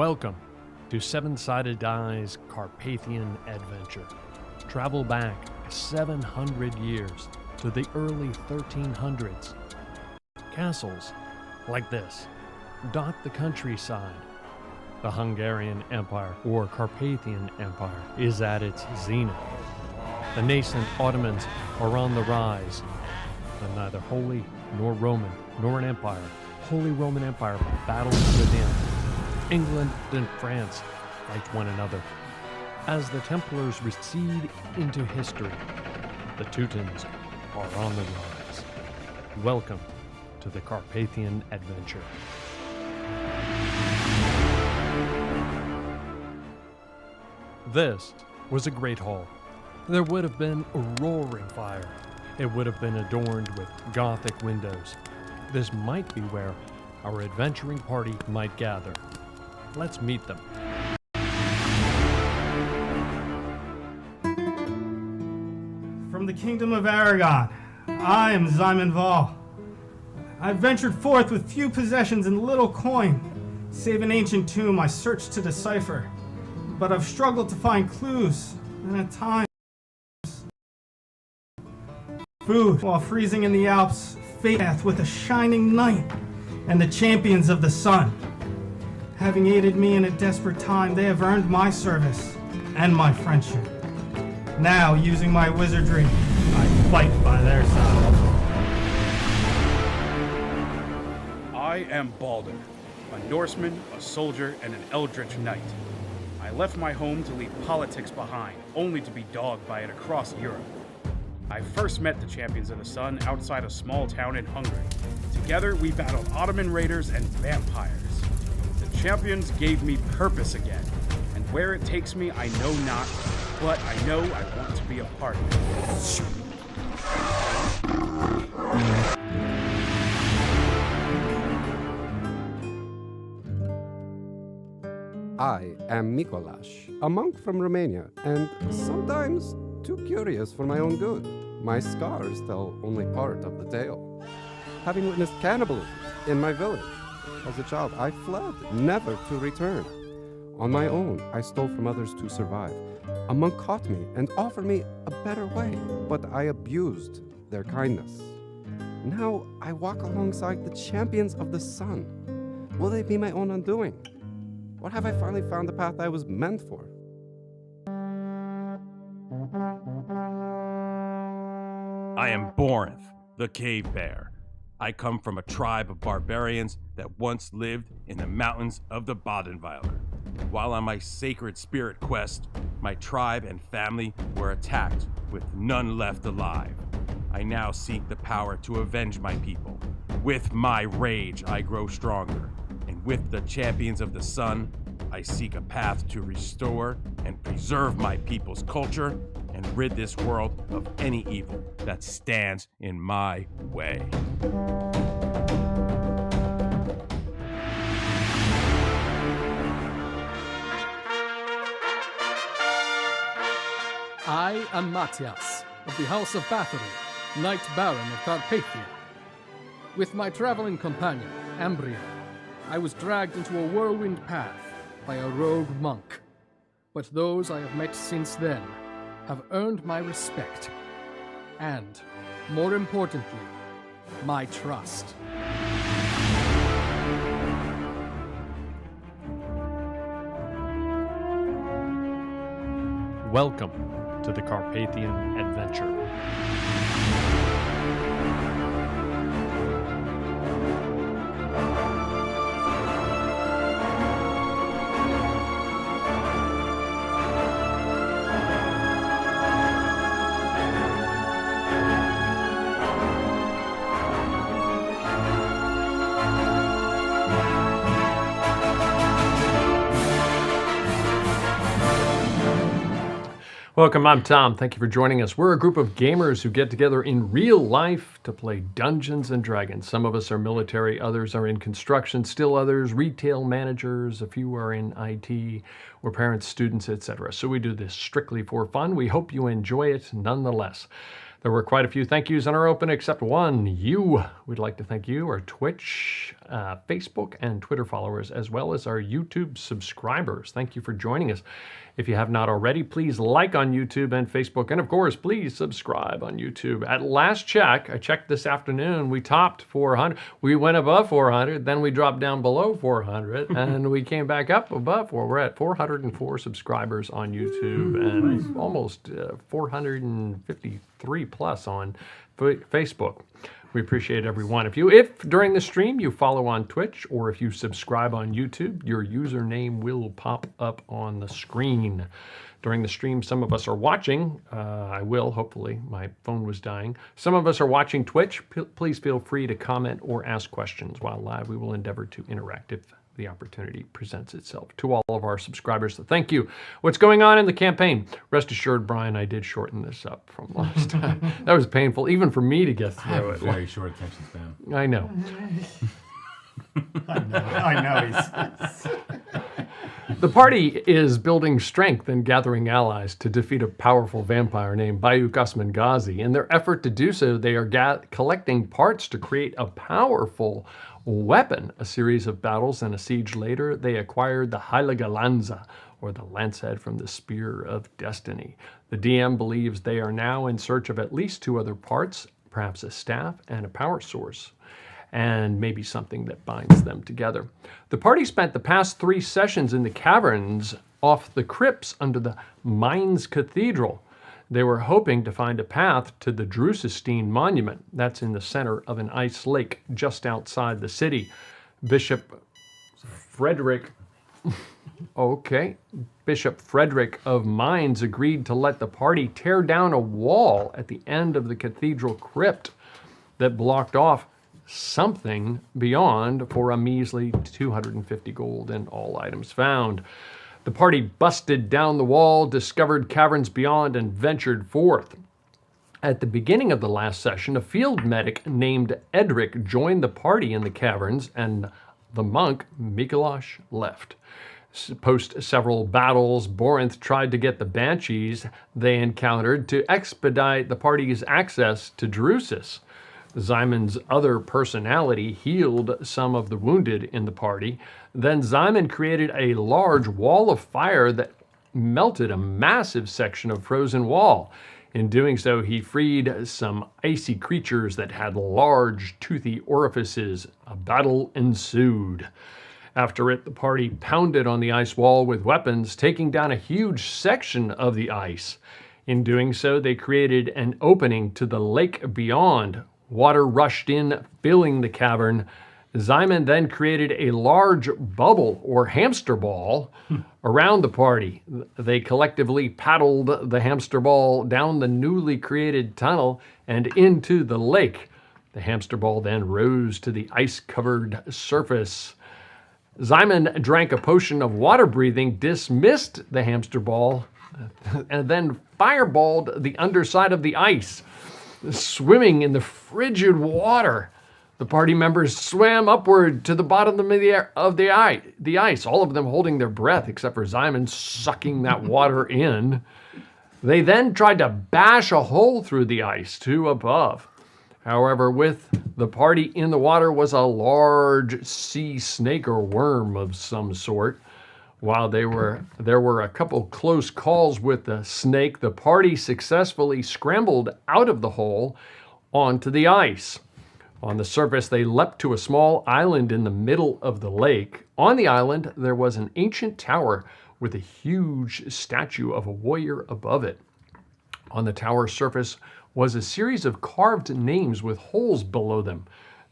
Welcome to 7-Sided Die's Carpathian adventure. Travel back 700 years to the early 1300s. Castles like this dot the countryside. The Hungarian Empire, or Carpathian Empire, is at its zenith. The nascent Ottomans are on the rise, but neither Holy nor Roman nor an empire, Holy Roman Empire, battles within. England and France fight one another. As the Templars recede into history, the Teutons are on the rise. Welcome to the Carpathian adventure. This was a great hall. There would have been a roaring fire. It would have been adorned with Gothic windows. This might be where our adventuring party might gather. Let's meet them. From the kingdom of Aragon, I am Zyman Val. I ventured forth with few possessions and little coin, save an ancient tomb I searched to decipher. But I've struggled to find clues, and at times food while freezing in the Alps, fate hath with a shining night and the champions of the sun. Having aided me in a desperate time, they have earned my service and my friendship. Now, using my wizardry, I fight by their side. I am Balder, a Norseman, a soldier, and an eldritch knight. I left my home to leave politics behind, only to be dogged by it across Europe. I first met the Champions of the Sun outside a small town in Hungary. Together, we battled Ottoman raiders and vampires. The Champions gave me purpose again, and where it takes me, I know not, but I know I want to be a part of it. I am Mikolash, a monk from Romania, and sometimes too curious for my own good. My scars tell only part of the tale. Having witnessed cannibalism in my village, as a child, I fled, never to return. On my own, I stole from others to survive. A monk caught me and offered me a better way, but I abused their kindness. Now I walk alongside the champions of the sun. Will they be my own undoing? Or have I finally found the path I was meant for? I am Borinth, the cave bear. I come from a tribe of barbarians that once lived in the mountains of the Badenweiler. While on my sacred spirit quest, my tribe and family were attacked with none left alive. I now seek the power to avenge my people. With my rage, I grow stronger. And with the champions of the sun, I seek a path to restore and preserve my people's culture and rid this world of any evil that stands in my way. I am Matthias, of the House of Bathory, Knight Baron of Carpathia. With my traveling companion, Ambria, I was dragged into a whirlwind path by a rogue monk. But those I have met since then have earned my respect, and, more importantly, my trust. Welcome to the Carpathian adventure. Welcome, I'm Tom. Thank you for joining us. We're a group of gamers who get together in real life to play Dungeons and Dragons. Some of us are military, others are in construction, still others retail managers, a few are in IT, we're parents, students, etc. So we do this strictly for fun. We hope you enjoy it nonetheless. There were quite a few thank yous on our open, except one. We'd like to thank you, our Twitch, Facebook, and Twitter followers, as well as our YouTube subscribers. Thank you for joining us. If you have not already, please like on YouTube and Facebook, and of course, please subscribe on YouTube. At last check, I checked this afternoon, we topped 400. We went above 400, then we dropped down below 400, and we came back up above 4. We're at 404 subscribers on YouTube and almost 453 plus on Facebook. We appreciate every one of you. If during the stream you follow on Twitch or if you subscribe on YouTube, your username will pop up on the screen. During the stream, some of us are watching. I will, hopefully. My phone was dying. Some of us are watching Twitch. Please feel free to comment or ask questions while live. We will endeavor to interact if the opportunity presents itself. To all of our subscribers, so thank you. What's going on in the campaign? Rest assured, Brian, I did shorten this up from last time. That was painful, even for me to get through it. Very short attention span. I know. I know. The party is building strength and gathering allies to defeat a powerful vampire named Bayuk Osman Ghazi. In their effort to do so, they are collecting parts to create a powerful weapon. A series of battles and a siege later, they acquired the Heilige Lanza, or the lance head from the Spear of Destiny. The DM believes they are now in search of at least 2 other parts, perhaps a staff and a power source, and maybe something that binds them together. The party spent the past 3 sessions in the caverns off the crypts under the Mainz Cathedral. They were hoping to find a path to the Drusenstein Monument. That's in the center of an ice lake just outside the city. Bishop Frederick of Mainz agreed to let the party tear down a wall at the end of the cathedral crypt that blocked off something beyond for a measly 250 gold and all items found. The party busted down the wall, discovered caverns beyond, and ventured forth. At the beginning of the last session, a field medic named Edric joined the party in the caverns, and the monk, Mikolash, left. Post several battles, Borinth tried to get the banshees they encountered to expedite the party's access to Drusus. Zymon's other personality healed some of the wounded in the party. Then Zymon created a large wall of fire that melted a massive section of frozen wall. In doing so, he freed some icy creatures that had large, toothy orifices. A battle ensued. After it, the party pounded on the ice wall with weapons, taking down a huge section of the ice. In doing so, they created an opening to the lake beyond. Water rushed in, filling the cavern. Zymon then created a large bubble or hamster ball around the party. They collectively paddled the hamster ball down the newly created tunnel and into the lake. The hamster ball then rose to the ice-covered surface. Zymon drank a potion of water breathing, dismissed the hamster ball, and then fireballed the underside of the ice. Swimming in the frigid water, the party members swam upward to the bottom of the ice, all of them holding their breath except for Zymon sucking that water in. They then tried to bash a hole through the ice to above. However, with the party in the water was a large sea snake or worm of some sort. While there were a couple close calls with the snake, the party successfully scrambled out of the hole onto the ice. On the surface, they leapt to a small island in the middle of the lake. On the island, there was an ancient tower with a huge statue of a warrior above it. On the tower's surface was a series of carved names with holes below them.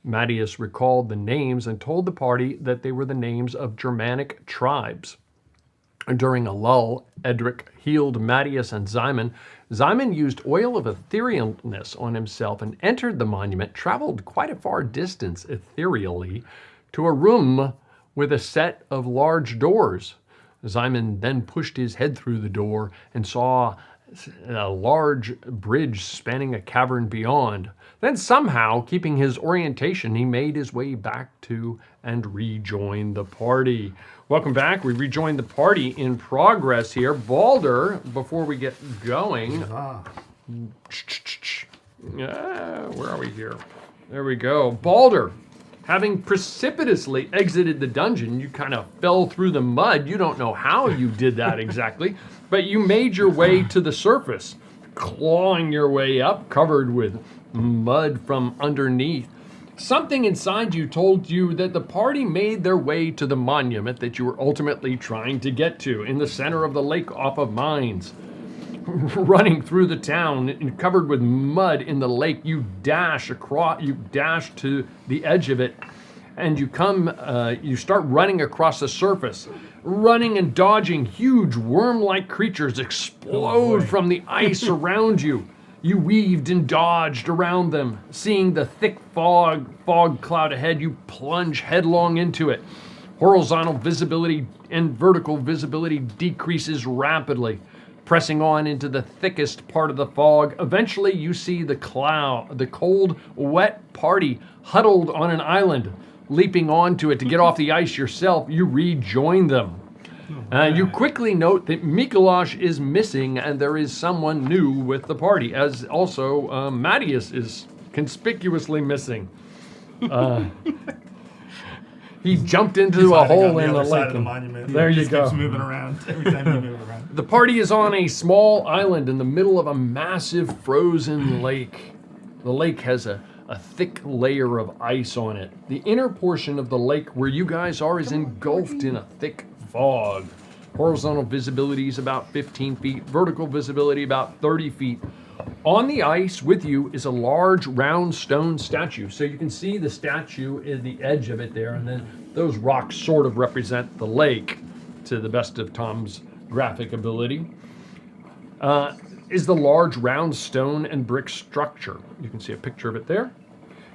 Mattias recalled the names and told the party that they were the names of Germanic tribes. During a lull, Edric healed Mattias and Zymon. Zymon used oil of etherealness on himself and entered the monument, traveled quite a far distance ethereally to a room with a set of large doors. Zymon then pushed his head through the door and saw a large bridge spanning a cavern beyond. Then somehow, keeping his orientation, he made his way back to and rejoined the party. Welcome back. We rejoined the party in progress here. Balder, before we get going, Where are we here? There we go. Balder, having precipitously exited the dungeon, you kind of fell through the mud. You don't know how you did that exactly, but you made your way to the surface, clawing your way up, covered with mud from underneath. Something inside you told you that the party made their way to the monument that you were ultimately trying to get to in the center of the lake off of Mines. Running through the town and covered with mud in the lake, you dash to the edge of it, and you start running across the surface. Running and dodging, huge worm-like creatures explode from the ice around you. You weaved and dodged around them. Seeing the thick fog cloud ahead, you plunge headlong into it. Horizontal visibility and vertical visibility decreases rapidly. Pressing on into the thickest part of the fog, eventually you see the cold, wet party huddled on an island. Leaping onto it to get off the ice yourself, you rejoin them. You quickly note that Mikolash is missing and there is someone new with the party, as also Mattias is conspicuously missing. He jumped into a hole in the lake. There you go. Keeps moving around every time you move around. The party is on a small island in the middle of a massive frozen lake. The lake has a thick layer of ice on it. The inner portion of the lake where you guys are is engulfed in a thick fog. Horizontal visibility is about 15 feet, vertical visibility about 30 feet. On the ice with you is a large round stone statue. So you can see the statue at the edge of it there, and then those rocks sort of represent the lake to the best of Tom's graphic ability. Is the large round stone and brick structure. You can see a picture of it there.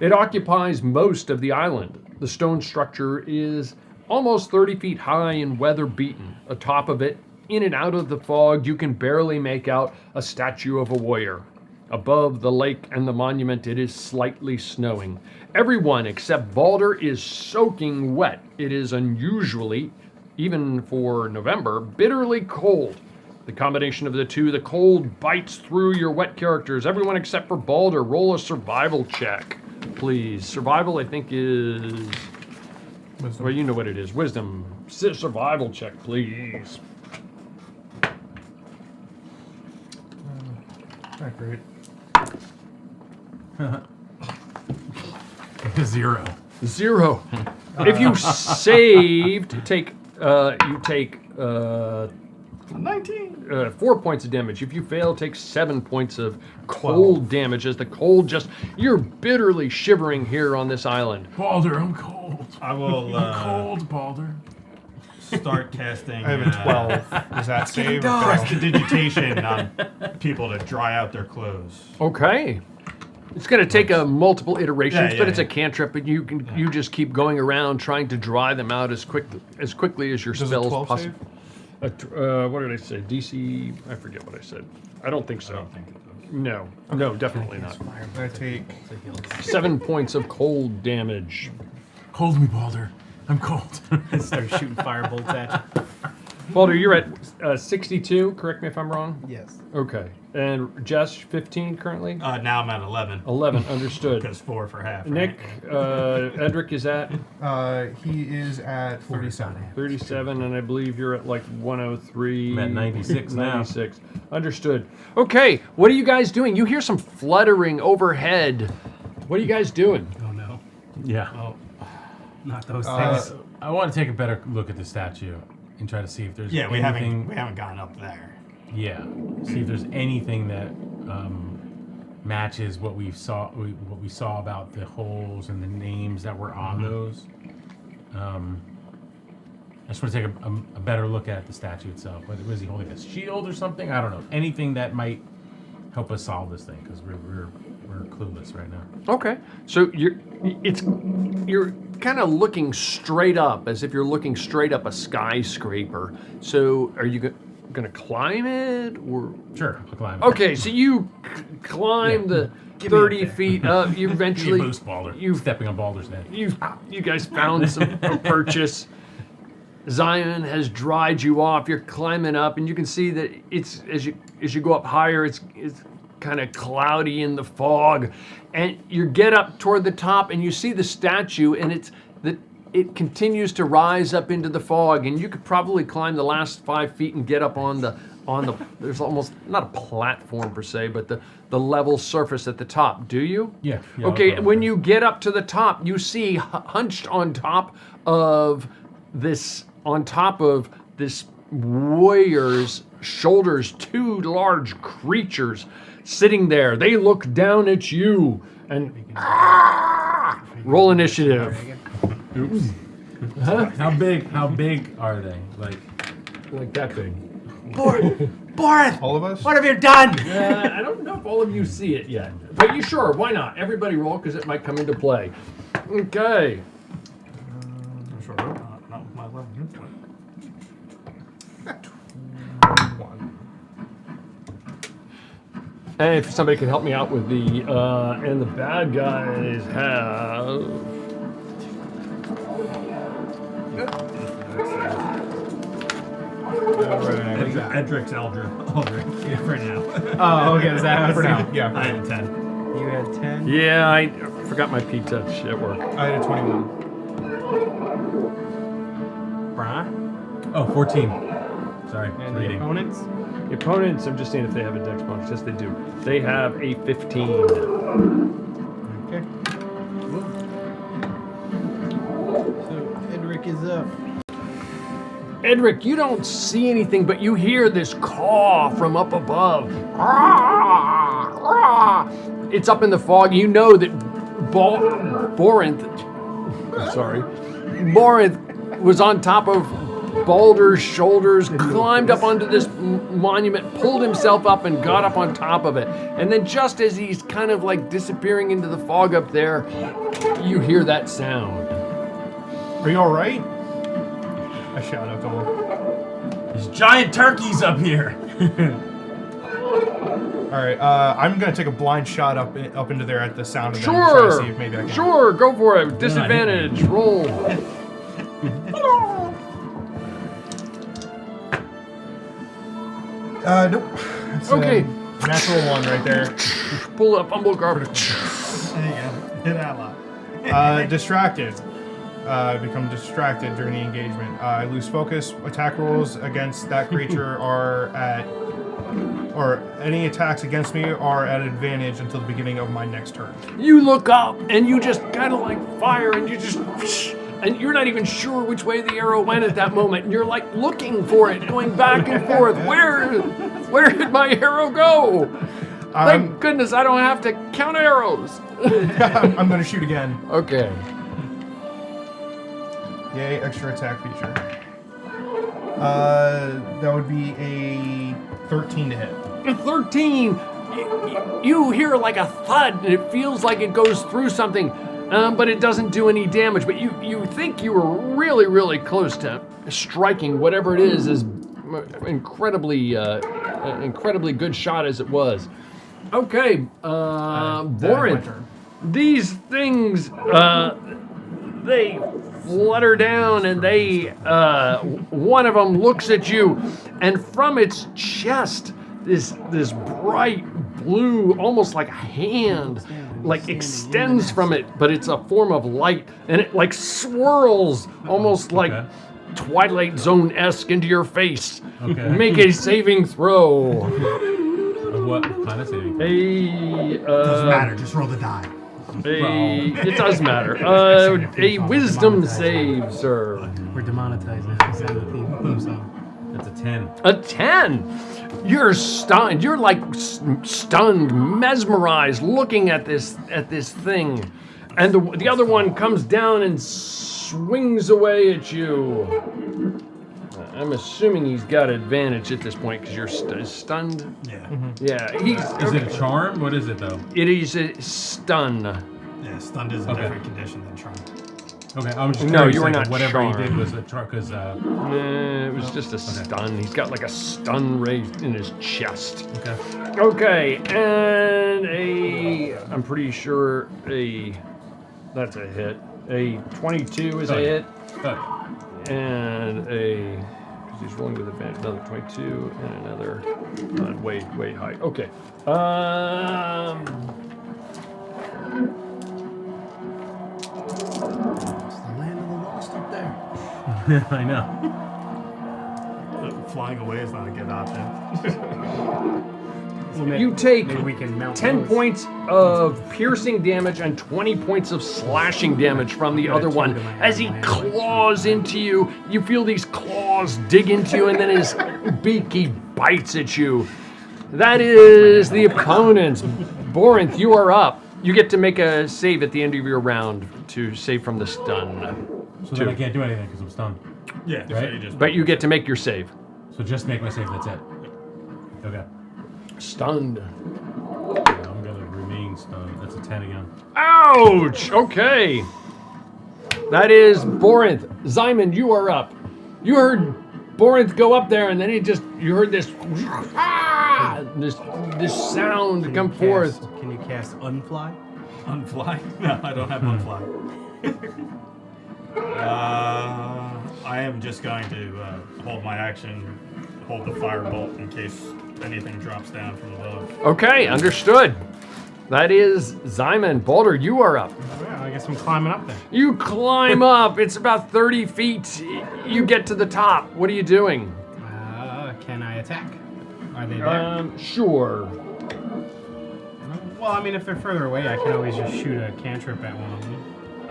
It occupies most of the island. The stone structure is almost 30 feet high and weather beaten. Atop of it, in and out of the fog, you can barely make out a statue of a warrior. Above the lake and the monument, it is slightly snowing. Everyone except Balder is soaking wet. It is unusually, even for November, bitterly cold. The combination of the two, the cold bites through your wet characters. Everyone except for Balder, roll a survival check, please. Survival, I think, is... Wisdom. Well, you know what it is. Wisdom. Survival check, please. Not great. 0. 0. If you saved, you take 19. 4 points of damage. If you fail, take 7 points of cold damage as the cold you're bitterly shivering here on this island. Balder, I'm cold. I will I'm cold, Balder. start casting. I have a 12. Does that save? Prestidigitation on people to dry out their clothes. Okay. It's going to take multiple iterations, Yeah, but it's yeah. a cantrip, and you just keep going around trying to dry them out as quickly as your Does a spells 12 possible. save? What did I say? DC? I forget what I said. I don't think so. I don't think it does. No, definitely not. I take 7 points of cold damage. Hold me, Balder. I'm cold. Start shooting firebolts at you. Balder, you're at 62. Correct me if I'm wrong. yes. Okay. And Jess, 15 currently. Now I'm at 11. 11. Understood. Because 4 for half. Nick, Edric is at He is at 47. 37, and I believe you're at like 103. I'm at 96 now. 96. Understood. Okay, what are you guys doing? You hear some fluttering overhead. What are you guys doing? Oh no. Yeah. Oh, not those Uh, things. I want to take a better look at the statue and try to see if there's Yeah, we anything. haven't gone up there. Yeah. See if there's anything that matches what we saw about the holes and the names that were on those. I just want to take a better look at the statue itself. Was he holding a shield or something? I don't know. Anything that might help us solve this thing, because we're clueless right now. Okay, so you're kind of looking straight up, as if you're looking straight up a skyscraper. So are you going to climb it, or? Sure, I'll climb. Okay, so you climb the 30 feet up. You eventually Give me a boost, Balder. you Stepping on Balder's head. you guys found a purchase. Zion has dried you off. You're climbing up, and you can see that it's as you go up higher, it's kind of cloudy in the fog. And you get up toward the top and you see the statue, and it continues to rise up into the fog, and you could probably climb the last 5 feet and get up on the there's almost not a platform per se, but the level surface at the top. Do you? Yeah. Okay, when you get up to the top, you see hunched on top of this warrior's shoulders, 2 large creatures sitting there. They look down at you and roll initiative. Oops. Huh? How big are they? Like that big. Boris, All of us? what have you done? I don't know if all of you see it yet. But you sure, why not? Everybody roll, because it might come into play. Okay. Sure. Not my level. And if somebody can help me out with the, and the bad guys have... Edric's Aldrich. Yeah, for now. Oh, okay. Is that how it's For now, now? yeah. I had a 10. You had 10? Yeah, I forgot my P-touch at work. I had a 21. Brian? Oh, 14. Sorry, And the reading. opponents? The opponents, I'm just seeing if they have a dex bonus. Yes, they do. They have a 15. Okay. So, Edric is up. Edric, you don't see anything, but you hear this caw from up above. It's up in the fog. You know that Borinth was on top of Balder's shoulders, climbed up onto this monument, pulled himself up and got up on top of it. And then just as he's kind of like disappearing into the fog up there, you hear that sound. Are you alright? I shout out to him. There's giant turkeys up here. Alright, I'm gonna take a blind shot up into there at the sound of them. Sure. Try to see if maybe I can. Sure, go for it. Disadvantage. Roll. Nope. It's Okay. a natural 1 right there. Pull up, fumble garbage. There you go. Hit that lot. Distracted. Become distracted during the engagement. I lose focus. Attack rolls against that creature or any attacks against me are at advantage until the beginning of my next turn. You look up and you just kind of like fire and you just, and you're not even sure which way the arrow went at that moment. And you're like looking for it, going back and forth. Where did my arrow go? Thank goodness I don't have to count arrows. I'm gonna shoot again. Okay. Yay, extra attack feature. That would be a 13 to hit. 13. You hear like a thud, and it feels like it goes through something, but it doesn't do any damage. But you think you were really, really close to striking whatever it is, as incredibly good shot as it was. Okay, Borin, these things, they flutter down, and one of them looks at you, and from its chest, this bright blue, almost like a hand, like extends from it, but it's a form of light, and it like swirls, almost like Twilight Zone-esque into your face. Okay. Make a saving throw. What kind of saving? Doesn't matter, just roll the die. It does matter. A wisdom save, sir. We're demonetized now. Is that the theme song? That's a 10. A 10. You're stunned. You're like stunned, mesmerized, looking at this thing, and the other one comes down and swings away at you. I'm assuming he's got advantage at this point because you're stunned. Yeah. Yeah. Is it a charm? What is it though? It is a stun. Yeah, stunned is a different condition than charm. Okay, I'm just No, curious, you were like, not whatever charmed. he did was a charm because. It was just a stun. He's got like a stun ray in his chest. Okay. Okay, and I'm pretty sure that's a hit. A 22 is a hit. Oh. And a he's rolling with advantage. Another 22 and another way high. Okay. It's the land of the lost up there. I know. Flying away is not a good option. You take Maybe we can mount 10 those. points of piercing damage and 20 points of slashing damage from the other one. As he claws into you, you feel these claws dig into you, and then his beak, he bites at you. That is the opponent. Borinth, you are up. You get to make a save at the end of your round to save from the stun. So then I can't do anything because I'm stunned. Yeah, Right? so you just But you get to make your save. So just make my save, that's it. Okay. Stunned. Yeah, I'm gonna remain stunned. That's a 10 again. Ouch! Okay. That is Borinth. Zyman, you are up. You heard Borinth go up there, and then you heard this this sound come forth. Can you cast Unfly? unfly. No, I don't have unfly. I am just going to hold my action, hold the firebolt in case anything drops down from above. Okay, understood. That is Zyman. Baldur, you are up. Yeah, I guess I'm climbing up there. You climb up. It's about 30 feet. You get to the top. What are you doing? Can I attack? Are they there? Sure. Well, I mean, if they're further away, I can always just shoot a cantrip at one of them.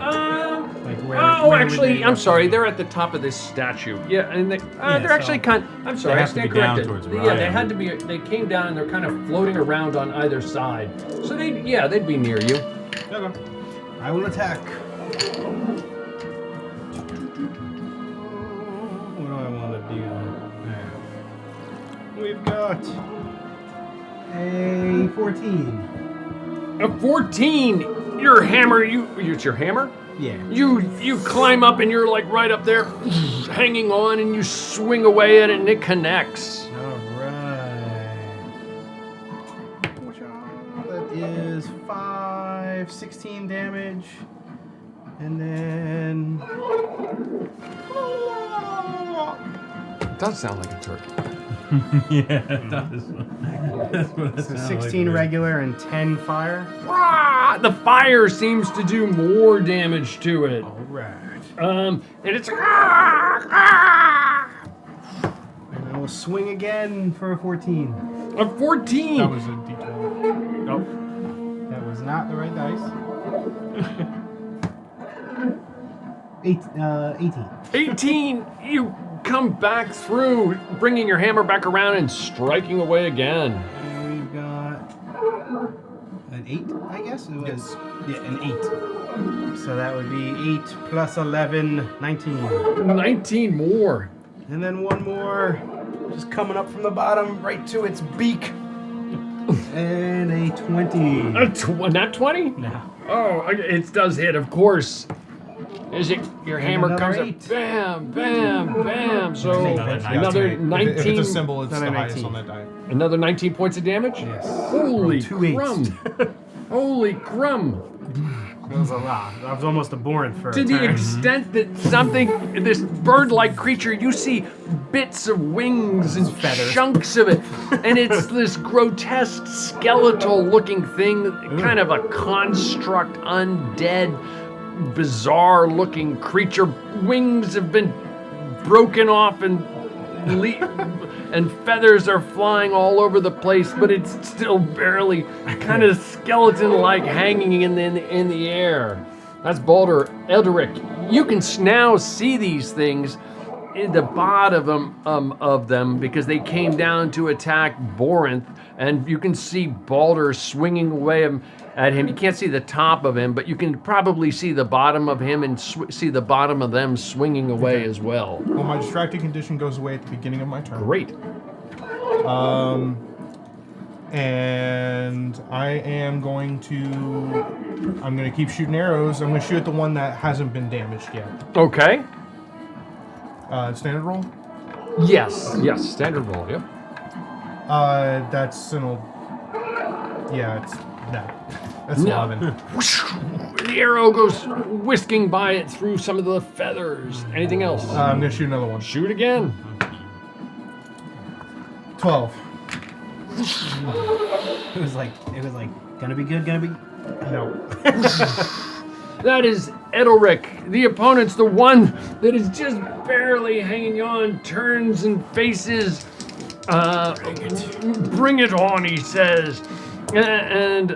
Like where would Actually, they I'm sorry. roughly- they're at the top of this statue. Yeah, and they're so- actually kind. I'm sorry, I have to stand be down corrected. towards where Yeah, I they am. had to be. They came down and they're kind of floating around on either side. So they'd be near you. Okay. I will attack. What do I want to do? We've got a 14. A 14. Your hammer. It's your hammer. Yeah. You climb up and you're like right up there, hanging on, and you swing away at it and it connects. All right. That is 16 damage. And then... It does sound like a turkey. Yeah, it does. That's what it So sounds 16 like. regular and 10 fire. The fire seems to do more damage to it. All right. And it's And I will swing again for a 14. a 14. That was a d12. Oh. That was not the right dice. 18. 18. You come back through, bringing your hammer back around and striking away again. And we've got an 8, I guess? It was, yeah, an 8. So that would be 8 plus 11, 19. 19 more. And then one more, just coming up from the bottom, right to its beak. And a 20. Not 20? No. Oh, it does hit, of course. Is it your hammer another comes 8. up? Bam, bam, bam. So Another another 19. If it's a symbol, it's the Another highest 19. on that die. Another 19 points of damage? Yes. Holy From 2 8s. crumb. Holy crumb. That was a lot. That was almost a boring for To a the turn. extent that this bird-like creature, you see bits of wings and Feathers. chunks of it, and it's this grotesque skeletal-looking thing, kind of a construct, undead, bizarre-looking creature. Wings have been broken off and and feathers are flying all over the place, but it's still barely kind of skeleton-like hanging in the air. That's Baldur. Elderic, you can now see these things in the bottom of them because they came down to attack Borinth, and you can see Baldur swinging away at him. You can't see the top of him, but you can probably see the bottom of him and see the bottom of them swinging away as well. Well, my distracted condition goes away at the beginning of my turn. Great. And I am going to keep shooting arrows. I'm going to shoot at the one that hasn't been damaged yet. Okay. Standard roll? Yes, standard roll, yep. That's an old... Yeah, it's... No. That's No. 11. The arrow goes whisking by it through some of the feathers. Anything else? I'm going to shoot another one. Shoot again. 12. It was like, gonna be good, gonna be. No. That is Edelric. The opponent's the one that is just barely hanging on, turns and faces. Bring it on, he says. And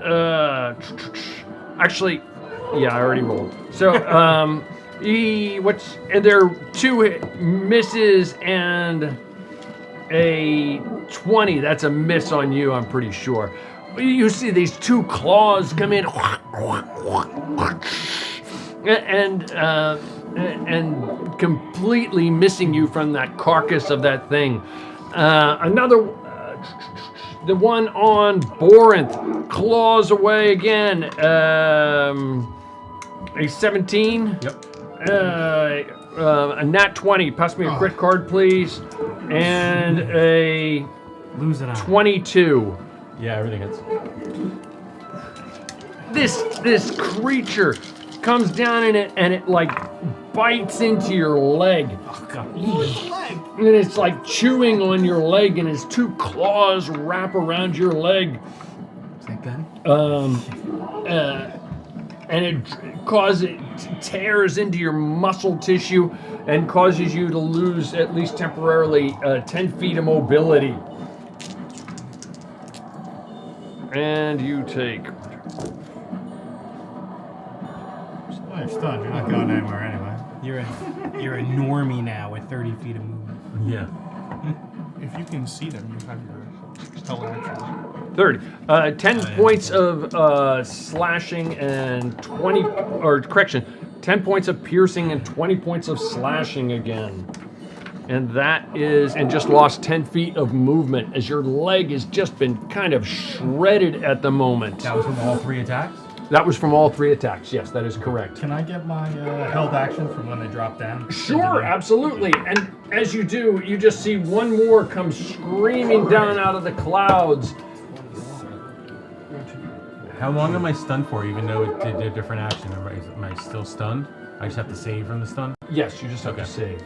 actually, yeah, I already rolled. So and there are 2 misses and a 20. That's a miss on you, I'm pretty sure. You see these 2 claws come in and completely missing you from that carcass of that thing. Another, the one on Borinth, claws away again. A 17. Yep. A nat 20. Pass me a crit card, please. And a Lose it on. 22. Yeah, everything hits. This creature comes down in it and it like bites into your leg. Oh, God. And it's like chewing on your leg, and its 2 claws wrap around your leg. Is that gun? And it tears into your muscle tissue and causes you to lose, at least temporarily, 10 feet of mobility. And you take. Well, you're stunned. You're not going anywhere anyway. You're a normie now with 30 feet of movement. Yeah. If you can see them, you have your held action. 30. 10 points of slashing and 10 points of piercing and 20 points of slashing again. And that is, and just lost 10 feet of movement as your leg has just been kind of shredded at the moment. That was from all 3 attacks? That was from all 3 attacks. Yes, that is correct. Can I get my held action from when they drop down? Sure, absolutely. And as you do, you just see one more come screaming down out of the clouds. How long am I stunned for, even though it did a different action? Am I still stunned? I just have to save from the stun? Yes, you just have to save.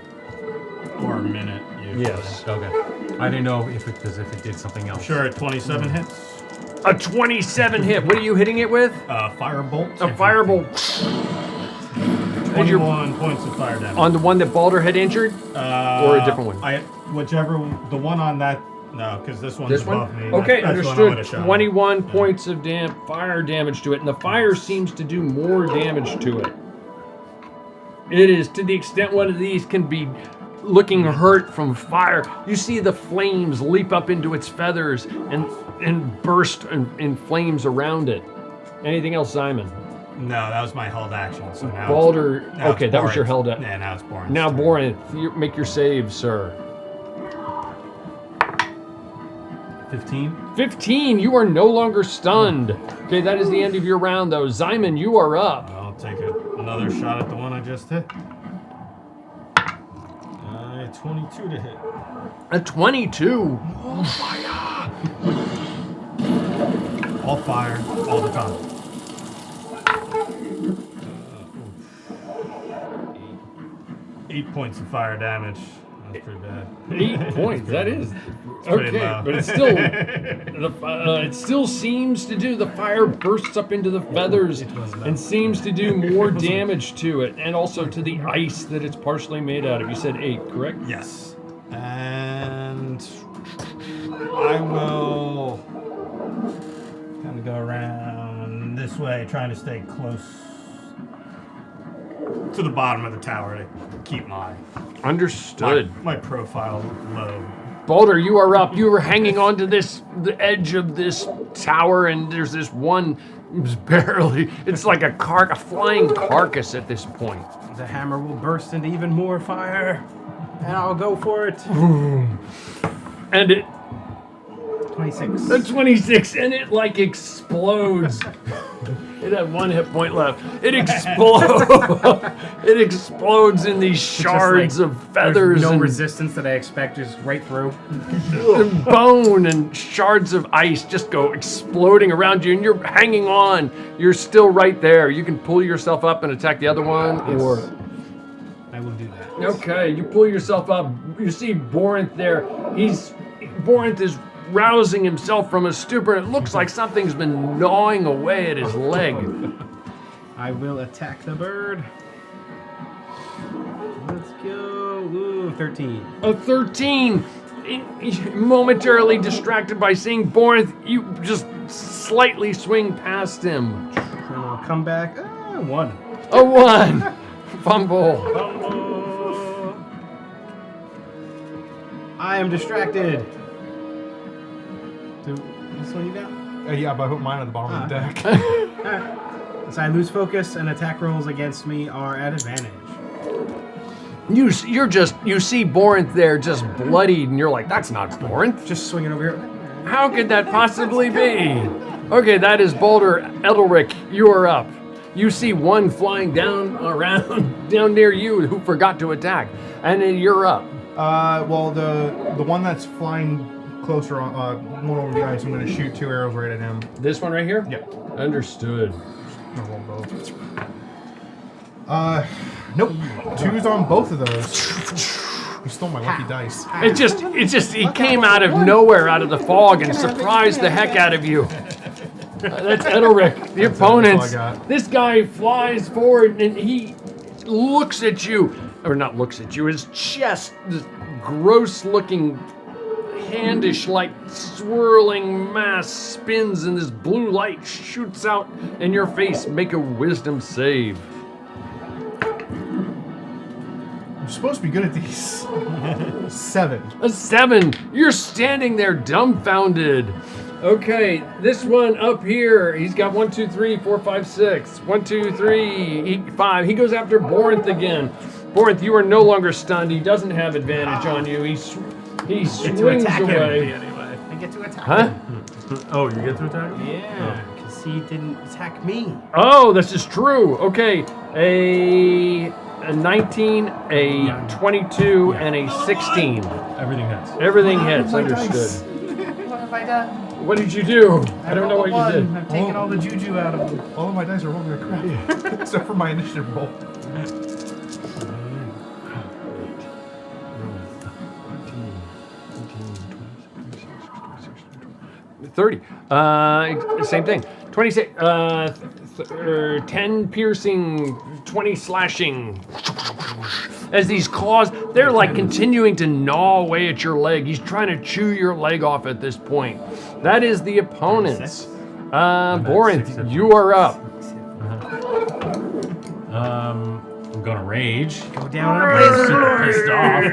Or a minute, usually. Yes. Okay. I didn't know if it did something else. Sure, 27 hits. A 27 hit. What are you hitting it with? Firebolt. A firebolt. 21 points of fire damage. On the one that Balder had injured? Or a different one? The one on that. No, because this one's This one? above me. Okay, That's the one I understood. would've shot. 21 points of fire damage to it, and the fire seems to do more damage to it. It is to the extent one of these can be looking hurt from fire. You see the flames leap up into its feathers and burst in flames around it. Anything else, Simon? No, that was my held action. So now Balder. now Okay, it's that was your Borinth. held up. Yeah, now it's boring. Now, Borin, make your save, sir. 15? 15. You are no longer stunned. Okay, that is the end of your round, though. Simon, you are up. I'll take another shot at the one I just hit. 22 to hit. A 22. All fire, all the time. 8 points of fire damage. That's pretty bad. 8 points. That is pretty okay, low. but it's still it still seems to do. The fire bursts up into the feathers and seems to do more damage to it, and also to the ice that it's partially made out of. You said 8, correct? Yes. And I will kind of go around this way, trying to stay close to the bottom of the tower to keep my Understood. my profile low. Balder, you are up. You are hanging on to the edge of this tower, and there's this one barely. It's like a flying carcass at this point. The hammer will burst into even more fire, and I'll go for it. And it 26. The 26, and it like explodes. It had 1 hit point left. It explodes. It explodes in these shards of feathers. No and resistance that I expect, just right through. bone and shards of ice just go exploding around you, and you're hanging on. You're still right there. You can pull yourself up and attack the other one, or I will do that. okay, you pull yourself up. You see Borinth there. He's Borinth is rousing himself from a stupor. It looks like something's been gnawing away at his leg. I will attack the bird. Let's go. Ooh, 13. A 13. Momentarily distracted by seeing Borinth, you just slightly swing past him. And I'll come back. 1. A 1. Fumble. I am distracted. This one you got? Yeah, but I put mine at the bottom of the deck. Alright. So I lose focus, and attack rolls against me are at advantage. You see Borinth there just bloodied, and you're like, that's not Borinth. Just swinging over here. How could that possibly be? Okay, that is Boulder. Edelric, you are up. You see one flying down near you who forgot to attack, and then you're up. Well, the one that's flying closer on one over the ice, I'm going to shoot 2 arrows right at him. This one right here? Yep. Understood. I'm gonna roll both. Nope. 2s on both of those. You stole my lucky dice. It just he came out of nowhere, out of the fog, and surprised the heck out of you. That's Edelric, the opponent. This guy flies forward and he looks at you, or not looks at you. His chest, this gross-looking, handish-like swirling mass spins, and this blue light shoots out in your face. Make a wisdom save. I'm supposed to be good at these. 7. A 7. You're standing there dumbfounded. Okay, this one up here, he's got 1, 2, 3, 4, 5, 6. 1, 2, 3, 5. He goes after Borinth again. Borinth, you are no longer stunned. He doesn't have advantage on you. He swings away. Anyway. I get to attack Huh? him. Oh, you get to attack? Yeah, because he didn't attack me. Oh, this is true. Okay, a 19, a 22, and a 16. Everything hits. Everything hits. Understood. What have I done? What did you do? I don't know what you did. I've taken all the juju out of him. All of my dice are rolling like crap. Except for my initiative roll. 30. Same thing. 26. 10 piercing, 20 slashing. As these claws, they're like continuing to gnaw away at your leg. He's trying to chew your leg off at this point. That is the opponent. Borinth, you are up. I'm gonna rage. Go down in a blaze. Super pissed off.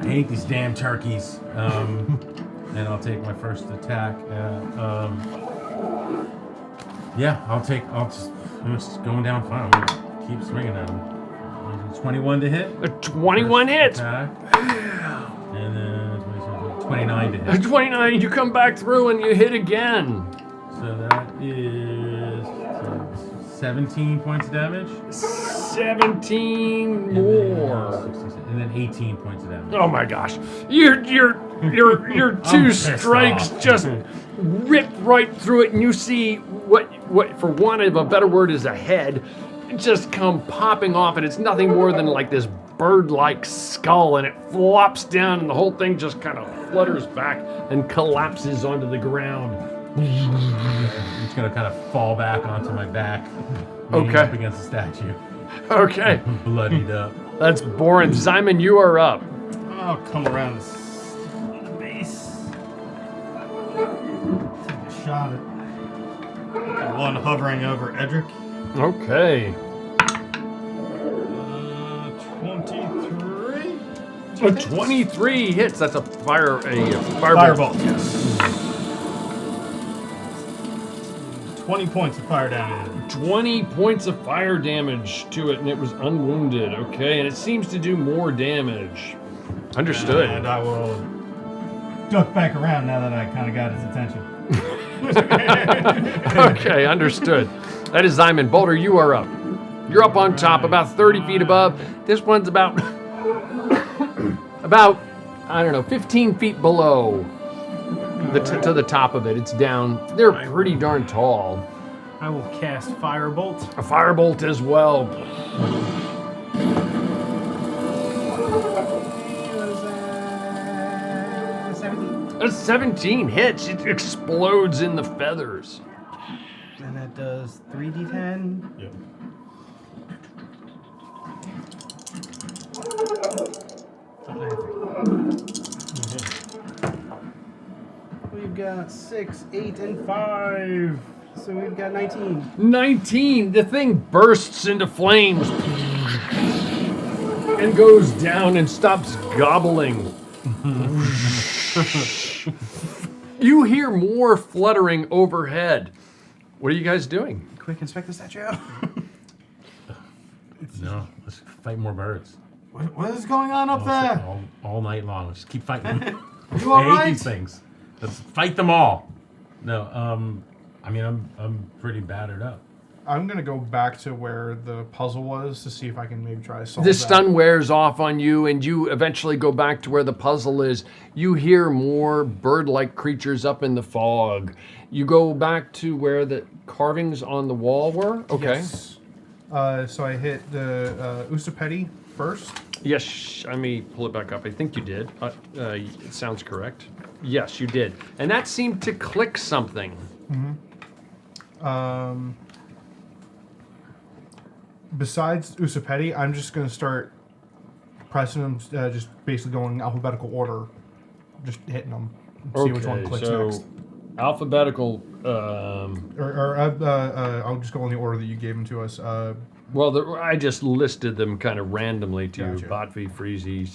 I hate these damn turkeys. And I'll take my first attack. I'm just going down fine. I'm gonna keep swinging at him. 21 to hit. 21 hits. Attack. And then 29 to hit. 29, you come back through and you hit again. So that is 17 points of damage. 17 more. And then 18 points of damage. Oh my gosh. Your two strikes just rip right through it, and you see what for want of a better word is a head just come popping off, and it's nothing more than like this bird-like skull, and it flops down, and the whole thing just kind of flutters back and collapses onto the ground. I'm just gonna kind of fall back onto my back. Okay. Up against the statue. Okay. Bloodied up. That's boring. Simon, you are up. I'll come around the base. Take a shot at the one hovering over Edric. Okay. 23. A 23 hits. That's a firebolt. Firebolt, yes. 20 points of fire damage. 20 points of fire damage to it, and it was unwounded. Okay, and it seems to do more damage. Understood. And I will duck back around now that I kind of got his attention. Okay, understood. That is Simon. Boulder, you are up. You're up on top, about 30 feet above. This one's about, I don't know, 15 feet below to the top of it. It's down. They're pretty darn tall. I will cast Firebolt. A firebolt as well. A 17 hits. It explodes in the feathers. And that does 3d10. Yep. We've got 6, 8, and 5. So we've got 19. 19. The thing bursts into flames and goes down and stops gobbling. You hear more fluttering overhead. What are you guys doing? Quick, inspect the statue. No, let's fight more birds. What is going on up there? All night long. Let's just keep fighting. You all I hate right? these things. Let's fight them all. No, I mean, I'm pretty battered up. I'm gonna go back to where the puzzle was to see if I can maybe try to solve The that. stun wears off on you, and you eventually go back to where the puzzle is. You hear more bird-like creatures up in the fog. You go back to where the carvings on the wall were? Okay. Yes. So I hit the Usapeti first. Yes, let me pull it back up. I think you did. It sounds correct. Yes, you did. And that seemed to click something. Besides Usapeti, I'm just gonna start pressing them, just basically going in alphabetical order, just hitting them, see which one clicks next. Alphabetical. I'll just go in the order that you gave them to us. Well, I just listed them kind of randomly to you. Gotcha. Botvi, Freezy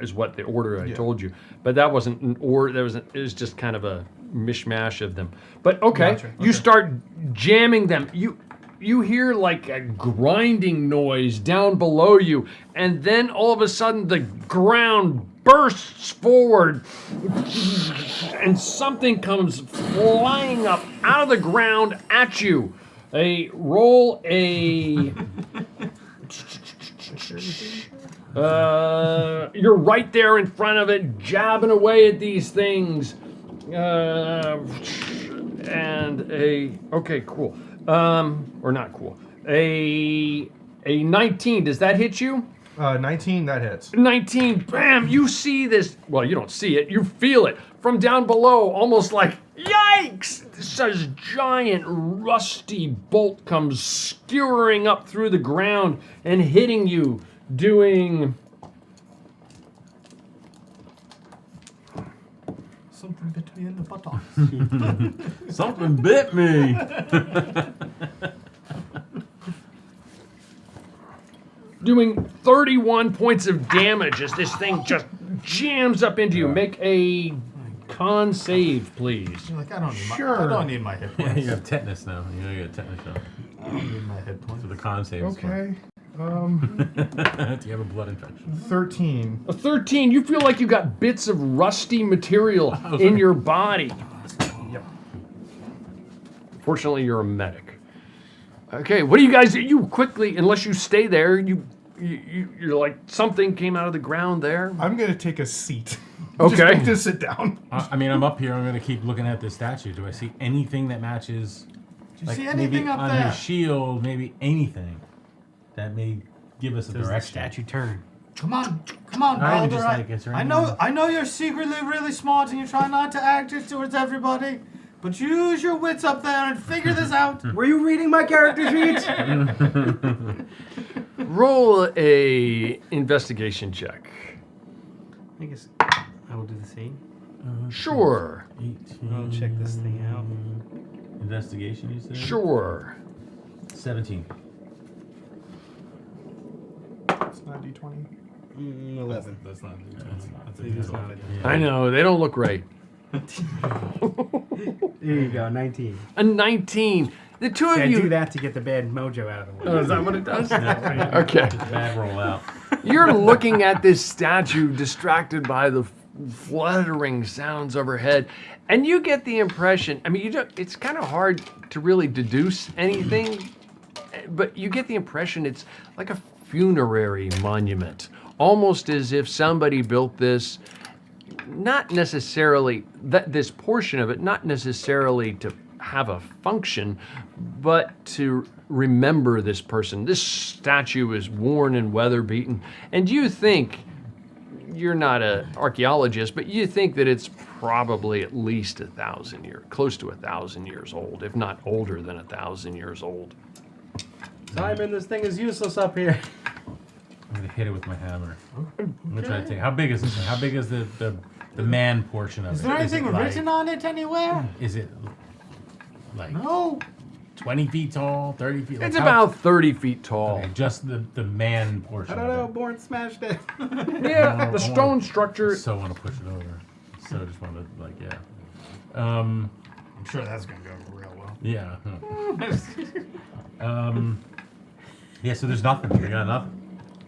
is what the order I told you. But that wasn't an order. It was just kind of a mishmash of them. But okay, Gotcha. you start jamming them. You hear like a grinding noise down below you, and then all of a sudden the ground bursts forward, and something comes flying up out of the ground at you. Roll a. You're right there in front of it, jabbing away at these things. Okay, cool. Or not cool. A 19. Does that hit you? 19, that hits. 19. Bam! You see this. Well, you don't see it. You feel it from down below, almost like, yikes! This giant rusty bolt comes skewering up through the ground and hitting you, doing. Something bit me in the buttocks. Something bit me. Doing 31 points of damage as this thing just jams up into you. Make a con save, please. You're like, I don't need my hit Yeah, points. you have tetanus now. You know you have tetanus now. I don't need my hit points. So the con save is Okay. fun. Do you have a blood infection? 13. A 13, you feel like you got bits of rusty material in your body. Yep. Fortunately, you're a medic. Okay, what do you guys do? You quickly, unless you stay there, you're like, something came out of the ground there. I'm gonna take a seat. Okay. Just sit down. I mean, I'm up here. I'm going to keep looking at this statue. Do I see anything that matches? Do you see maybe anything up on there? his shield, maybe anything that may give us a Does the direction. statue turn? Come on, Not even Baldur. just like, is there I know you're secretly really smart and you try not to act it towards everybody, but use your wits up there and figure this out. Were you reading my character sheet? Roll a investigation check. I guess I will do the same. Sure. 18. I'll check this thing out. Investigation, you said? Sure. 17. It's not D20. 11. That's not. It's not a- I know, they don't look right. There you go, 19. A 19. The two of I you. do that to get the bad mojo out of the way. Oh, is that what it does? Okay. Bad roll out. You're looking at this statue, distracted by the fluttering sounds overhead, and you get the impression. I mean, it's kind of hard to really deduce anything, but you get the impression it's like a funerary monument, almost as if somebody built this. Not necessarily this portion of it, not necessarily to have a function, but to remember this person. This statue is worn and weather beaten, and you think you're not an archaeologist, but you think that it's probably at least 1,000 years, close to 1,000 years old, if not older than 1,000 years old. Simon, this thing is useless up here. I'm gonna hit it with my hammer. I'm gonna try to take. How big is this thing? How big is the man portion of it? Is there anything written on it anywhere? Is it like No. 20 feet tall, 30 feet? Like It's about 30 feet tall. Okay, just the man portion. I don't know. Of Born smashed it. Yeah, the stone structure. it. So want to push it over. So just want to like yeah. I'm sure that's gonna go real well. Yeah. Yeah. So there's nothing. We got nothing.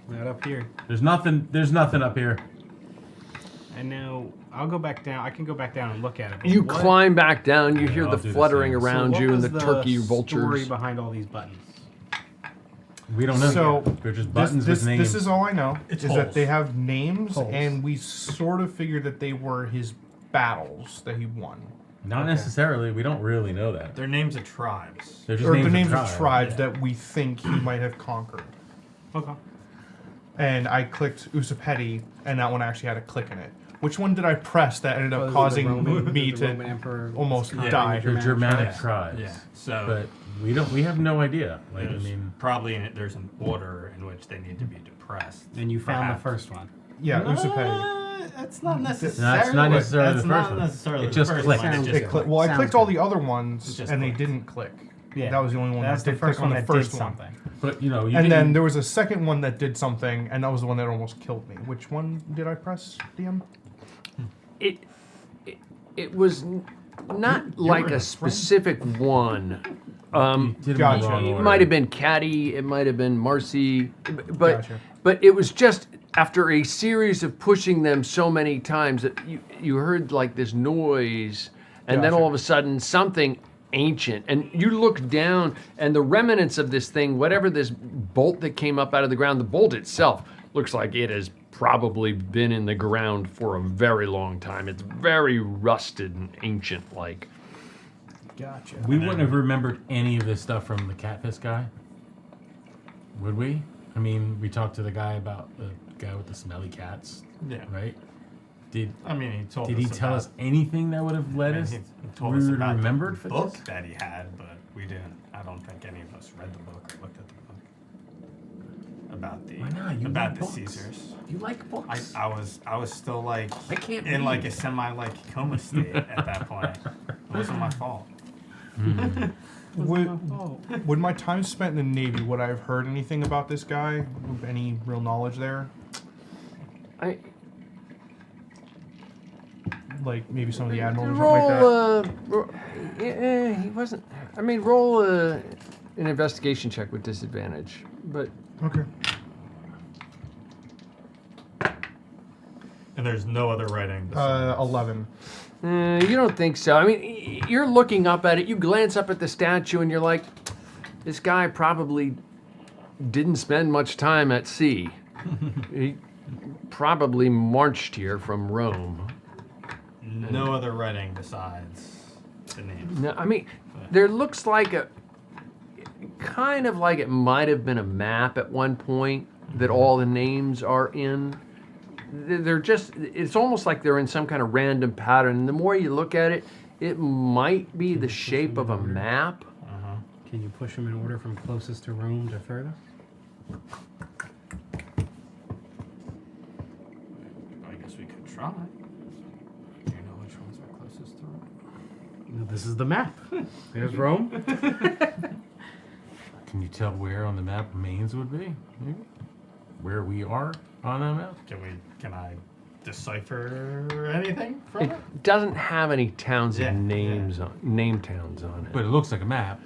Not up here. There's nothing. There's nothing up here. And now I'll go back down. I can go back down and look at it. You What- climb back down, you Yeah, hear I'll the do the fluttering same. So around what you and was the turkey story vultures. behind all these buttons. We don't know. So, They're just buttons this with names. is all I know. It's is that holes. they have names, Holes. and we sort of figured that they were his battles that he won. Not necessarily. We don't really know that. Their names of tribes. They're just Or names the names of of tribes that we think he might have conquered. Okay. And I clicked Usapeti, and that one actually had a click in it. Which one did I press that ended up causing me to almost die? They're Germanic tribes. Yeah. So But we don't. We have no idea. Like I there's mean, probably there's an order in which they need to be depressed. And you found Perhaps. the first one. Yeah, Usapeti. That's not necessarily. that's not necessarily that's the not first one. necessarily It the just first clicked. one. It Sounds just good. clicked. Well, I Sounds clicked all good. the other ones, just and they clicked. didn't click. Yeah. That was the only one That's that the did click first on one the that first did one. something. but you know, you And didn't- then there was a second one that did something, and that was the one that almost killed me. Which one did I press, DM? It was not like a specific one. you did them in the Gotcha. wrong It order. might have been Caddy, it might have been Marcy, but Gotcha. but it was just after a series of pushing them so many times that you heard like this noise, and then Gotcha. all of a sudden something ancient, and you look down, and the remnants of this thing, whatever this bolt that came up out of the ground, the bolt itself looks like it has probably been in the ground for a very long time. It's very rusted and ancient like. Gotcha. We wouldn't have remembered any of this stuff from the catfish guy, would we? I mean, we talked to the guy about the guy with the smelly cats, Yeah. right? Did I mean, he told did us he tell about- us anything that would have led I mean, us? he we told us would about have remembered the for book this? that he had, but we didn't. I don't think any of us read the book or looked at the book about the Why not? You about like the books. Caesars. You like books? I was still like I can't in like read. a semi like coma state at that point. It wasn't my fault. Would my time spent in the Navy, would I have heard anything about this guy? Any real knowledge there? I Like maybe some of the admirals or something like that? yeah, he wasn't. I mean, roll an investigation check with disadvantage. But Okay. And there's no other writing. 11. you don't think so. I mean, you're looking up at it. You glance up at the statue, and you're like, this guy probably didn't spend much time at sea. He probably marched here from Rome. No other writing besides the names. No, I mean, there looks like kind of like it might have been a map at one point that all the names are in. They're just, it's almost like they're in some kind of random pattern. And the more you look at it, it might be the shape of a map. Can you push them in order from closest to Rome to furthest? I guess we could try. Do you know which ones are closest to Rome? This is the map. There's Rome. Can you tell where on the map Mainz would be? Maybe? Where we are on that map? Can I decipher anything from it? It doesn't have any towns Yeah, and names on, name towns on it. But it looks like a map.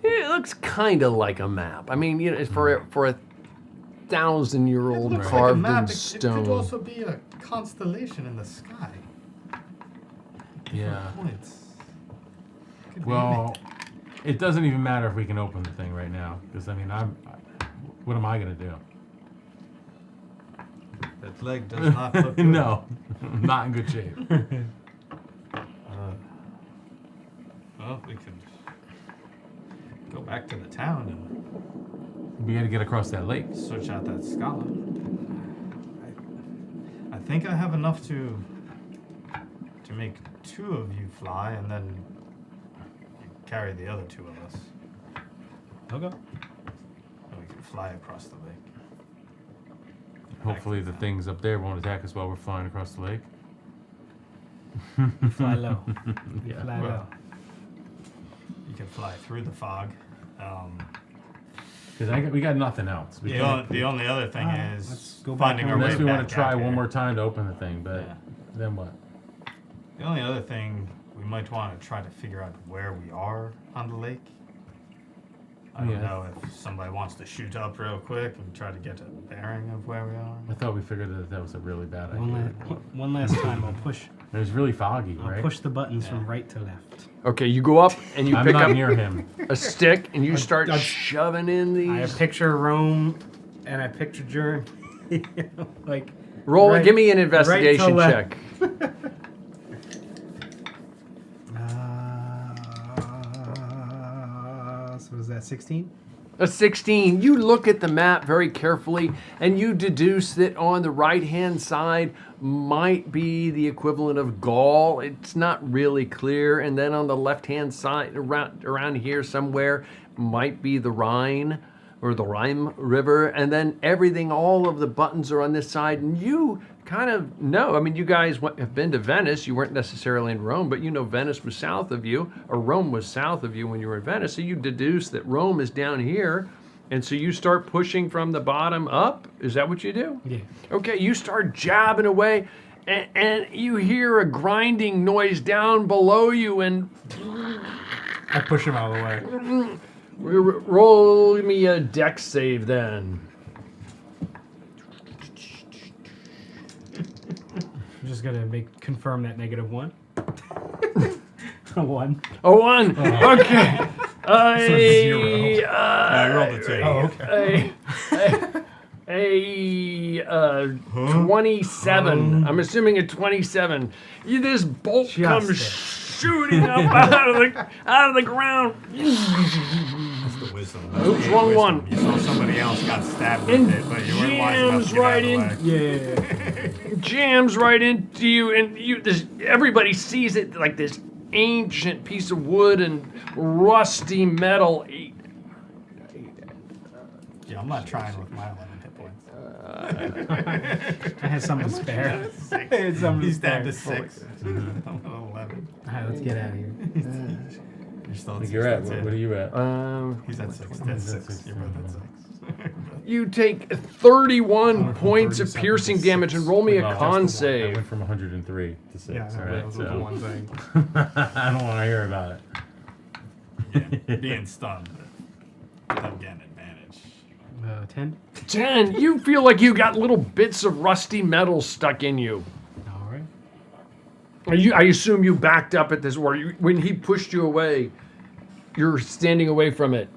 It looks kind of like a map. I mean, you know, for a 1,000-year-old Looks like a carved map. in It stone. could also be a constellation in the sky. Yeah. Points. Could be Well, it doesn't even matter if we can open the thing right now, because I mean, what am I gonna do? that leg does not look good. No, I'm not in good shape. Well, we could go back to the town and We got to get across that lake. search out that scholar. I think I have enough to make 2 of you fly, and then carry the other 2 of us. Okay. And we can fly across the lake. Hopefully the things up there won't attack us while we're flying across the lake. You fly low. You Yeah, fly well. low. You can fly through the fog. Because we got nothing else. We The only other thing is let's go back finding our home. way unless we back want to try out one here. more time to open the thing, but Yeah. then what? The only other thing, we might want to try to figure out where we are on the lake. I don't Yeah. know if somebody wants to shoot up real quick and try to get a bearing of where we are. I thought we figured that was a really bad idea. One last time, I'll push. It was really foggy, I'll right? push the buttons from right to left. Okay, you go up and you I'm pick not up near him. a stick and you start shoving in I these. picture Rome, and I picture Germany. Like Roll. right- Give me an right to investigation left. check. So was that 16? A 16. You look at the map very carefully and you deduce that on the right-hand side might be the equivalent of Gaul. It's not really clear. And then on the left-hand side, around here somewhere, might be the Rhine or the Rhine River. And then everything, all of the buttons are on this side. And you kind of know. I mean, you guys have been to Venice. You weren't necessarily in Rome, but you know Venice was south of you, or Rome was south of you when you were in Venice. So you deduce that Rome is down here. And so you start pushing from the bottom up. Is that what you do? Yeah. Okay, you start jabbing away, and you hear a grinding noise down below you, and I push him out of the way. roll me a dex save then. I'm just gonna confirm that -1. A 1. A 1. Okay. zero. I rolled a 2. Oh, okay. A 27. I'm assuming a 27. This bolt comes shooting up out of the ground. That's the wisdom. Oops, wrong one. You saw somebody else got stabbed And with it, but you weren't wise enough jams to get right out of the way. Yeah. Jams right into you, and everybody sees it like this ancient piece of wood and rusty metal. Yeah, I'm not trying with my 11 hit points. I had some to spare. He stabbed a 6. I'm at 11. All right, let's get out of here. You're still I at think 6. you're at. That's it. What are you at? He's at 6. That's 6. You're both at 6. You take 31 points of piercing damage and roll me a No, con I save. went from 103 to 6. Yeah, all that right, was so the one thing. I don't want to hear about it. Yeah, being stunned. Without getting advantage. 10. 10. You feel like you got little bits of rusty metal stuck in you. All right. I assume you backed up at this, or when he pushed you away, you're standing away from it.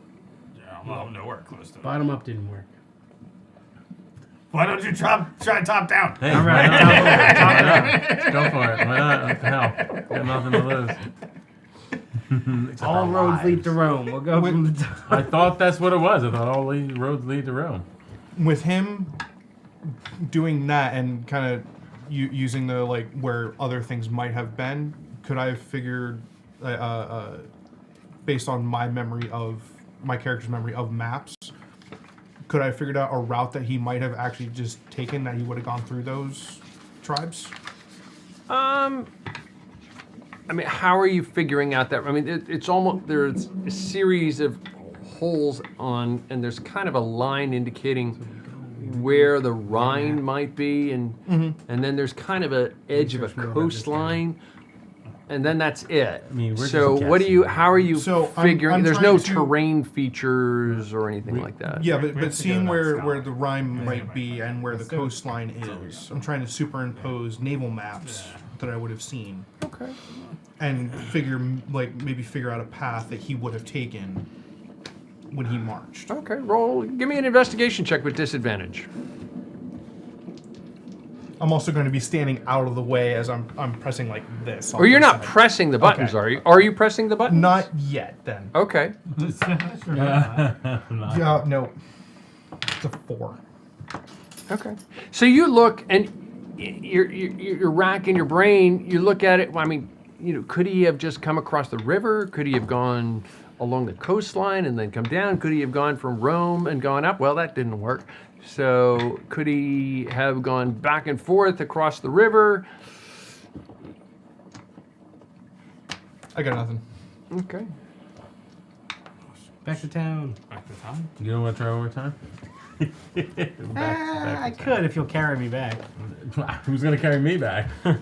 Yeah, I'm nowhere close to it. Bottom up didn't work. Why don't you try top down? Hey, All right. Go for it. Why not? What the hell? Got nothing to lose. All roads lead to Rome. We'll go from the top. I thought that's what it was. I thought all roads lead to Rome. With him doing that and kind of using the like where other things might have been, could I have figured, based on my character's memory of maps, could I have figured out a route that he might have actually just taken, that he would have gone through those tribes? I mean, how are you figuring out that? I mean, it's almost, there's a series of holes on, and there's kind of a line indicating where the Rhine might be, and then there's kind of a edge of a coastline, and then that's it. I mean, we're so just what do you? guessing. How are you So, figuring? I'm there's no trying to- terrain features or anything like that. Yeah, we but have to seeing go to that where scout. the Rhine might be and where the coastline is, I'm trying to superimpose naval maps that I would have seen. Okay. And maybe figure out a path that he would have taken when he marched. Okay. Roll. Give me an investigation check with disadvantage. I'm also going to be standing out of the way as I'm pressing like this. Or you're on the not side. pressing the buttons, Okay. are you? Are you pressing the buttons? Not yet, then. Okay. Yeah, no. It's a 4. Okay. So you look and you're racking your brain. You look at it. I mean, could he have just come across the river? Could he have gone along the coastline and then come down? Could he have gone from Rome and gone up? Well, that didn't work. So could he have gone back and forth across the river? I got nothing. Okay. Back to town. Back to town. You don't want to try one more time? I could if you'll carry me back. Who's gonna carry me back? I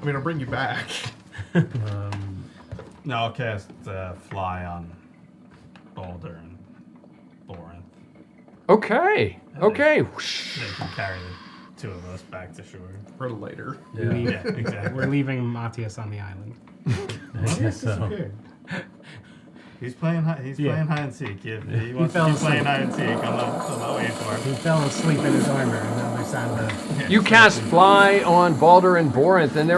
mean, I'll bring you back. No, I'll cast Fly on Boulder and Borinth. Okay. Okay. They can carry the two of us back to shore. For later. Yeah, exactly. We're leaving Matthias on the island. I guess so. He's playing hide and seek. If he wants fell to keep playing asleep. hide and seek, I'm not waiting for He him. fell asleep in his armor on the other side of the... You cast Fly on Balder and Borinth, and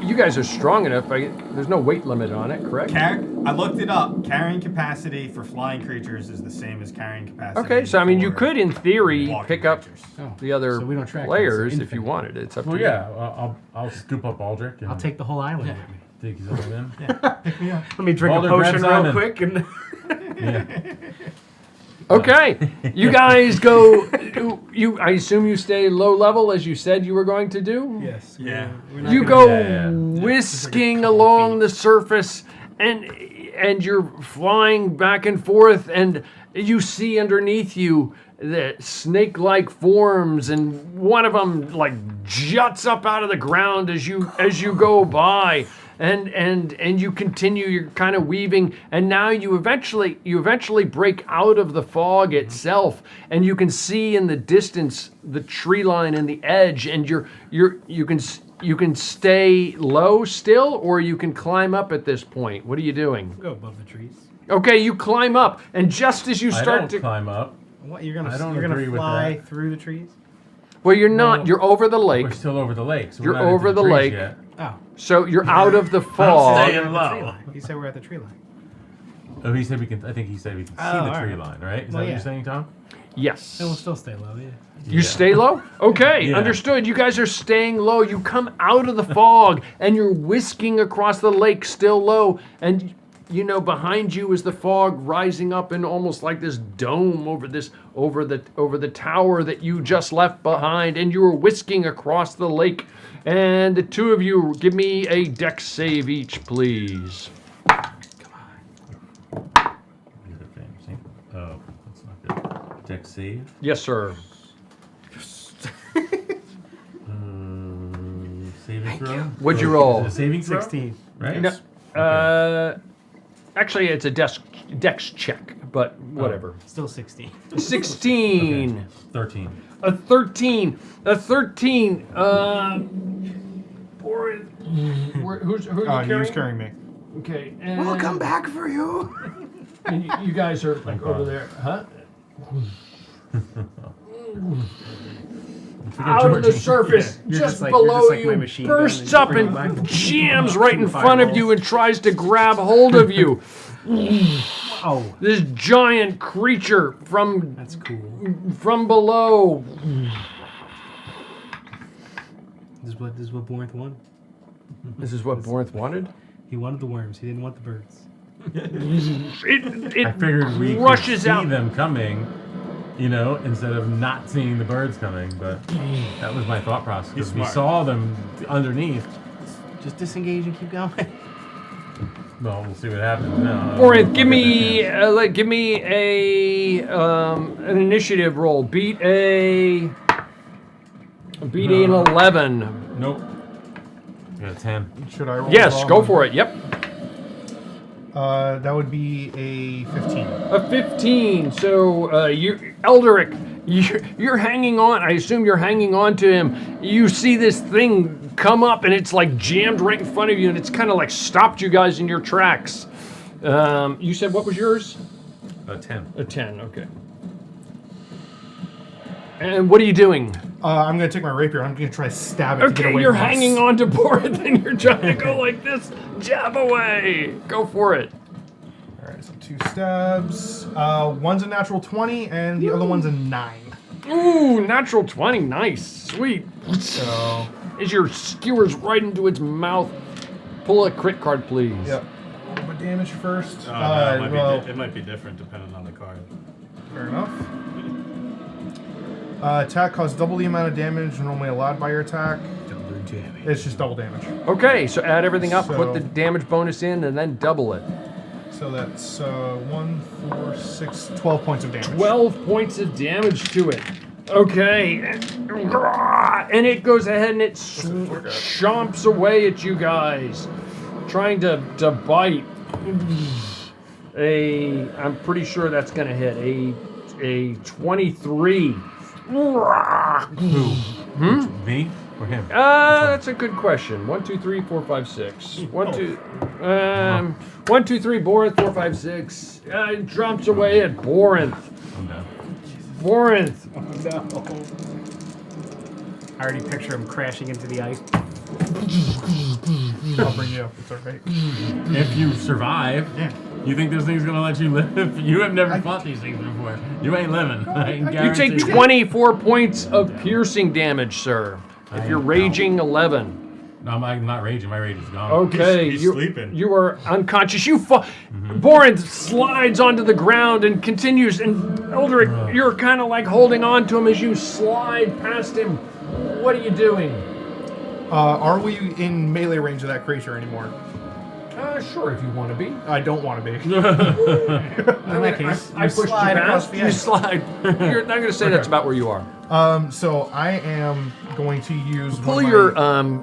you guys are strong enough. There's no weight limit on it, correct? I looked it up. Carrying capacity for flying creatures is the same as carrying capacity. Okay, so you for could, in theory, walking pick up creatures. the other So we don't track players this, if you wanted. It's up to Well, you. yeah, I'll scoop up Aldrich. And I'll take the whole island with me. take his own in. Pick me up. Let me drink Balder a potion grabs real Simon. quick and... Yeah. Okay, you guys go. I assume you stay low level as you said you were going to do. Yes. Yeah. You go whisking along the surface, and you're flying back and forth, and you see underneath you the snake-like forms, and one of them like juts up out of the ground as you go by. And you continue, you're kind of weaving, and now you eventually break out of the fog itself, and you can see in the distance the tree line and the edge, and you can stay low still, or you can climb up at this point. What are you doing? Go above the trees. Okay, you climb up, and just as you I start don't to climb up. What, you're gonna agree with fly that. through the trees? well, you're not. You're over the lake, We're still over the lake. So You're we're not into over the trees lake. Yet. Oh. so you're out of the fog. staying low. He said we're at the tree line. Oh, he said we can. I think he said we can see Oh, the all tree right. line, right? Is Well, that what yeah. you're saying, Tom? Yes. And we'll still stay low, yeah. You stay low? Okay, Yeah. understood. You guys are staying low. You come out of the fog and you're whisking across the lake still low. And behind you is the fog rising up in almost like this dome over the tower that you just left behind. And you were whisking across the lake. And the two of you, give me a dex save each, please. Oh, that's not good. Dex save. Yes, sir. Saving throw. What'd you roll? Is it a saving throw? 16. Right. No, actually, it's a dex check, but whatever. Still 16. 16. 13. A 13. A 13. Who's He was carrying me. Okay. And we'll come back for you. And you guys are like over there, huh? Out of the surface, You're just you're below like my you, machine gun bursts and you up bring and it back. jams right in front of you and tries to grab hold of you. Oh, This giant creature that's cool. from below. This is what Borinth wanted. This is what Borinth wanted? He wanted the worms. He didn't want the birds. It I figured we rushes could see out. them coming, instead of not seeing the birds coming. But that was my thought process. He's 'cause we smart. saw them underneath. Just disengage and keep going. Well, we'll see what happens now. Borinth, give me an initiative roll. Beat an 11. Nope. Got a 10. Should I roll? Yes, go for it. Yep. That would be a 15. A 15. So, Elderic, you're hanging on. I assume you're hanging on to him. You see this thing come up, and it's like jammed right in front of you, and it's kind of like stopped you guys in your tracks. You said what was yours? A 10. A 10. Okay. And what are you doing? I'm going to take my rapier. I'm going to try to stab it to get Okay, away you're from us. hanging on to Borinth, and you're trying to go like this. Jab away. Go for it. All right, so 2 stabs. One's a natural 20, and the other one's a 9. Ooh, natural 20. Nice. Sweet. So, As your skewers right into its mouth. Pull a crit card, please. yep. What damage first? Oh, no, well, it might be different depending on the card. fair enough. Attack costs double the amount of damage normally allowed by your attack. Double damage. It's just double damage. Okay, so add everything up, So- put the damage bonus in, and then double it. So that's 1, 4, 6, 12 points of damage. 12 points of damage to it. Okay. And it goes ahead and it chomps away at you guys. Trying to bite. I'm pretty sure that's going to hit. A 23. Me or him? That's a good question. 1, 2, 3, 4, 5, 6. 1, 2, 1, 2, 3, Borinth, 4, 5, 6. It drops away at Borinth. I'm done. Borinth. I already picture him crashing into the ice. I'll bring you up. It's alright. If you survive, you think this thing's gonna let you live? You have never fought these things before. You ain't living. I can You take guarantee 24 points of piercing damage, sir. If you're raging, 11. No, I'm not raging. My rage is gone. Okay, He's you, sleeping. you are unconscious. You fall. Borinth slides onto the ground and continues. And Eldrick, you're kind of like holding on to him as you slide past him. What are you doing? Are we in melee range of that creature anymore? Sure, if you want to be. I don't want to be. In that case, I pushed you past. You slide. You're not going to say that's about where you are. So I am going to use Pull one of your my,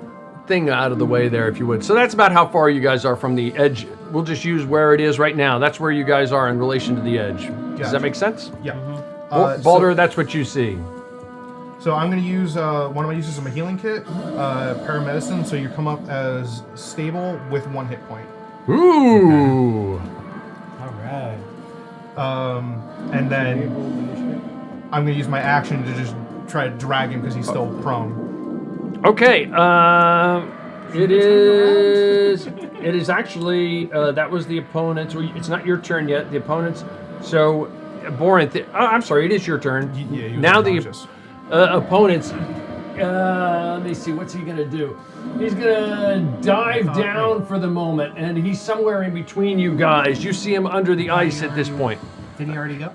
thing out of the way there, if you would. So that's about how far you guys are from the edge. We'll just use where it is right now. That's where you guys are in relation to the edge. Does Gotcha. that make sense? yeah. Baldur, that's what you see. So I'm going to use one of my uses of my healing kit, paramedicine. So you come up as stable with 1 hit point. Ooh. all right. And then I'm going to use my action to just try to drag him because he's still prone. Okay. It is actually that was the opponent's. It's not your turn yet. The opponent's. So, Borinth. I'm sorry. It is your turn. Yeah, he was now the unconscious. opponent's. Let me see. What's he gonna do? He's gonna dive down for the moment, and he's somewhere in between you guys. You see him under the ice at this point. Didn't he already go?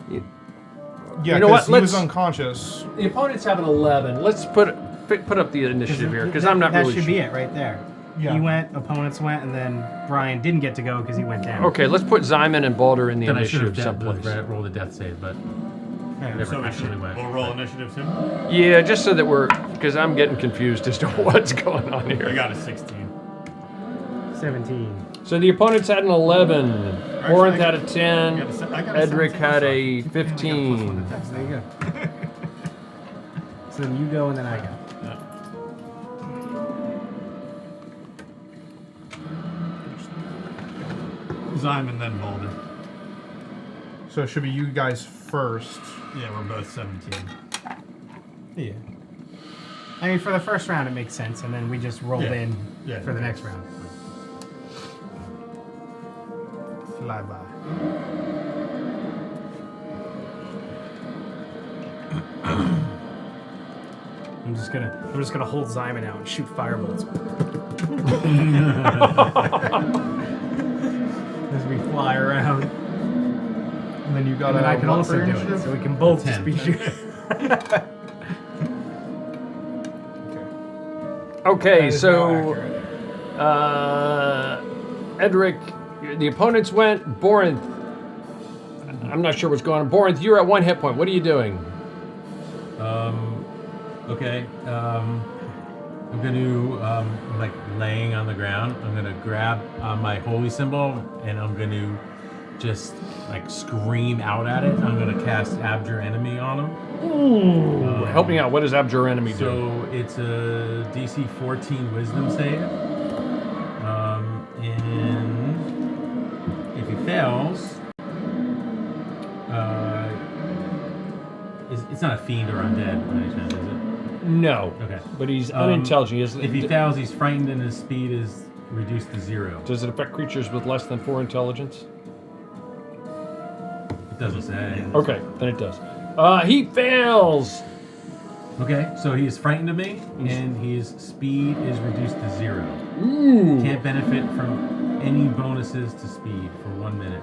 Yeah, you know what? because he was unconscious. The opponents have an 11. Let's put up the initiative here because I'm not that really should sure. be it right there. Yeah. He went, opponents went, and then Brian didn't get to go because he went down. Okay, let's put Zyman and Baldur in the Then I should have initiative someplace. rolled a death save, but Yeah. never So actually went. we'll roll initiative too. Yeah, just so that because I'm getting confused as to what's going on I here. got a 16. 17. So the opponents had an 11, Borinth I had a got 10, I got a Edric 17 had a myself. 15. So there you go. So then you go and then I go. Zyman, then Boulder. So it should be you guys first. Yeah, we're both 17. Yeah. I mean, for the first round, it makes sense, and then we just rolled Yeah. in Yeah. for the next round. Fly by. I'm just gonna hold Zyman out and shoot firebolts. As we fly around. And then you got And then a I can what also for do it, initiative? so we can both 10. just be shooting. Okay, That is so how Edric, the opponents went. Borinth, I'm not sure what's going on. Borinth, you're at 1 hit point. What are you doing? Okay. I'm gonna I'm like laying on the ground. I'm gonna grab my holy symbol and I'm gonna just like scream out at it. I'm gonna cast Abjure Enemy on him. Ooh, help me out. What does Abjure Enemy do? So it's a DC 14 Wisdom save. And if he fails, it's not a fiend or undead by any chance, is it? No. Okay. But he's unintelligent. If he fails, he's frightened and his speed is reduced to 0. Does it affect creatures with less than 4 intelligence? It doesn't say. Okay, then it does. He fails. Okay, so he is frightened of me, and his speed is reduced to 0. Ooh. Can't benefit from any bonuses to speed for 1 minute,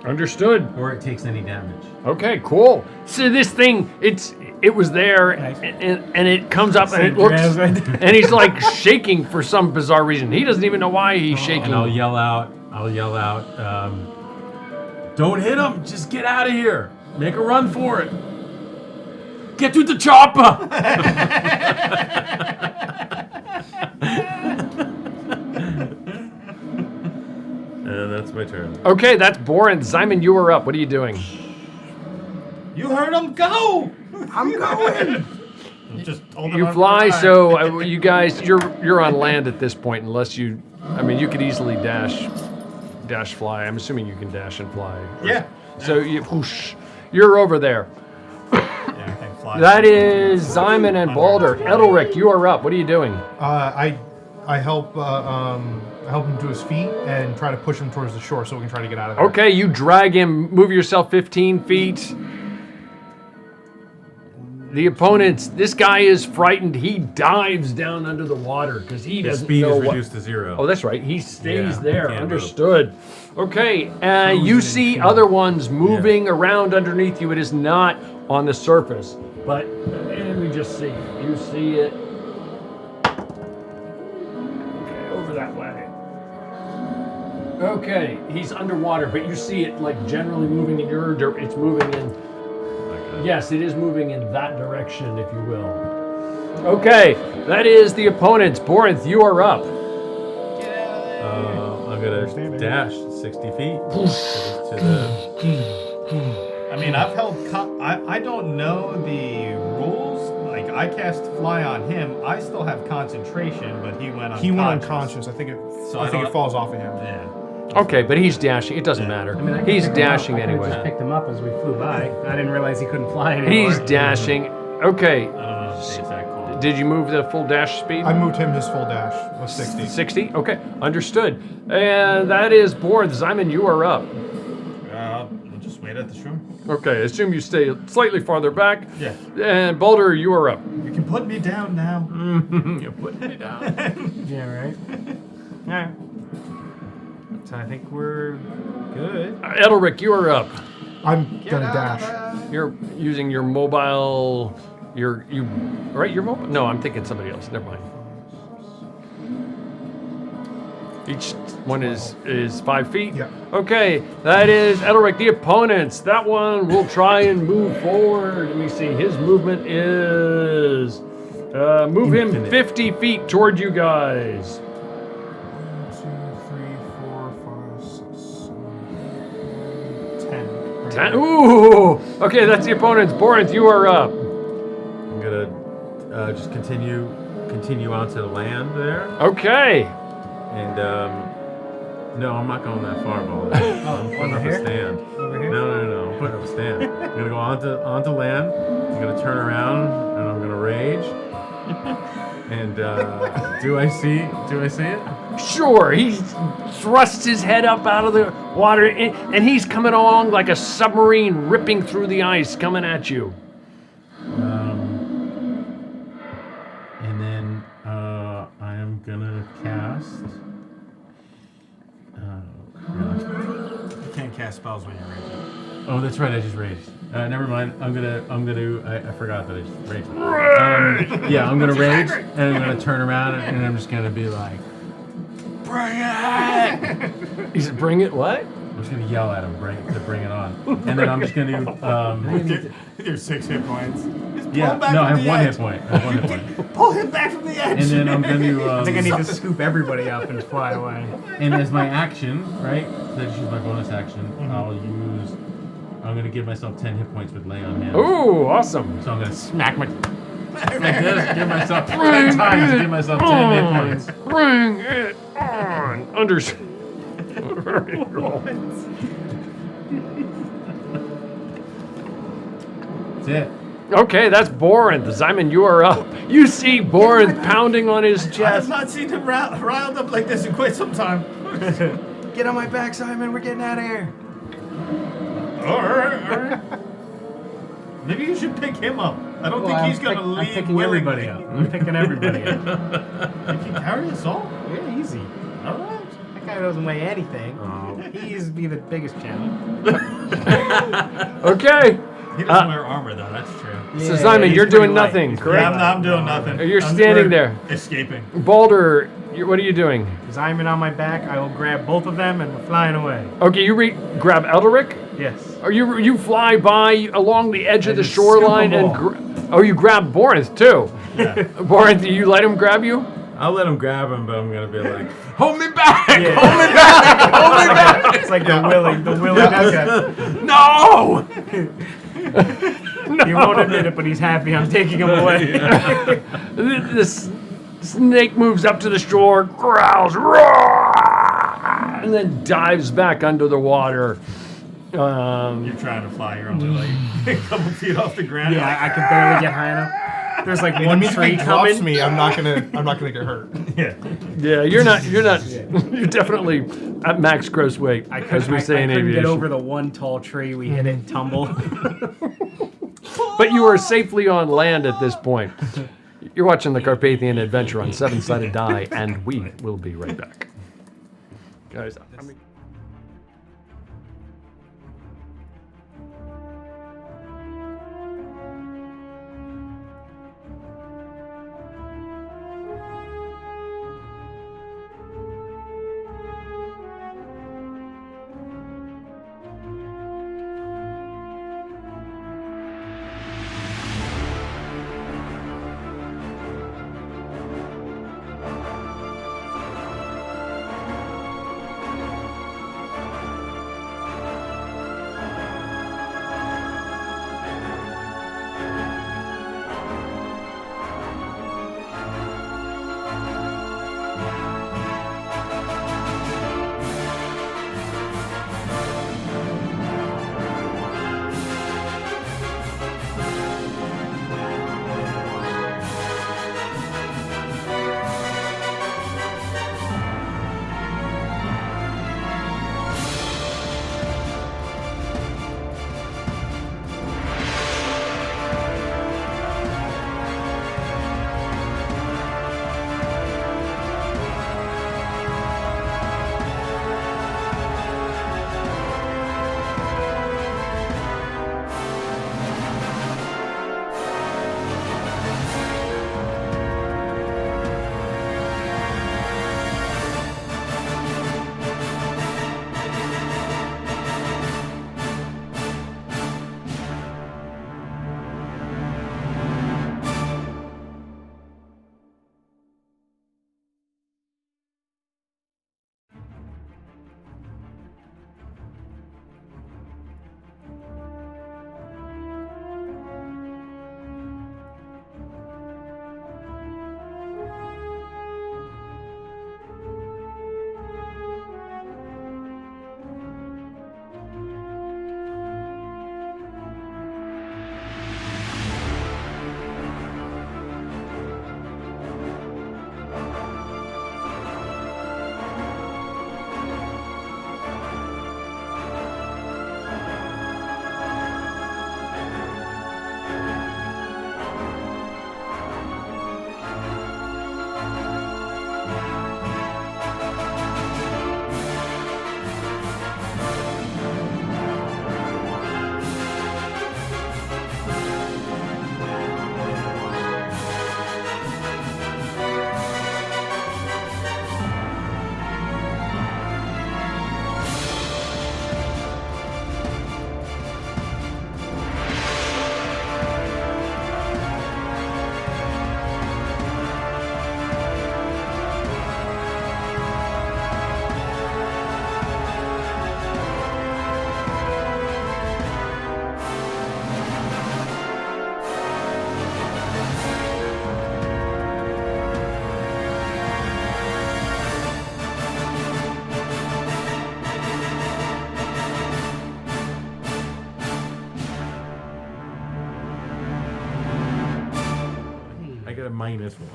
Understood. or it takes any damage. Okay, cool. So this thing, it was there, and it comes up and it looks, and he's like shaking for some bizarre reason. He doesn't even know why he's shaking. And I'll yell out, don't hit him, just get out of here. Make a run for it. Get to the chopper. And that's my turn. Okay, that's Borin. Simon, you are up. What are you doing? You heard him go! I'm going. Just hold You on fly, for the so you guys, you're on land at this point, unless you, I mean, you could easily dash fly. I'm assuming you can dash and fly. Yeah. So you, whoosh, you're over there. Yeah, I think fly. That is Simon and Balder. Edelric, you are up. What are you doing? I help him to his feet and try to push him towards the shore so we can try to get out of there. Okay, you drag him, move yourself 15 feet. The opponents, this guy is frightened. He dives down under the water because he His doesn't speed know is what. reduced to 0. Oh, that's right. He stays Yeah, there. he can't Understood. Okay, you see other ones moving around underneath you. It is not on the surface, but let me just see. You see it. Okay, over that way. Okay, he's underwater, but you see it like generally moving in your direction. It's moving in. Yes, it is moving in that direction, if you will. Okay, that is the opponents. Borinth, you are up. I'm gonna dash 60 feet to the. I mean, I've held. I don't know the rules. Like, I cast fly on him. I still have concentration, but he went unconscious. He went unconscious. I think it. So I think I it falls off of him. Yeah. Okay, but he's dashing. It doesn't matter. I mean, I could He's pick him up. dashing I could've anyway. just picked him up as we flew by. I didn't realize he couldn't fly anymore. He's dashing. Okay, I don't know if the exact call. did you move the full dash speed? I moved him his full dash was 60. 60? Okay, understood. And that is Borinth. Simon, you are up. We'll just wait at the shore. Okay, assume you stay slightly farther back. Yeah. And Balder, you are up. You can put me down now. You're putting me down. Yeah, right. All right. So I think we're good. Edelric, you are up. I'm gonna dash. You're using your mobile. Your mobile? No, I'm thinking somebody else. Never mind. Each one is 5 feet. Yeah. Okay, that is Edelric. The opponents. That one will try and move forward. Let me see. His movement is move him Infinite. 50 feet toward you guys. 10. Ooh. Okay, that's the opponents. Borinth, you are up. I'm gonna just continue onto the land there, Okay. and no, I'm not going that far, Balder. I'm putting up a stand. Over here? No, I'm putting up a stand. I'm gonna go onto land. I'm gonna turn around and I'm gonna rage. And do I see it? Sure, he thrusts his head up out of the water, and he's coming along like a submarine ripping through the ice, coming at you. And then I am gonna cast. You can't cast spells when you're raging. Oh, that's right. I just raged. Never mind. I forgot that I just raged. Yeah, I'm gonna rage, and I'm gonna turn around, and I'm just gonna be like, "Bring it!" He said, "Bring it." What? I'm just gonna yell at him, bring it on, and then I'm just gonna do. Your 6 hit points. Yeah, no, I have 1 hit point. I have 1 hit point. Pull him back from the edge. And then I'm gonna. I think I need to scoop everybody up and fly away. And as my action, right? So I just use my bonus action. I'm gonna give myself 10 hit points with lay on hands. Ooh, awesome. So I'm gonna smack this, give myself 10 times, give myself 10 hit points. Bring it on. Very cool. That's it. Okay, that's Borinth. Simon, you are up. You see Borinth pounding on his I have chest. not seen him riled up like this in quite some time. Get on my back, Simon. We're getting out of here. All right. Maybe you should pick him up. I don't Well, think he's gonna I'm leave picking everybody willingly. up. I'm picking everybody up. You can carry us all? Yeah, easy. All right. That guy doesn't weigh anything. He's be the biggest channel. Okay. He doesn't wear armor, though. That's true. So Simon, you're doing nothing, He's correct? Yeah, I'm doing nothing. You're standing there. Escaping. Balder, what are you doing? Simon on my back, I will grab both of them and we're flying away. Okay, you grab Elderic. Yes. Or you fly by along the edge of the just shoreline scoop 'em and you grab Borinth too. Yeah. Borinth, you let him grab you? I'll let him grab him, but I'm gonna be like, hold me back! Yeah. Hold me back! Hold me back! It's like the willing. No! He won't admit it, but he's happy I'm taking him away. This snake moves up to the shore, growls, roar, and then dives back under the water. You're trying to fly. You're only like a couple feet off the ground. Yeah, I can barely get high enough. There's like That one means if tree he drops coming. me, I'm not gonna get hurt. Yeah. Yeah, you're definitely at max gross weight, as we say in couldn't aviation. get over the one tall tree. We hit it and tumble. But you are safely on land at this point. You're watching the Carpathian Adventure on 7-Sided Die, and we will be right back. Guys, -1.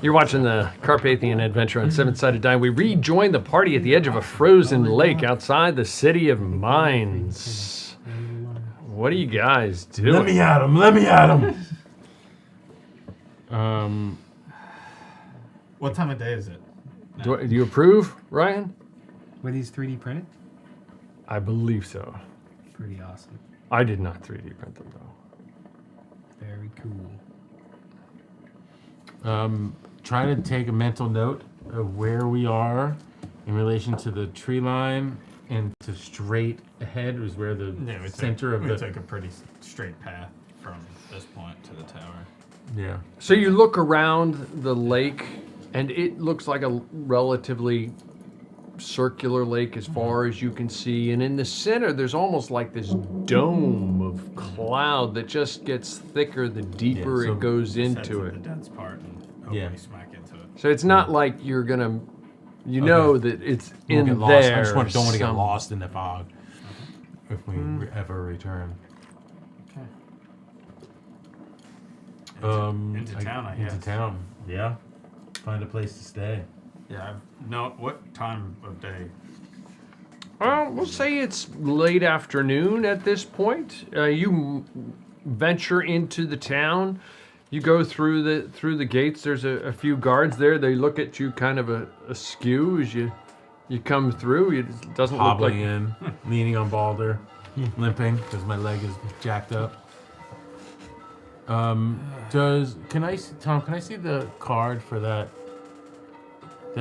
You're watching the Carpathian Adventure on 7-Sided Die. We rejoin the party at the edge of a frozen lake outside the city of Mines. What are you guys doing? Let me at him. Let me at him. What time of day is it? Do you approve, Ryan? Were these 3D printed? I believe so. Pretty awesome. I did not 3D print them, though. Very cool. Trying to take a mental note of where we are in relation to the tree line and to straight ahead was where the center of we the... took a pretty straight path from this point to the tower. Yeah. So you look around the lake, and it looks like a relatively circular lake as far as you can see. And in the center, there's almost like this dome of cloud that just gets thicker the deeper so it goes Head into to it. the dense part and hopefully smack into it. So it's not like you're gonna, know that it's We'll in get lost. there. I just don't want to get some- lost in the fog if we ever return. Into town, I guess. Into town, yeah. Find a place to stay. Yeah. What time of day? Well, we'll say it's late afternoon at this point. You venture into the town. You go through the gates. There's a few guards there. They look at you kind of askew as you come through. It doesn't look like Hobbling in, leaning on Balder, limping because my leg is jacked up. Tom, can I see the card for that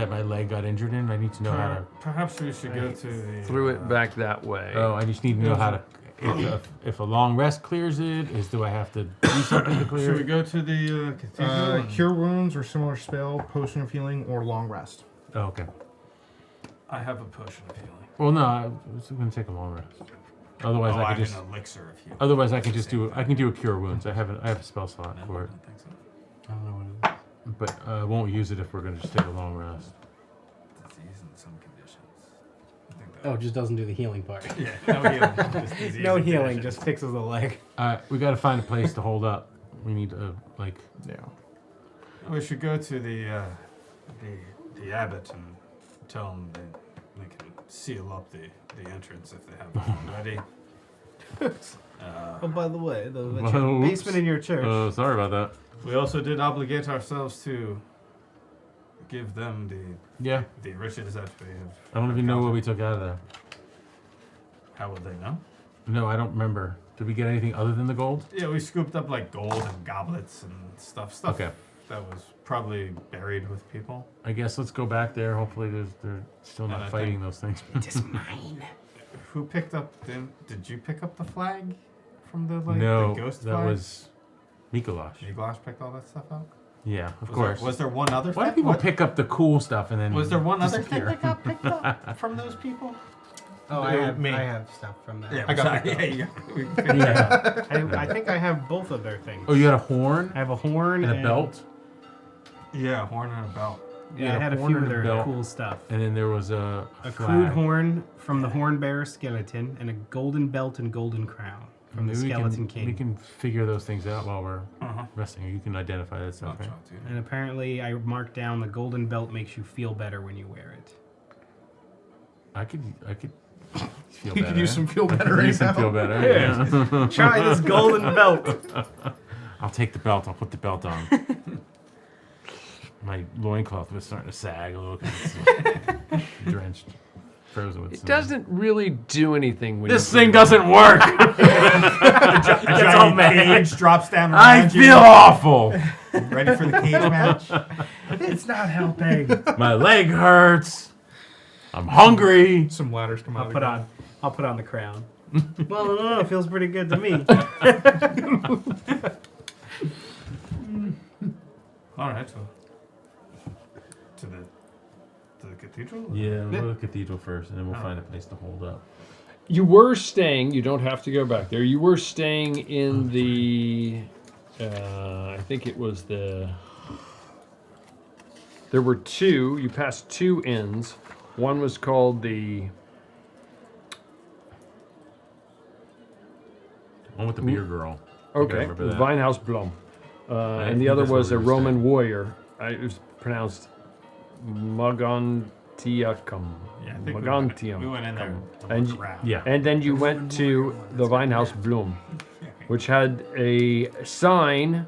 my leg got injured in? I need to know how to... Perhaps we should go to the... threw it back that way. Oh, I just need to know how to... If a long rest clears it, do I have to do something to clear Should we it? go to the cathedral? Cure wounds or similar spell, potion of healing, or long rest. Oh, okay. I have a potion of healing. Well, no, it's going to take a long rest. Otherwise, I I have could just... an elixir of healing. Otherwise, I can just do... I can do a cure wounds. I have a spell slot for it. I think so. I don't know what it is. But I won't use it if we're going to just take a long rest. Disease in some conditions. I think that Oh, it just doesn't do the healing part. Yeah, no healing. Just disease No and healing, conditions. just fixes the leg. We got to find a place to hold up. We need to, Yeah. We should go to the abbot and tell him they can seal up the entrance if they haven't already. Oh, by the way, the Well, basement in your church. Oh, sorry about that. We also did obligate ourselves to give them Yeah. the riches that we have. I don't even know what we took out of there. How would they know? No, I don't remember. Did we get anything other than the gold? Yeah, we scooped up like gold and goblets and stuff Okay. that was probably buried with people. I guess let's go back there. Hopefully they're still And not I fighting think- those things. It is mine. Who picked up did you pick up the flag from the No, the ghost that flag? was Mikolash. Niglash picked all that stuff up? Yeah, of Was course. was there one other Why do thing? people What- pick up the cool stuff and then Was there one other thing disappear? that got picked up from those people? Oh, I have stuff from that. I got picked yeah, you got Yeah. I think I have both of their things. Oh, you had a horn I have a horn and a belt, Yeah, a horn and a belt. Yeah, You I had a had a horn few of and a their belt. cool stuff. and then there was a A flag. crude horn from the horn bearer skeleton, and a golden belt and golden crown from Maybe the we skeleton can, king. We can figure those things out while we're Uh-huh. resting. You can identify that stuff, right? And apparently, I marked down the golden belt makes you feel better when you wear it. I could feel You better. could use some feel better Use right some now. feel better. Yeah. Try this golden belt. I'll take the belt. I'll put the belt on. My loincloth was starting to sag a little 'cause it's drenched, frozen with It snow. doesn't really do anything when This you thing doesn't work. A giant cage drops down I around feel awful. you. Ready for the cage match? It's not helping. My leg hurts. I'm hungry. Some ladders come out. I'll put on the crown. Well, no, it feels pretty good to me. All right, so to the cathedral. Yeah, we'll go to the cathedral first, and then we'll find a place to hold up. You were staying, you don't have to go back there. You were staying in the, I think it was there were two, you passed two inns. One was called the, One with the beer girl. I okay, remember that. Vinehouse Blom. I And the think other that's where was we a were Roman staying. warrior. It was pronounced Magontiacum. Yeah, I think we Magontium. went in there to And look around. Yeah. And then you went to the Vinehouse Bloom, which had a sign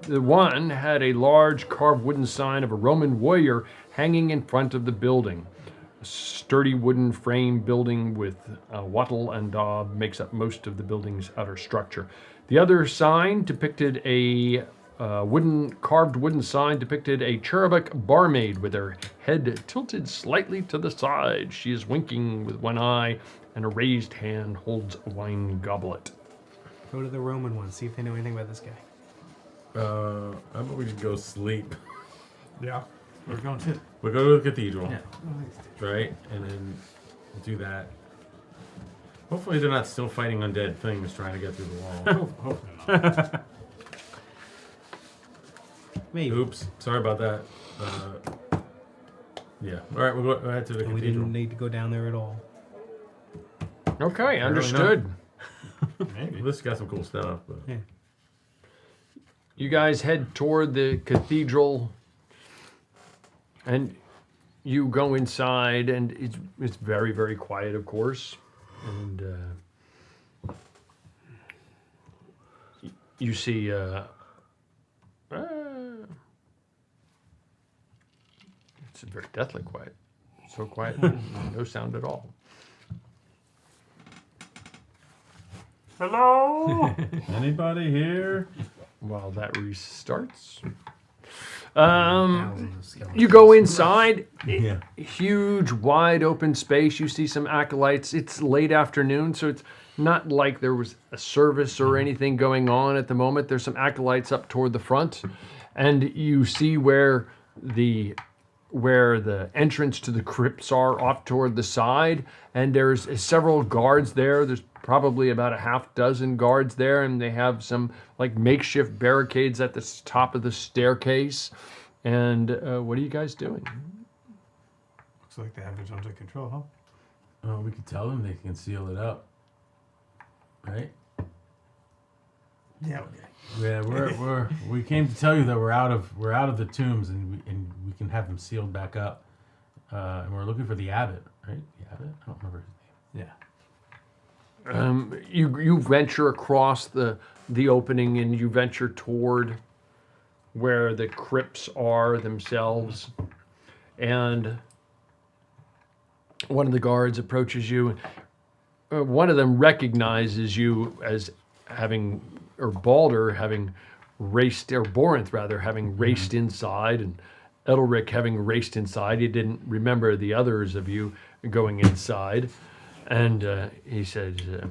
The one had a large carved wooden sign of a Roman warrior hanging in front of the building. A sturdy wooden frame building with wattle and daub makes up most of the building's outer structure. The other sign depicted a carved wooden sign depicted a cherubic barmaid with her head tilted slightly to the side. She is winking with one eye, and a raised hand holds a wine goblet. Go to the Roman one. See if they know anything about this guy. How about we just go sleep? Yeah. We're going to. We'll go to the cathedral. Yeah. Right? And then we'll do that. Hopefully they're not still fighting undead things trying to get through the wall. Hopefully not. Maybe. Oops. Sorry about that. Yeah. All right, we'll go ahead to the And we cathedral. didn't need to go down there at all. Okay, understood. Maybe. This got some cool stuff, but Yeah. You guys head toward the cathedral, and you go inside, and it's very, very quiet, of course. And you see it's very deathly quiet. So quiet, no sound at all. Hello? anybody here? While that restarts. Thousands of skeletons. You go inside, Yeah. huge, wide open space. You see some acolytes. It's late afternoon, so it's not like there was a service or anything going on at the moment. There's some acolytes up toward the front, and you see where the entrance to the crypts are off toward the side, and there's several guards there. There's probably about a half dozen guards there, and they have some like makeshift barricades at the top of the staircase. And what are you guys doing? Looks like they have it under control, huh? We could tell them they can seal it up, right? Yeah, okay. Yeah, we came to tell you that we're out of the tombs and we can have them sealed back up. And we're looking for the abbot, right? The abbot? I don't remember his name. Yeah. You venture across the opening, and you venture toward where the crypts are themselves. And one of the guards approaches you. One of them recognizes you as having, or Balder having raced, or Borinth rather, having raced inside, and Edelric having raced inside. He didn't remember the others of you going inside. And he said,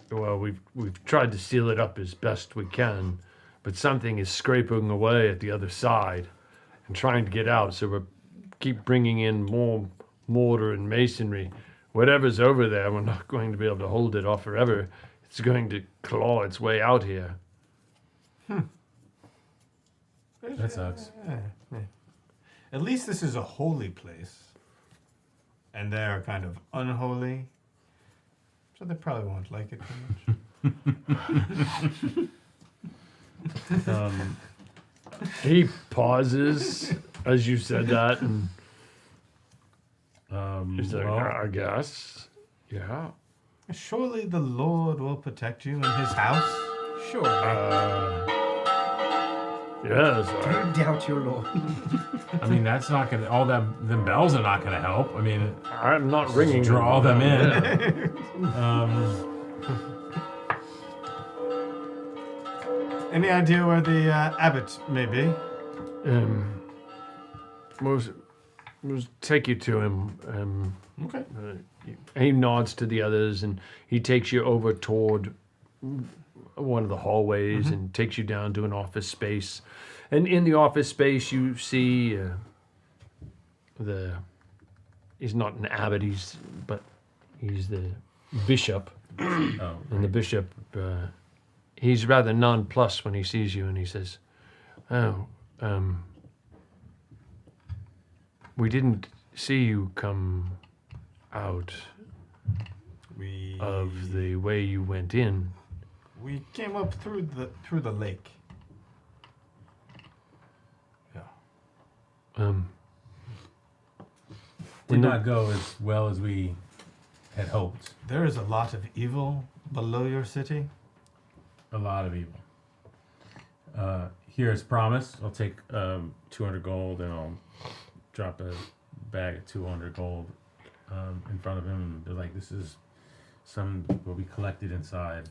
well, we've tried to seal it up as best we can, but something is scraping away at the other side and trying to get out, so we keep bringing in more mortar and masonry. Whatever's over there, we're not going to be able to hold it off forever. It's going to claw its way out here. That sucks. Yeah. At least this is a holy place. And they're kind of unholy. So they probably won't like it too much. He pauses as you said that, and he's like, well, I guess. Yeah. Surely the Lord will protect you in his house. Sure. Yes. I doubt your lord. I mean, that's not gonna. All them bells are not gonna help. I mean, I'm not ringing. draw them in. Any idea where the abbot may be? We'll take you to him. Okay. He nods to the others, and he takes you over toward one of the hallways and takes you down to an office space. And in the office space, you see he's not an abbot, but he's the bishop. And the bishop, he's rather nonplussed when he sees you, and he says, we didn't see you come out of the way you went in. We came up through the lake. Yeah. Did not go as well as we had hoped. There is a lot of evil below your city. a lot of evil. Here as promised, I'll take 200 gold and I'll drop a bag of 200 gold in front of him and be like, this is some will be collected inside.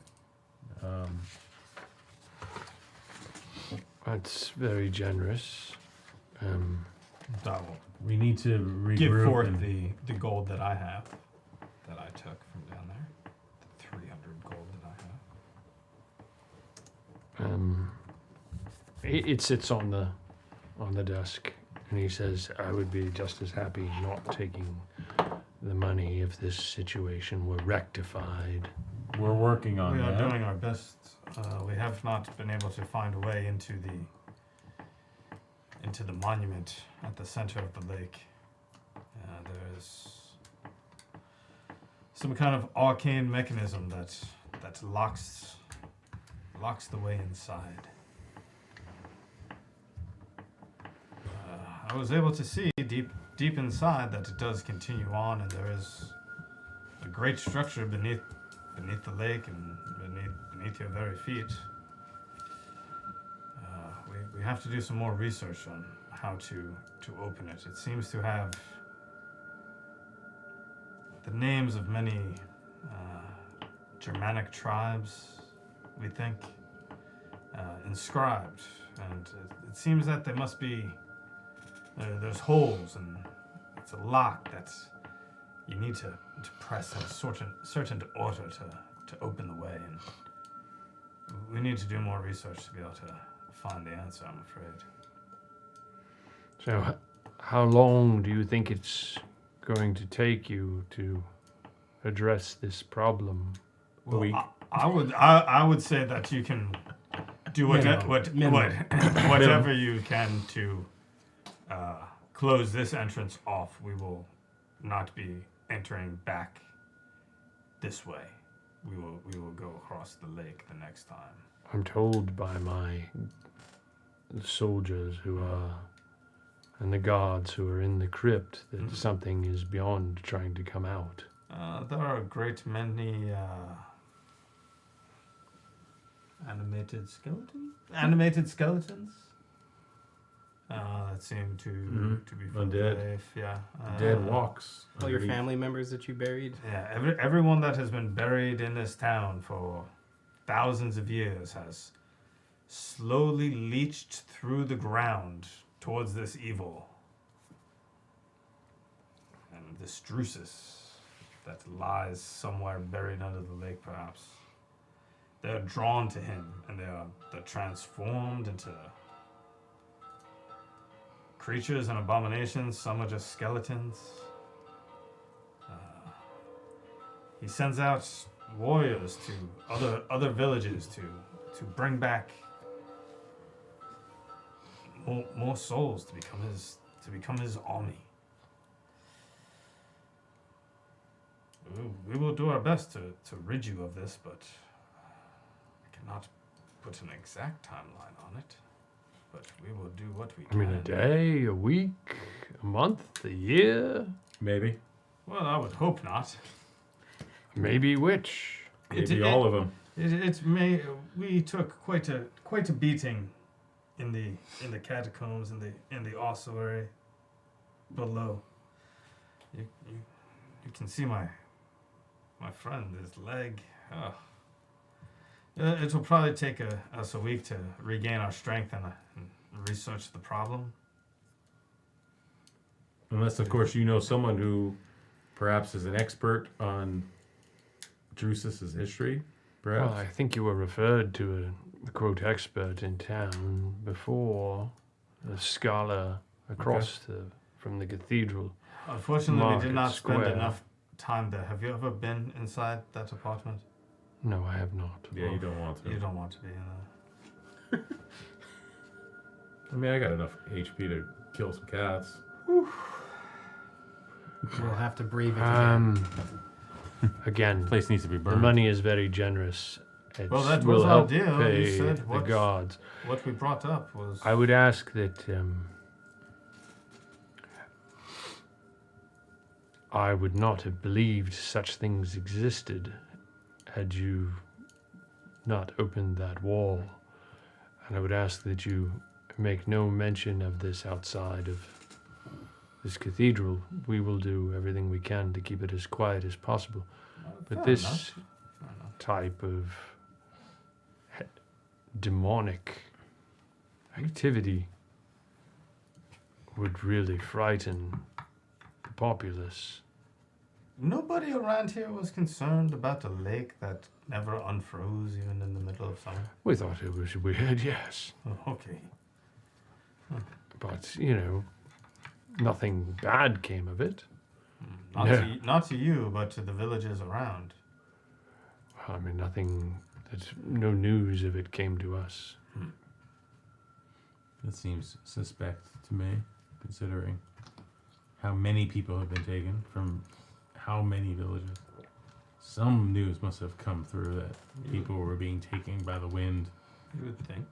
That's very generous. We need to regroup. Give forth and the gold that I have, that I took from down there. The 300 gold that I have. It sits on the desk, and he says, "I would be just as happy not taking the money if this situation were rectified." We're working on We that. are doing our best. We have not been able to find a way into the monument at the center of the lake. There is some kind of arcane mechanism that locks the way inside. I was able to see deep inside that it does continue on, and there is a great structure beneath the lake and beneath your very feet. We have to do some more research on how to open it. It seems to have the names of many Germanic tribes, we think, inscribed, and it seems that there must be there's holes, and it's a lock that you need to press in a certain order to open the way, and we need to do more research to be able to find the answer, I'm afraid. So, how long do you think it's going to take you to address this problem? Well, I would say that you can do whatever you can to close this entrance off. We will not be entering back this way. We will go across the lake the next time. I'm told by my soldiers who are and the guards who are in the crypt that something is beyond trying to come out. There are a great many animated skeletons that seem to be full of Undead. life. Yeah, Dead walks. All your family members that you buried. Yeah, everyone that has been buried in this town for thousands of years has slowly leached through the ground towards this evil. And this Drusus that lies somewhere buried under the lake, perhaps. They're drawn to him, and they're transformed into creatures and abominations. Some are just skeletons. He sends out warriors to other villages to bring back more souls to become his army. We will do our best to rid you of this, but I cannot put an exact timeline on it. But we will do what we can. I mean, a day, a week, a month, a year? Maybe. Well, I would hope not. Maybe which? Maybe all of them. We took quite a beating in the catacombs, in the ossuary below. You can see my friend, his leg. Oh. It will probably take us a week to regain our strength and research the problem. Unless, of course, you know someone who perhaps is an expert on Drusus's history, perhaps. Well, I think you were referred to a quote expert in town before, a scholar across from the cathedral. Unfortunately, we did not spend Square. enough time there. Have you ever been inside that apartment? No, I have not. Yeah, you don't want to. You don't want to be in there. I mean, I got enough HP to kill some cats. You'll have to breathe it again. Again, Place needs to be the burned. money is very generous. It Well, that will was our help deal. pay You said the guards. what we brought up was... I would ask that I would not have believed such things existed had you not opened that wall. And I would ask that you make no mention of this outside of this cathedral. We will do everything we can to keep it as quiet as possible. But this type of demonic activity would really frighten the populace. Nobody around here was concerned about the lake that never unfroze even in the middle of summer. We thought it was weird, yes. Oh, okay. But, you know, nothing bad came of it. Not to you, but to the villages around. I mean, no news of it came to us. That seems suspect to me, considering how many people have been taken from how many villages. Some news must have come through that people were being taken by the wind. You would think.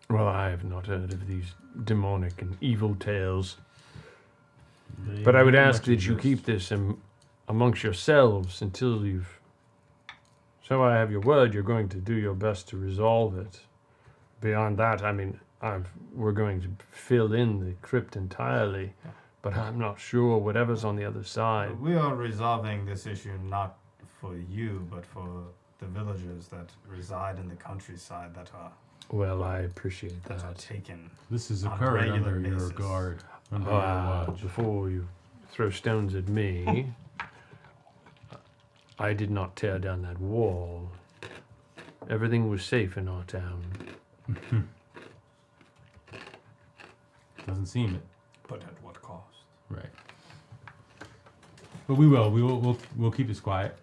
Well, I have not heard of these demonic and evil tales. They But I would very ask much that you exist. keep this amongst yourselves until you've... So I have your word, you're going to do your best to resolve it. Beyond that, I mean, we're going to fill in the crypt entirely, but I'm not sure whatever's on the other side. We are resolving this issue not for you, but for the villagers that reside in the countryside that are Well, I appreciate that are that. taken. This is on a occurring regular under your basis. guard, under your watch. Before you throw stones at me, I did not tear down that wall. Everything was safe in our town. Doesn't seem it. But at what cost? Right. But we will. We'll keep this quiet.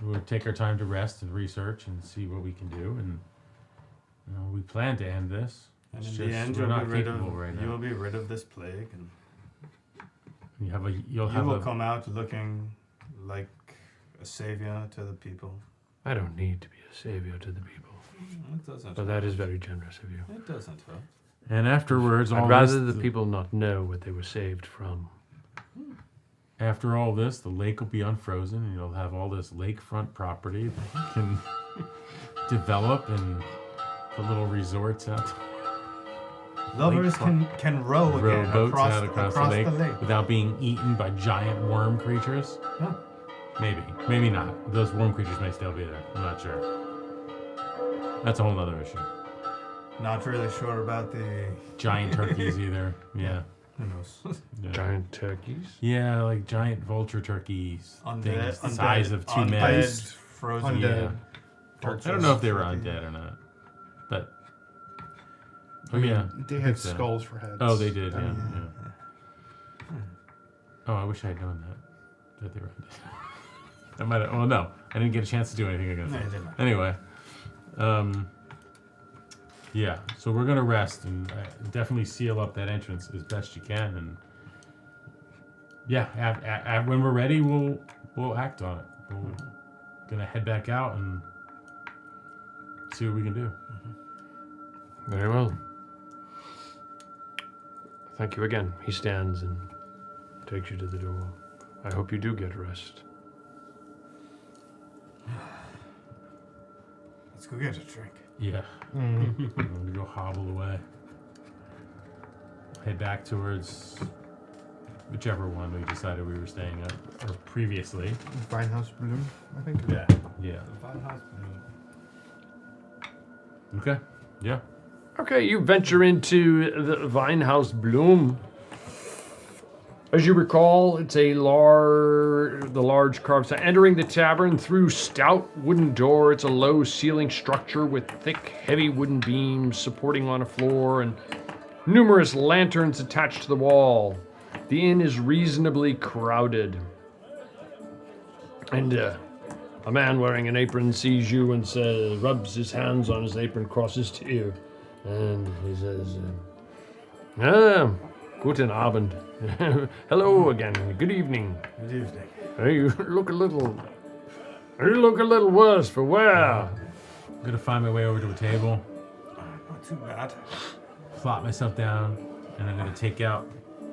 We'll take our time to rest and research and see what we can do. And we plan to end this. And It's in the just end, we're you'll not be rid capable of right you now. will be rid of this plague, and You'll you have will a come out looking like a savior to the people. I don't need to be a savior to the people. It doesn't. But that is very generous of you. It doesn't hurt. And afterwards, I'd all rather this, the people not know what they were saved from. After all this, the lake will be unfrozen, and you'll have all this lakefront property that you can develop and put little resorts out. Lovers can row again Rowboats out across across the the lake lake. without being eaten by giant worm creatures. Huh. Maybe not. Those worm creatures may still be there. I'm not sure. That's a whole other issue. Not really sure about the Giant turkeys either. Yeah. who knows. Yeah. Giant turkeys? Yeah, like giant vulture turkeys. Things the size of two men. undead, frozen. Yeah. vultures. I don't know if they were undead or not. But I mean, yeah. they I had think so. skulls for heads. Oh, they did, I yeah. mean, Oh, I wish I had known that they were undead. I might have. Well, no, I didn't get a chance to do anything against No, you them. didn't. Anyway, yeah. So we're gonna rest and definitely seal up that entrance as best you can, and yeah, when we're ready, we'll act on it. We're gonna head back out and see what we can do. Very well. Thank you again. He stands and takes you to the door. I hope you do get rest. Let's go get a drink. Yeah. I'm gonna go hobble away. Head back towards whichever one we decided we were staying at, or previously. Vinehouse Bloom, I think. Yeah. Yeah. Okay. Yeah. Okay, you venture into the Vinehouse Bloom. As you recall, it's the large carved sign. Entering the tavern through stout wooden door, it's a low ceiling structure with thick, heavy wooden beams supporting on a floor and numerous lanterns attached to the wall. The inn is reasonably crowded. And a man wearing an apron sees you and rubs his hands on his apron, crosses to you, and he says, Guten Abend. Hello again. Good evening. Good evening. You look a little worse for wear. I'm gonna find my way over to a table, Not too bad. plop myself down, and I'm gonna take out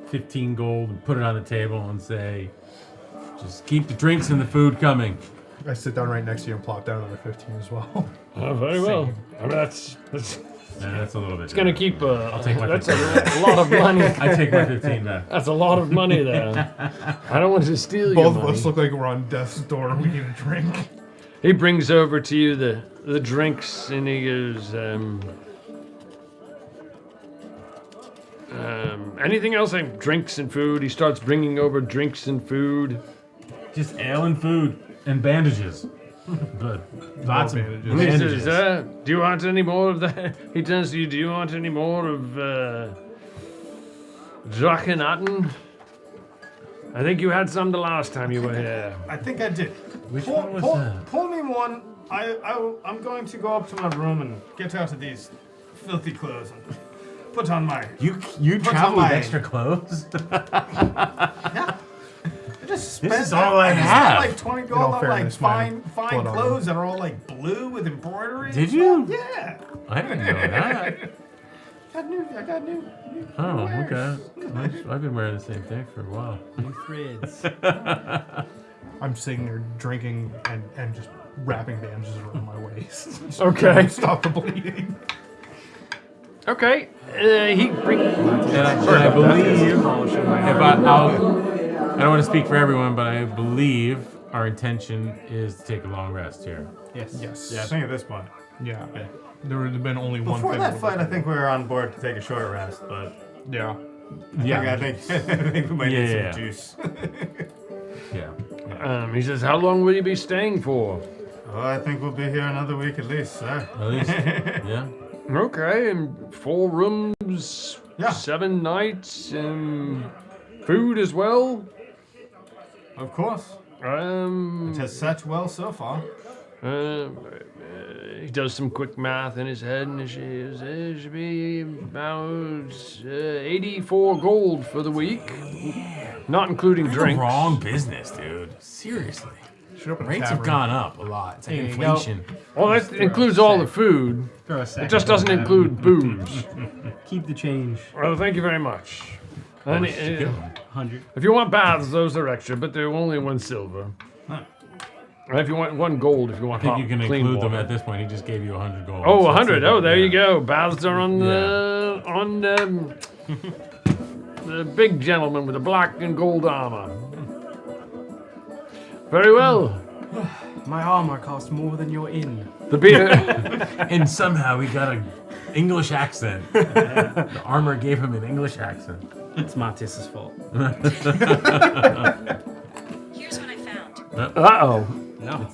15 gold and put it on the table and say, just keep the drinks and the food coming. I sit down right next to you and plop down another 15 as well. Oh, very well. I mean, that's Yeah, that's a little bit. it's gonna keep. I'll take my that's 15. a lot of money. I take my 15 back. That's a lot of money there. I don't want to steal your Both money. of us look like we're on death's door. We need a drink. He brings over to you the drinks, and he goes, anything else? Like drinks and food. He starts bringing over drinks and food. Just ale and food and bandages. Good. Lots of bandages. And he bandages. says, do you want any more of that? He turns to you, do you want any more of Drachenatten? I think you had some the last time you were here. I think I did. Which one was that? Pull me one. I'm going to go up to my room and get out of these filthy clothes and put on my. You Put travel on with my- extra clothes? I just spent This is all I have. Spent like 20 gold In all on fairness, like mine fine blood on clothes that are all like blue with embroidery. Did you? Yeah. I didn't know that. I got new. Oh, okay. I've been wearing the same thing for a while. New threads. I'm sitting there drinking and just wrapping bandages around my waist. Okay. Stop the bleeding. Okay. He brings. And I believe, I don't want to speak for everyone, but I believe our intention is to take a long rest here. Yes. Yes. Yeah, I think at this point. Yeah. There would have been only one Before thing. that fight, I think we were on board to take a shorter rest, but Yeah. I think I think we might need Yeah. some juice. Yeah. He says, how long will you be staying for? Oh, I think we'll be here another week at least, sir. At least, yeah. Okay, and 4 rooms, Yeah. 7 nights, and food as well. Of course. It has set well so far. He does some quick math in his head, and it should be about 84 gold for the week, not including You're in drinks. the wrong business, dude. Seriously. Rates have gone up a lot. It's like There you inflation. Well, that includes all the food. Throw a It second just doesn't on that. include booze. Keep the change. Well, thank you very much. And, Give 'em. 100. if you want baths, those are extra, but they're only 1 silver. And if you want 1 gold, if you want I think hot, you can clean include them water. at this point. He just gave you 100 gold. Oh, So 100. it's Oh, there yeah. you go. Baths are on the big gentleman with the black and gold armor. Very well. My armor costs more than your inn. The beer. And somehow he got an English accent. The armor gave him an English accent. It's Martis's fault. Here's what I found. Uh-oh. No.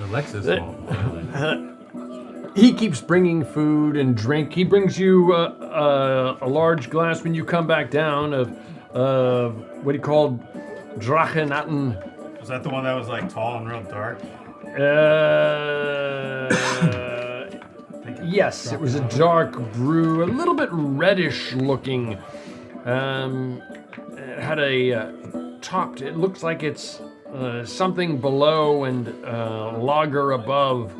Alexa's fault. He keeps bringing food and drink. He brings you a large glass when you come back down of what he called Drachenatten. Was that the one that was like tall and real dark? Yes, it was a dark brew, a little bit reddish looking. It had a topped. It looks like it's something below and lager above.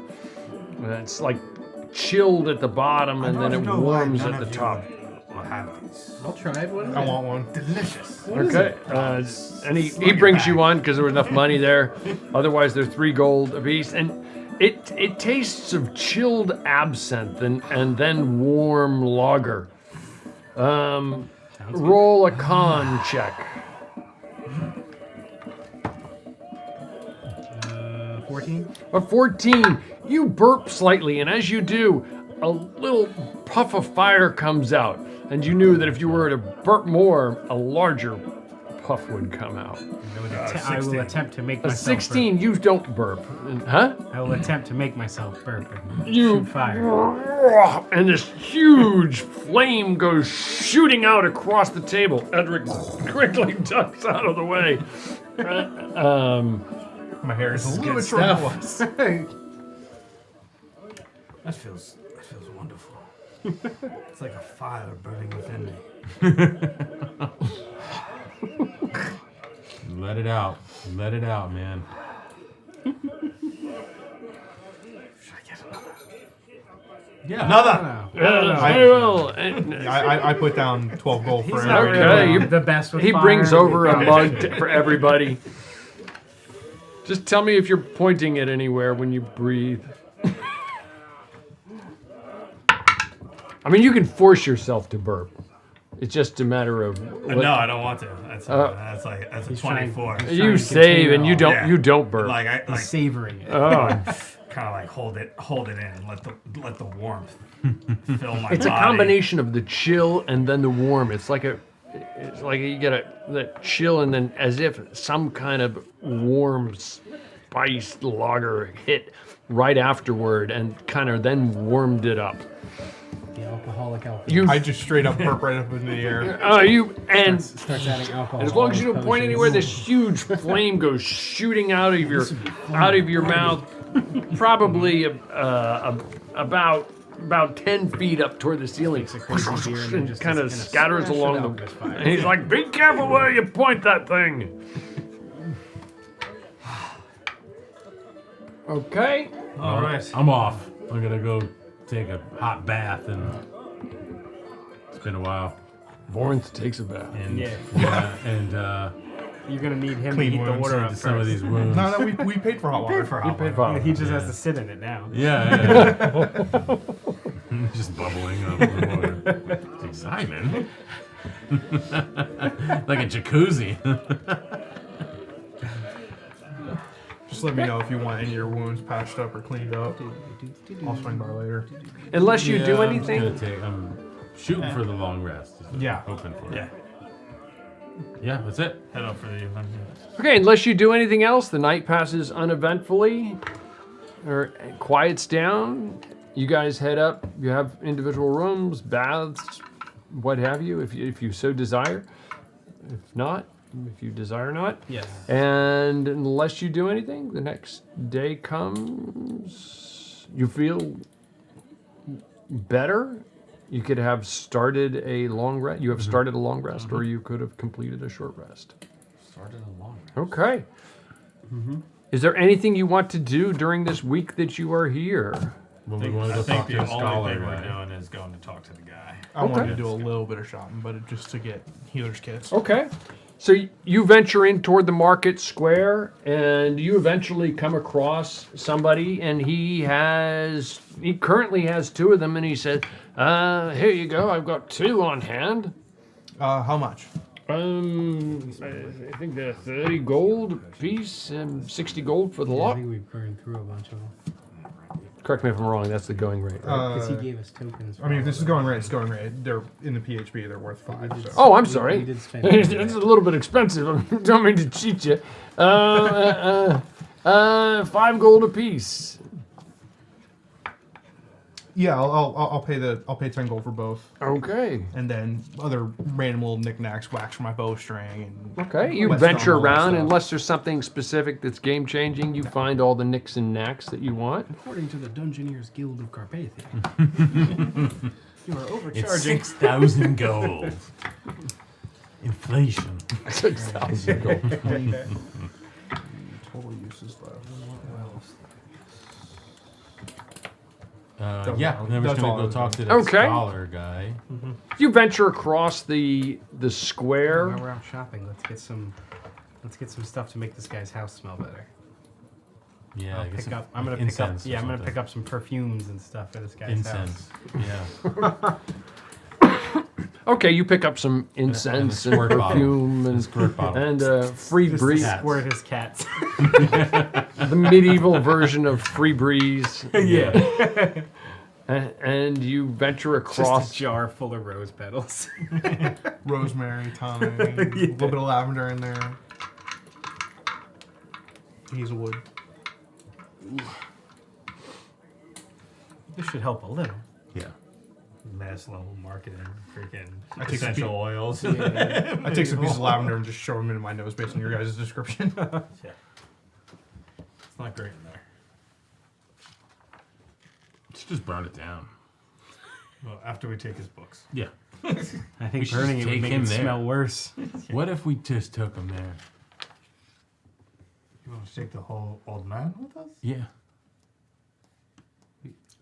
It's like chilled at the bottom and then it warms at the top. We'll have these. I'll try it. What is I it? want one. Delicious. Okay, and he brings you one because there was enough money there. Otherwise, they're 3 gold apiece, and it tastes of chilled absinthe and then warm lager. Roll a con check. 14? A 14. You burp slightly, and as you do, a little puff of fire comes out, and you knew that if you were to burp more, a larger puff would come out. I will attempt to make A myself 16, you don't burp. Huh? burp. I will attempt to make myself burp and You shoot fire. And this huge flame goes shooting out across the table. Edric quickly ducks out of the way. My hair is a little good bit shorter than it stuff. was. That feels wonderful. It's like a fire burning within me. Let it out. Let it out, man. Should I get another? Yeah. Another. Very well. I put down 12 gold for He's not every. Okay, really you- the best with He fire. brings over a mug for everybody. Just tell me if you're pointing it anywhere when you breathe. I mean, you can force yourself to burp. It's just a matter of. No, I don't want to. That's a 24. You save and you don't. Yeah. You don't burp. Like I like Savoring it. Oh. kind of like hold it in and let the warmth fill my It's body. a combination of the chill and then the warm. It's like you get the chill and then as if some kind of warm spiced lager hit right afterward and kind of then warmed it up. The alcoholic alcohol. I just straight up burp right up into the air. Starts adding alcohol. As long as you don't point anywhere, this huge flame goes shooting out of your mouth, probably about 10 feet up toward the ceiling, and kind of scatters along the. And he's like, "Be careful where you point that thing." Okay. All right. I'm off. I'm gonna go take a hot bath, and it's been a while. Borinth takes a bath. And Yeah. and You're gonna need him Clean to heat the wounds water up into some of first. these wounds. No, we paid for hot water. He just has to sit in it now. Yeah. Just bubbling up in the water. It's exciting. Like a jacuzzi. Just let me know if you want any of your wounds patched up or cleaned up. I'll swing by later. Unless you do I'm anything. I'm shooting for the long rest. Is what I'm Yeah. hoping for. Yeah. Yeah, that's it. Head up for the event. Okay, unless you do anything else, the night passes uneventfully, or quiets down. You guys head up. You have individual rooms, baths, what have you, if you so desire. If not, if you desire not. Yes. And unless you do anything, the next day comes. You feel better. You could have started a long rest. You have started a long rest, or you could have completed a short rest. Started a long rest. Okay. Is there anything you want to do during this week that you are here? When we want to I go think talk the to the only scholar thing we're guy. doing is going to talk to the guy. I wanted Okay. to do a little bit of shopping, but just to get healer's kits. Okay. So you venture in toward the market square, and you eventually come across somebody, and he currently has 2 of them, and he says, "Here you go. I've got 2 on hand. How much? I think they're 30 gold a piece, and 60 gold for the I lot. think we've burned through a bunch of them. Correct me if I'm wrong. That's the going rate, right? Because he gave us tokens. I mean, if this is going right, it's going right. They're in the PHB. They're worth 5. So. Oh, I'm sorry. We did spend It's a little bit expensive. I don't mean to cheat you. 5 gold apiece. Yeah, I'll pay 10 gold for both, Okay. and then other random little knickknacks, wax for my bowstring, and Okay. You wet venture stone, all that around, stuff. unless there's something specific that's game changing, you find all the nicks and knacks that you want. According to the Dungeoneers Guild of Carpathia, you are It's overcharging. 6,000 gold. Inflation. 6,000 gold. total uses left. Yeah, and then we're just That's gonna all I go was talk to doing. the Okay. scholar guy. You venture across the square. While we're out shopping, let's get some stuff to make this guy's house smell better. Yeah, I'll I guess pick up. I'm gonna incense pick up. Yeah, or I'm gonna something. pick up some perfumes and stuff for this guy's house. Incense. Yeah. Okay, you pick up some incense and, squirt bottle. perfume And a squirt bottle. and free Just breeze. to squirt his cats. The medieval version of free breeze. Yeah. And you venture Just across. a jar full of rose petals. Rosemary, thyme, a little bit of lavender in there. Hazelwood. This should help a little. Yeah. Mass level marketing, freaking I take essential some oils. I take some pieces of lavender and just shove them into my nose based on your guys' description. Yeah. It's not great in there. Let's just burn it down. Well, after we take his books. Yeah. I We think should burning just it would take make him it there. smell worse. What if we just took him there? You want to take the whole old man with us? Yeah.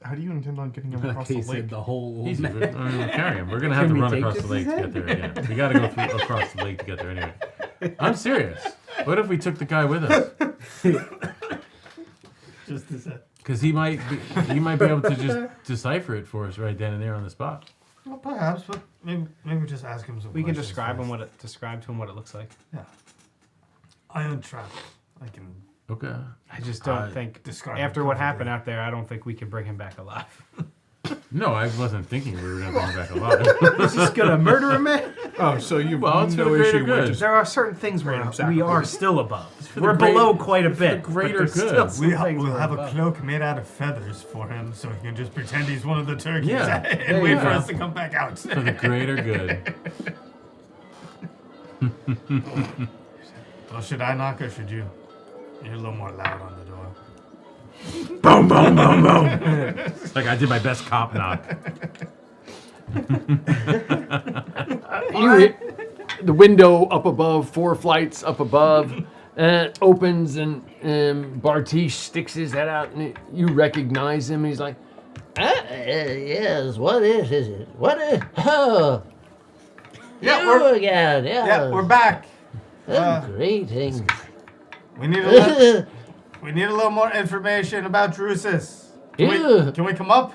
How do you intend on getting him across He the said lake? the whole Easy. man. We're carry him. We're gonna have Can to we run take across this the lake to as get there again. We gotta go across the lake to get there anyway. I'm serious. What if we took the guy with us? Just a sec. Because he might be able to just decipher it for us right then and there on the spot. Well, perhaps, but maybe just ask him some We can questions describe first. to him what it looks like. Yeah. Iron trap. I can Okay. I just don't think describe after it what perfectly. happened out there, I don't think we can bring him back alive. No, I wasn't thinking we were going to bring him back alive. He's just gonna murder a man. Oh, so you Well, it's for no the greater issue good. with just There are certain things where Random we are sacrifice. still above. the We're great- below quite a bit. the greater but there's good. still some We'll things we're have a above. cloak made out of feathers for him so he can just pretend he's one of the turkeys Yeah. and wait for Yeah. us to come back out. For the greater good. Well, should I knock or should you? You're a little more loud on the door. Boom, boom, boom, boom. Like I did my best cop knock. You hit the window up above, 4 flights up above, opens, and Bartish sticks his head out, and you recognize him. He's like, Yes, what is it? What is... Oh, Yeah, you we're again, yes. we're back. Greetings. We need a little more information about Drusus. Yeah. Can we come up?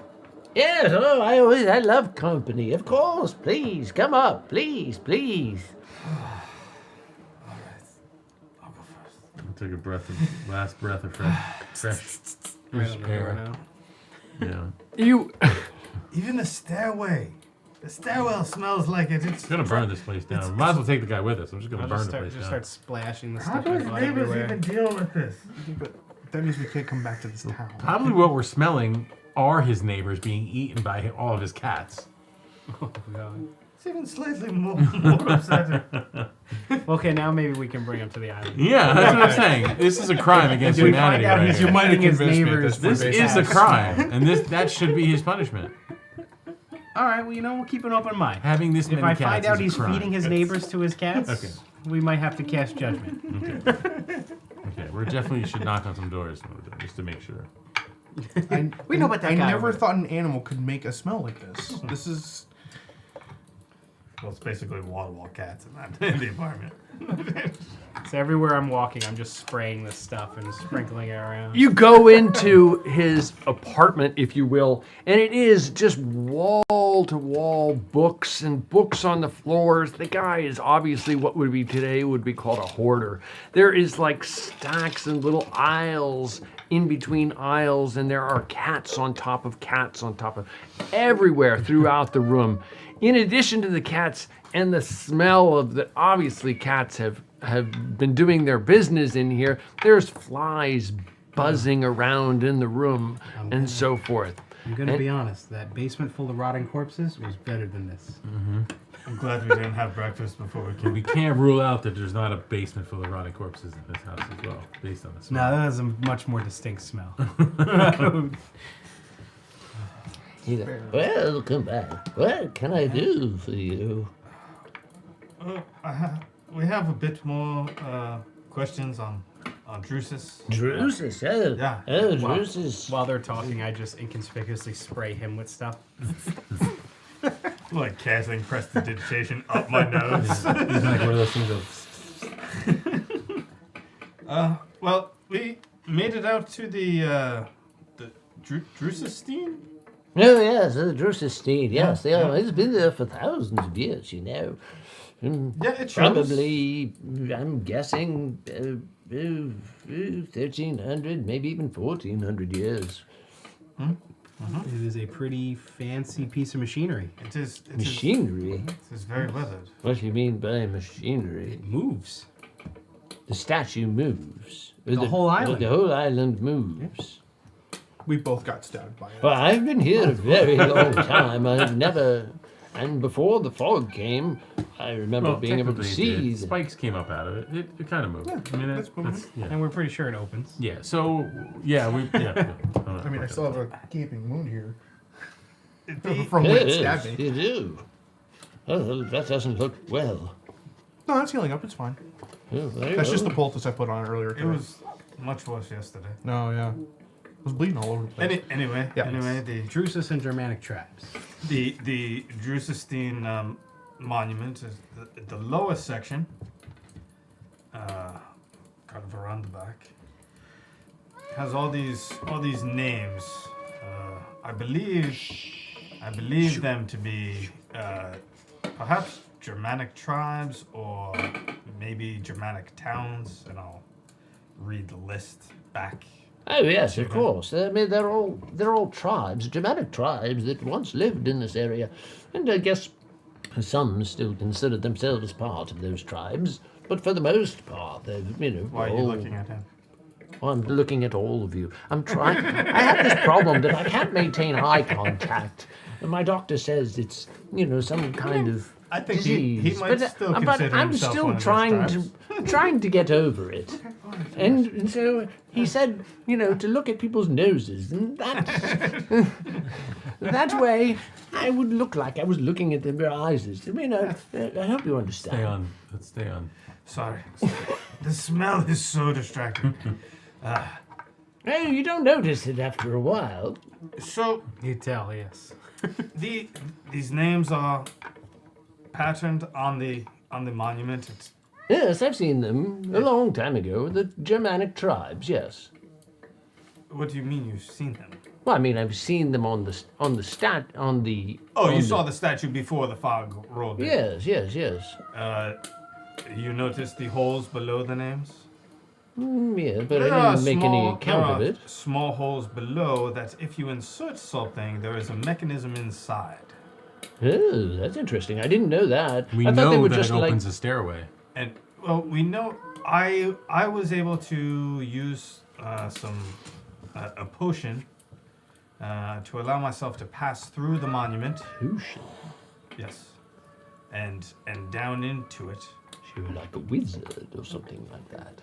Yes, oh, I love company. Of course, please, come up. Please, please. I took a last breath of fresh air. Yeah. you. Even the stairway. The stairwell smells like it. It's I'm gonna burn this place down. Might as well take the guy with us. I'm just gonna I'll burn just the place down. start splashing the How stuff do in the blood neighbors everywhere. even deal with this? but that means we can't come back to this town. Probably what we're smelling are his neighbors being eaten by all of his cats. Oh, God. It's even slightly more upsetting. Okay, now maybe we can bring him to the island. Yeah, that's what I'm saying. This is a crime against If we find humanity. out Right he's here. You might have eating his convinced me at neighbors. this point. This based is a on- crime, and that should be his punishment. All right, well, we'll keep an open mind. Having this If many I cats find out is a he's crime. feeding his neighbors to his cats, Okay. we might have to cast judgment. Okay, we definitely should knock on some doors just to make sure. We know what that I guy never would- thought an animal could make a smell like this. This is Well, it's basically wall cats in the apartment. So everywhere I'm walking, I'm just spraying this stuff and sprinkling it around. You go into his apartment, if you will, and it is just wall to wall books and books on the floors. The guy is obviously what would be today would be called a hoarder. There is like stacks and little aisles in between aisles, and there are cats on top of everywhere throughout the room. In addition to the cats and the smell of the, obviously cats have been doing their business in here, there's flies buzzing around in the room and so forth. I'm gonna be honest, that basement full of rotting corpses was better than this. I'm glad we didn't have breakfast before we came. We can't rule out that there's not a basement full of rotting corpses in this house as well, based on the No, smell. that has a much more distinct smell. He's like, well, come back. What can I do for you? We have a bit more questions on Drusus. Drusus, oh. Yeah. Oh, Wow. Drusus. While they're talking, I just inconspicuously spray him with stuff. Like casting prestidigitation up my nose. He's like one of those things of... Well, we made it out to the Drususstein? Oh, yes, the Drususstein, yes. It's been there for thousands of years, you know. Yeah, it shows. Probably, I'm guessing, 1,300, maybe even 1,400 years. It is a pretty fancy piece of machinery. It is. Machinery? It is very weathered. What do you mean by machinery? It moves. The statue moves. The whole island. The whole island moves. we both got stabbed by it. Well, I've been here a very long time. I've never... And before the fog came, I remember being able to technically it see... did. Spikes came up out of it. It kind of moved. Yeah, I mean, that's moving. yeah. And we're pretty sure it opens. Yeah, so, yeah, I mean, I still have a gaping wound here. The- From when it Yes, stabbed me. you do. Oh, that doesn't look well. No, that's healing up. It's fine. Oh, very That's just the well. poultice I put on earlier. It today. was much worse yesterday. No, yeah. It was bleeding all over the place. Anyway, Yeah. the Drusus and Germanic tribes. the Drususstein monument is the lowest section, kind of around the back. has all these names. I believe them to be perhaps Germanic tribes or maybe Germanic towns, and I'll read the list back. Oh yes, to of them. course. I mean, they're all tribes, Germanic tribes that once lived in this area, and I guess some still consider themselves part of those tribes. But for the most part, they've Why are you all- looking at him? Well, I'm looking at all of you. I'm trying. I have this problem that I can't maintain eye contact. And my doctor says it's, some kind of I think disease. he might still but consider I'm himself still one of those trying to get over it. And so he said, to look at people's noses, and that way I would look like I was looking at their eyes. I mean, I hope you understand. Let's stay on. Sorry. The smell is so distracting. Oh, you don't notice it after a while. So You tell, yes. these names are patterned on the monument. It's, Yes, I've seen them a long time ago. The Germanic tribes, yes. what do you mean you've seen them? Well, I mean, I've seen them on the. Oh, you saw the statue before the fog rolled in. Yes. You noticed the holes below the names? Yeah, but There I are didn't make any small- account there of are it. Small holes below that if you insert something, there is a mechanism inside. Oh, that's interesting. I didn't know that. We I thought they know were that just it like. opens a stairway. And well, we know I was able to use a potion to allow myself to pass through the monument. Potion? Yes, and down into it. You were like a wizard or something like that.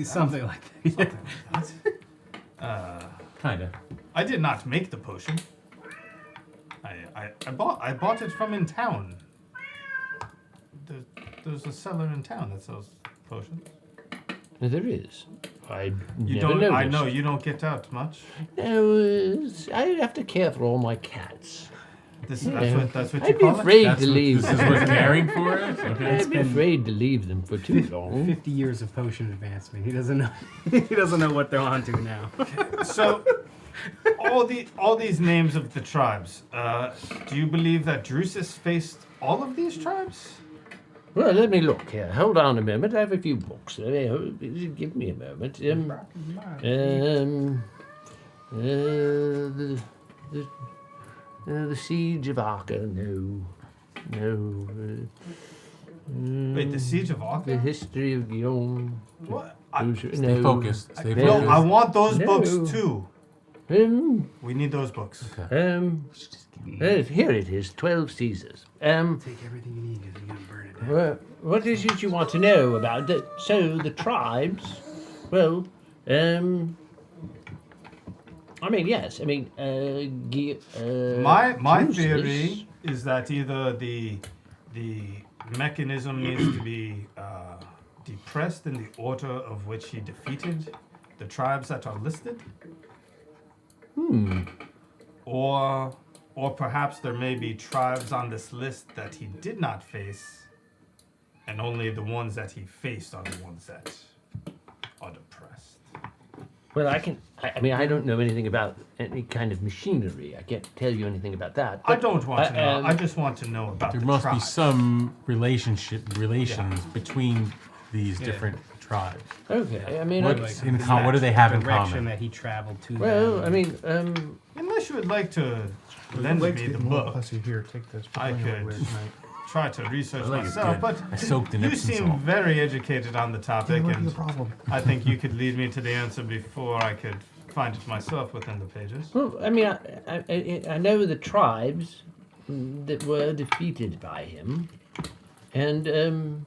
Something like that. Kinda. I did not make the potion. I bought it from in town. There's a seller in town that sells potions. There is. I You never don't. noticed. I know you don't get out much. No, I have to care for all my cats. That's You what you I'd be call it? afraid That's to what leave. this is what caring for is? Okay. I'd be afraid to leave them for too long. 50 years of potion advancement. He doesn't know. He doesn't know what they're onto now. So, all these names of the tribes. Do you believe that Drusus faced all of these tribes? Well, let me look here. Hold on a moment. I have a few books. Give me a moment. The Siege of Acre. No. Wait, the Siege of The Acre? History of Guillaume. What? Stay focused. Stay No, focused. I want those No. books too. We need those books. Here it is, 12 Caesars. Take everything you need because you're going to burn it down. What is it you want to know about? So, the tribes, well, I mean, yes, I mean, My Drusus- theory is that either the mechanism needs to be depressed in the order of which he defeated the tribes that are listed. Or perhaps there may be tribes on this list that he did not face, and only the ones that he faced are the ones that are depressed. Well, I mean, I don't know anything about any kind of machinery. I can't tell you anything about that. I but, don't want to know. I just want to know about There the must be tribes. some relations between these different tribes. Okay, I mean, What do they have in direction common? that he traveled to. well, them. I mean, Unless you would like to lend me the book, Let's see here. Take this. I could try to research like it myself. good. But I soaked in you Epsom seem salt. very educated on the topic, What is and the problem? I think you could lead me to the answer before I could find it myself within the pages. well, I mean, I know the tribes that were defeated by him, and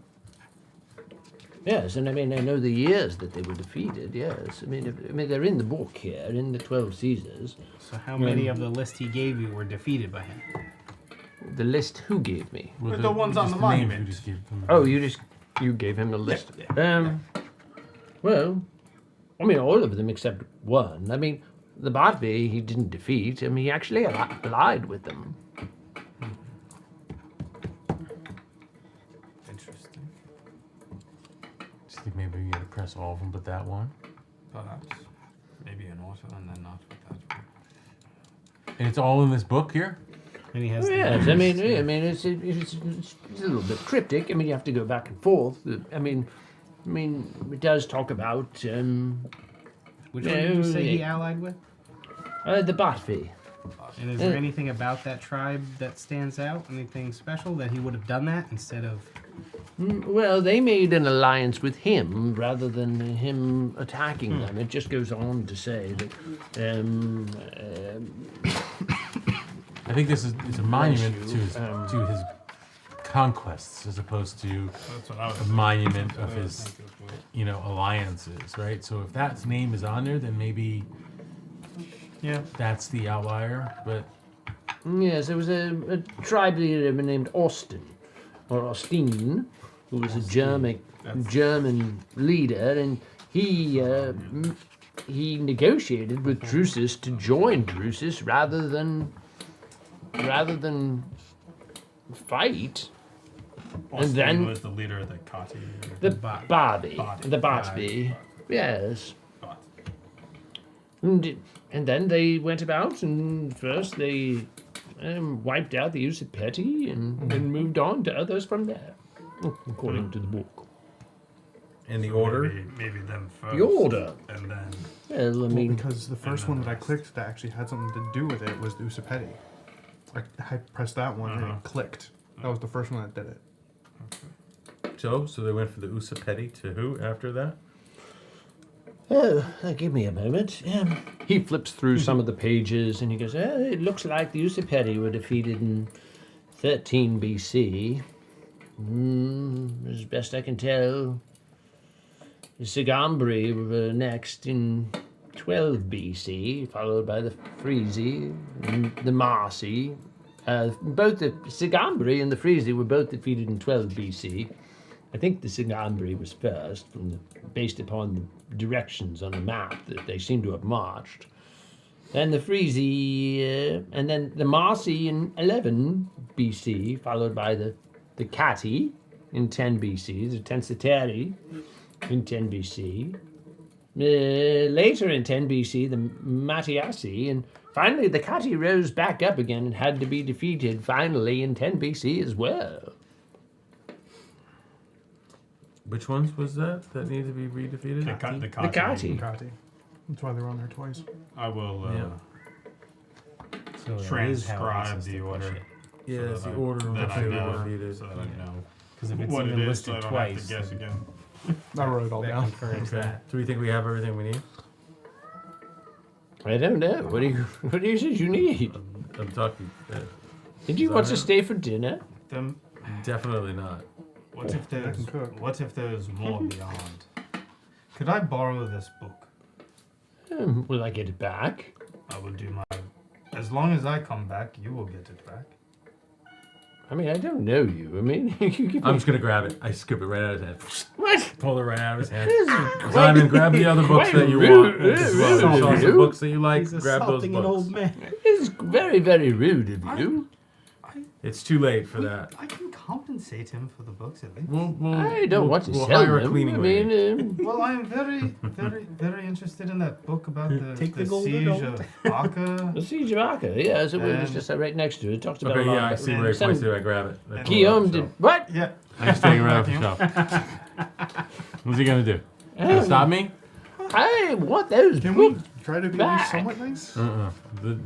yes, and I mean, I know the years that they were defeated. Yes, I mean, they're in the book here, in the 12 Caesars. So how many of the list he gave you were defeated by him? The list who gave me? Well, The ones on just the names monument. you just gave them. Oh, you gave him a list. Well, I mean, all of them except one. I mean, the Bartby he didn't defeat. I mean, he actually allied with them. Interesting. Just think maybe you gotta press all of them but that one. Perhaps. Maybe an auto and then not with that. And it's all in this book here? And he has. Yes, I mean, it's a little bit cryptic. I mean, you have to go back and forth. I mean, it does talk about. Which one did you say he allied with? The Botfi. And is there anything about that tribe that stands out? Anything special that he would have done that instead of? Well, they made an alliance with him rather than him attacking them. It just goes on to say that. I think this is a monument to his conquests as opposed to a monument of his, alliances, right? So if that name is on there, then maybe that's the outlier. But yes, there was a tribe leader named Austin, or Austin, who was a German leader, and he negotiated with Drusus to join Drusus rather than fight. Austin and then was the leader of the Kati. The Botby. Yes. And then they went about, and first they wiped out the Usipeti and moved on to others from there, according to the book. And the order? Maybe them first. The order. And then. Well, I mean, because the first one that I clicked that actually had something to do with it was the Usipeti. I pressed that one and it clicked. That was the first one that did it. So they went for the Usipeti to who after that? Oh, give me a moment. He flips through some of the pages and he goes, it looks like the Usipeti were defeated in 13 BC. As best I can tell, the Sigambri were next in 12 BC, followed by the Frisi and the Marsi. Both the Sigambri and the Frisi were both defeated in 12 BC. I think the Sigambri was first, based upon the directions on the map that they seem to have marched. Then the Frisi, and then the Marsi in 11 BC, followed by the Cati in 10 BC, the Tensiteri in 10 BC. Later in 10 BC, the Mattiasi, and finally the Cati rose back up again and had to be defeated finally in 10 BC as well. Which ones was that needed to be redefeated? The Cati. The Cati. That's why they were on there twice. I will So transcribe the order. Yeah, so the order of that which I they know, were defeated. so that I know Because if it's what even it is, listed so I don't twice, have to guess again. I wrote it all that down. confirms that. Do we think we have everything we need? I don't know. What do you think you need? I'm talking. Did you want to stay for dinner? Them. Definitely not. What if there's can cook. What if there's more beyond? Could I borrow this book? Will I get it back? I will do my. As long as I come back, you will get it back. I mean, I don't know you. I mean, you give I'm me... just gonna grab it. I scoop it right out of his hand. What? Pull it right out of his hand. This is Simon, grab the other books that you want. As well. rude Show of us the you. books that you like. He's Grab those assaulting an books. old man. It's very, very rude of you. It's too late for that. I can compensate him for the books at least. I don't want to we'll sell hire a them. cleaning I lady. mean, Well, I am very, very, very interested in that book about the Take the gold siege medal. of Acca. the Siege of Acca, yes, it was just right next to it. It talks about Okay, a lot yeah, I of see where he some- points to. I grab it. I pull it off Guillaume the did shelf. what? Yeah. I'm just taking it right off the shelf. What's he gonna do? Gonna stop me? I want those Can we books. try to be back. somewhat nice? The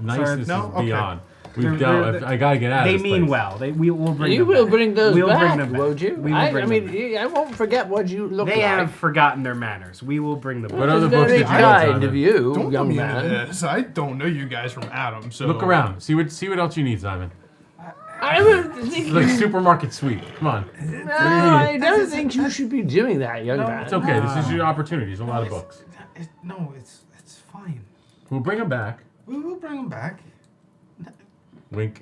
niceness no? is Okay. beyond. They're- We've dealt. I gotta get out of They this mean place. well. We will bring You them will back. bring those We'll back, bring them back. won't you? We will I bring them mean, I won't forget what you look They like. have forgotten their manners. We will bring them What back. other It's books very did you get, kind Simon? of you, Don't put young me man. into this. I don't know you guys from Adam, so Look around. See what else you need, Simon. I would It's think like supermarket sweep. Come on. No, I don't think you should be doing that, young man. It's okay. This is your opportunity. There's a lot of books. No, it's fine. We'll bring them back. We will bring them back. Wink.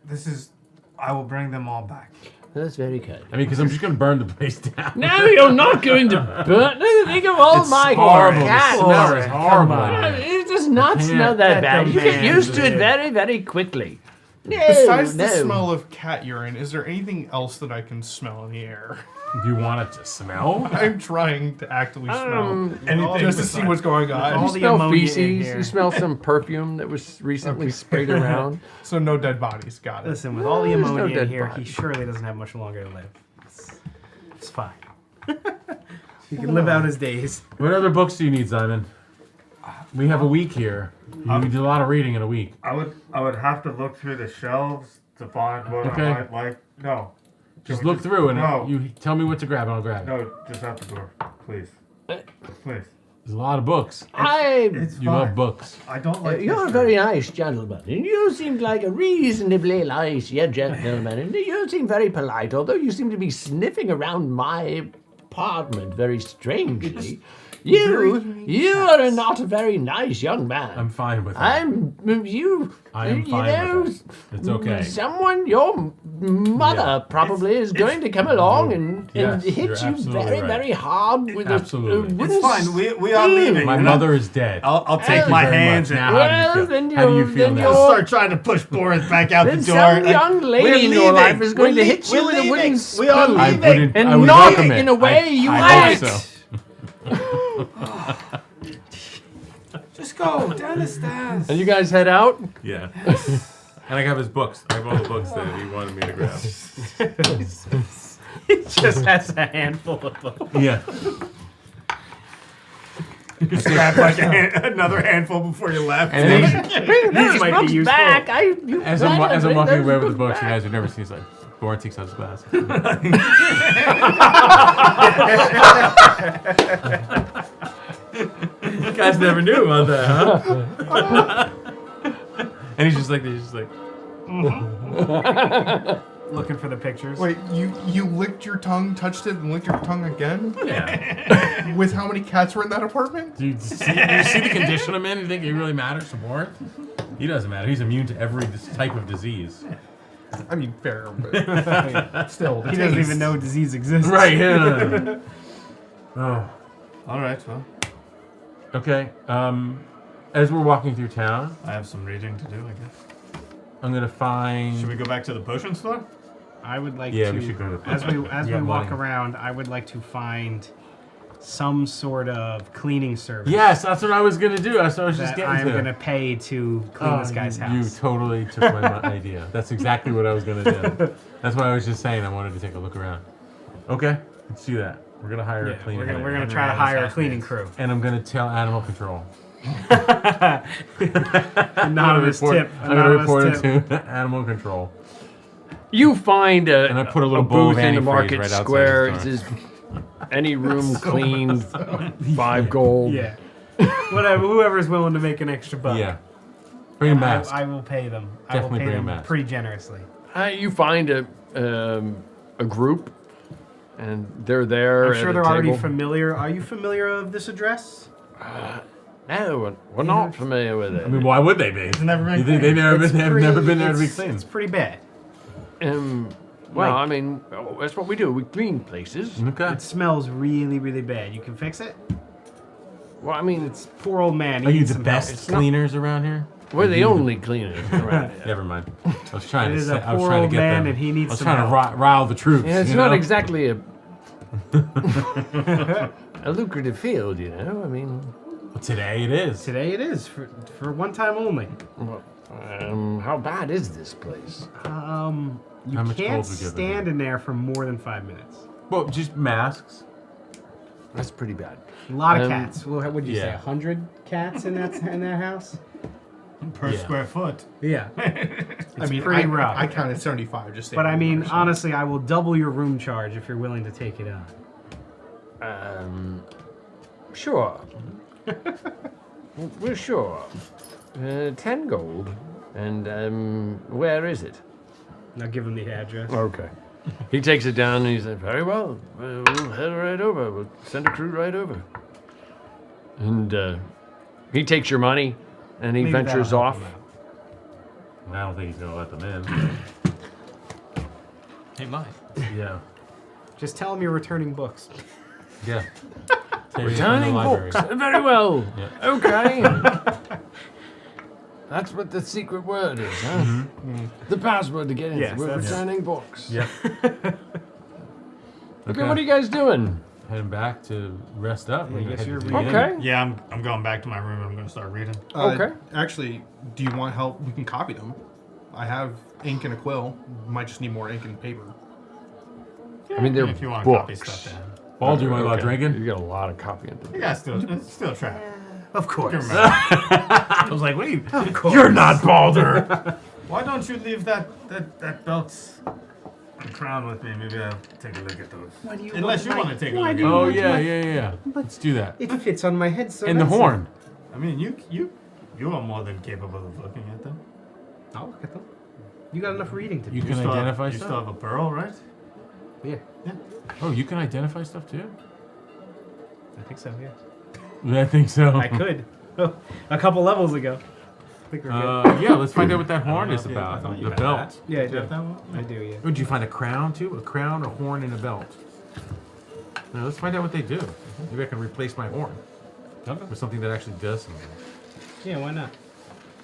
This is. I will bring them all back. That's very kind. I mean, because I'm just gonna burn the place down. No, you're not going to burn. Think of all my horrible. cat. The smell is horrible. It does not can't smell that let bad. the You get man used to it live. very, very quickly. Besides the no. smell of cat urine, is there anything else that I can smell in the air? Do you want it to smell? I'm trying to actively smell anything just to see what's going on. all You the smell ammonia in feces. here. You smell some perfume that was recently sprayed around. So no dead bodies. Got it. Listen, with all the There's no ammonia in dead here, body. he surely doesn't have much longer to live. It's fine. He can live out his days. What other books do you need, Simon? We have a week here. You did a lot of reading in a week. I would have to look through the shelves to find what Okay. I might like. No. Just Can we look through and no. you tell me what to grab and I'll grab it. No, just out the door, please. Please. There's a lot of books. It's You love books. I don't like You're a history. very nice gentleman, and you seem like a reasonably nice gentleman, and you seem very polite, although you seem to be sniffing around my apartment very strangely. You are not a very nice young man. I'm fine with it. I am fine with it. It's okay. Someone, your mother probably is going to come along and Yes, hit you're you absolutely very, right. very hard with Absolutely. a wooden It's fine. We are spoon. leaving. My you know? mother is dead. I'll take Thank my you very hands much. and Now, how do you Well, feel? then How do you you- feel then now? you're- I'll start trying to push Boris back out Then the door. some young lady in your life is going to hit you with a wooden We are spoon. I leaving. wouldn't. And I would not welcome it. in a way you I like. hope so. Just go down the stairs. And you guys head out. Yeah. And I have his books. I have all the books that he wanted me to grab. He just has a handful of them. Yeah. Just grab like another handful before you left. And then, Bring These those might be books useful. back. as I'm walking away with the books, you guys have never seen. He's like, Boren takes out his glasses. You guys never knew about that, huh? And he's just like, Looking for the pictures. Wait, you licked your tongue, touched it, and licked your tongue again? yeah. With how many cats were in that apartment? Do you see the condition I'm in? You think it really matters to Boren? He doesn't matter. He's immune to every type of disease. I mean, fair, but still, the He doesn't taste. even know disease exists. Right. Yeah. Oh. All right, well, Okay. As we're walking through town, I have some reading to do, I guess. I'm gonna find. Should we go back to the potion store? I would like Yeah, to, we should go to- as we Yeah, walk money. around, I would like to find some sort of cleaning service. Yes, that's what I was gonna do. That's what I was just that getting I'm to. gonna pay to clean this guy's You house. totally took my idea. That's exactly what I was gonna do. That's why I was just saying I wanted to take a look around. Okay, let's do that. We're gonna hire a Yeah, cleaner. we're gonna try to hire a cleaning crew. And I'm gonna tell animal control. Anonymous tip. I'm gonna report Anonymous it tip. to animal control. You find And I put a little a bowl of booth in the antifreeze market right outside square. the It store. says, any room cleaned, 5 gold. Yeah. Whatever. Whoever's willing to make an extra buck. Yeah. Bring a mask. I will pay them. I Definitely will pay bring a them mask. pretty generously. You find a group, and they're there. I'm at sure a they're already table. familiar. Are you familiar of this address? No, we're not familiar with it. I mean, why would they be? never been You think they've never been there to be It's cleaned? pretty bad. Well, I mean, that's what we do. We clean places. Okay. It smells really, really bad. You can fix it? Well, I mean, It's poor old man. He Are you needs the some best help. cleaners around here? we're the only cleaners around here. Never mind. I was trying It to is say, a I was poor trying to old get man them. and he needs I was some trying help. to rile the troops. Yeah, it's you not know? exactly a lucrative field, you know. I mean, Well, today it is. Today it is, for one time only. how bad is this place? You How much can't gold we give stand in there for more than 5 minutes. Well, just masks. That's pretty bad. A lot of cats. What would you say? yeah. 100 cats in that house? Per Yeah. square foot. Yeah. I mean, pretty I, rough. I counted 75 just But I mean, saying. honestly, I will double your room charge if you're willing to take it on. Sure. We're sure. 10 gold. And where is it? Now give him the address. Okay. He takes it down and he said, very well. We'll head right over. We'll send a crew right over. And he takes your money and he Maybe ventures that'll help off. him out. I don't think he's gonna let them in. He might. Yeah. Just tell him you're returning books. Yeah. Take it from the Returning library. books. Very well. Yeah. Okay. That's what the secret word is, huh? The password to get in. Yes, We're that's- returning books. Yep. Okay, what are you guys doing? Heading back to rest up. Yeah, We're I gonna guess head you're to reading. the inn. Okay. Yeah, I'm going back to my room and I'm going to start reading. Okay. Actually, do you want help? We can copy them. I have ink and a quill. Might just need more ink and paper. I mean, they're If you want to copy books. stuff down. Baldur, you want to go out Okay. drinking? You got a lot of copying to do. Yeah, still trap. Of course. I was like, wait. You're not Baldur! Why don't you leave that belt and crown with me? Maybe I'll take a look at those. Why do you Unless you want want to take a why look do at you Oh, them. want yeah. Let's do that. It fits on my head so And the nicely. horn. I mean, you are more than capable of looking at them. I'll look at them. You got enough reading to do. You can still identify have, you stuff? still have a pearl, right? Yeah, Oh, you can identify stuff too? I think so, yeah. I think so. I could. Oh, a couple levels ago. I think we're good. Yeah, let's find out what that horn know is if you- I about. thought you The had belt. that. Yeah, I Do do. you have that one? I do, yeah. Would you find a crown too? A crown, a horn, and a belt. Now let's find out what they do. Maybe I can replace my horn with something that actually does something. Yeah, why not?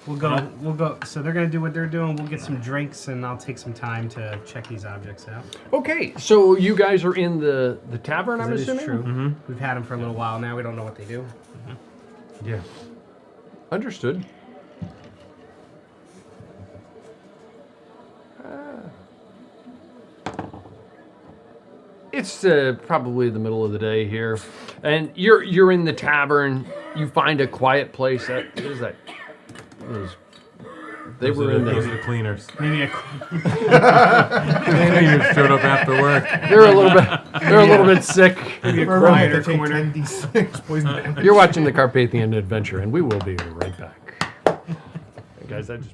We'll go. So they're gonna do what they're doing. We'll get some drinks, and I'll take some time to check these objects out. Okay, so you guys are in the tavern, I'm That is assuming? true. We've had them for a little while now. We don't know what they do. Yeah. Understood. It's probably the middle of the day here, and you're in the tavern. You find a quiet place. What is that? They were in Those are the. the cleaners. Maybe a Cleaners showed up after work. They're a little bit. They're a little bit sick. maybe a Remember, quieter they take corner. 10d6 poison damage. You're watching the Carpathian Adventure, and we will be right back. Hey guys, I just.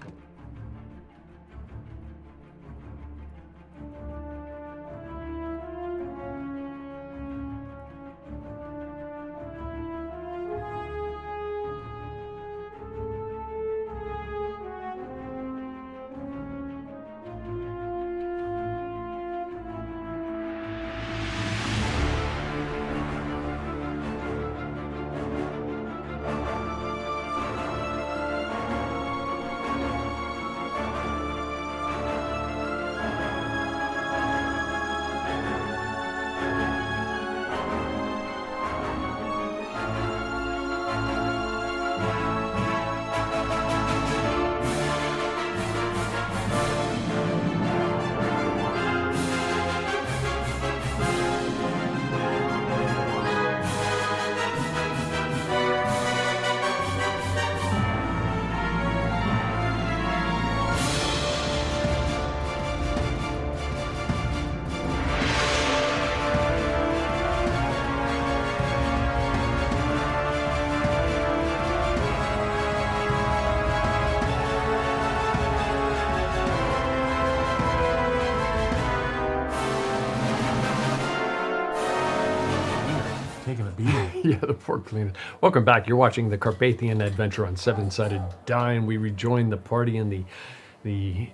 Taking a beating. Yeah, the poor cleaner. Welcome back. You're watching the Carpathian Adventure on Seven-Sided Die, and we rejoin the party in the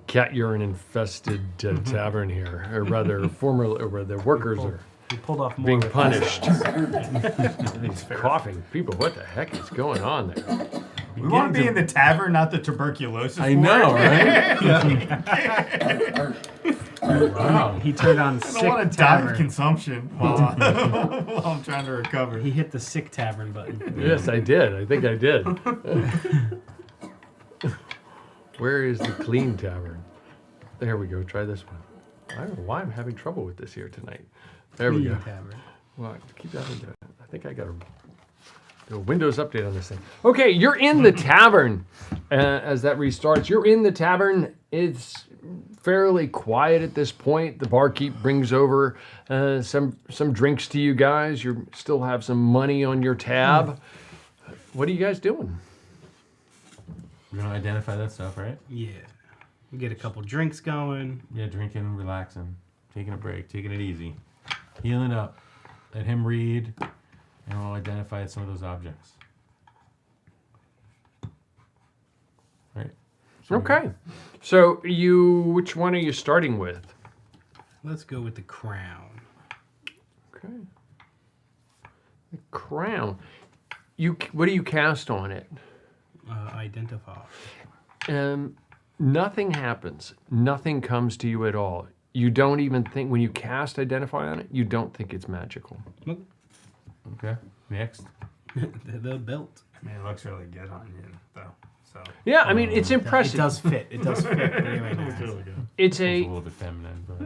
cat urine infested tavern here, or rather, where the workers are We pulled off more being with punished. He's coughing. People, what the heck is going on there? We want to be in the tavern, not the tuberculosis. I know, right? Wow. He turned on I sick don't want to die of tavern. consumption while I'm trying to recover. He hit the sick tavern button. Yes, I did. I think I did. Where is the clean tavern? There we go. Try this one. I don't know why I'm having trouble with this here tonight. There we go. Clean tavern. Well, keep that into it. I think I got to do a Windows update on this thing. Okay, you're in the tavern. As that restarts, you're in the tavern. It's fairly quiet at this point. The barkeep brings over some drinks to you guys. You still have some money on your tab. What are you guys doing? We're gonna identify that stuff, right? Yeah. We get a couple drinks going. Yeah, drinking, relaxing, taking a break, taking it easy, healing up. Let him read, and we'll identify some of those objects. Right. Okay. So which one are you starting with? Let's go with the crown. Okay. The crown. What do you cast on it? identify? Nothing happens. Nothing comes to you at all. You don't even think, when you cast Identify on it, you don't think it's magical. Okay. Next. The belt. I mean, it looks really good on you, though. So. Yeah, I mean, it's impressive. It does fit. It does fit really nice. It's a a little bit feminine, but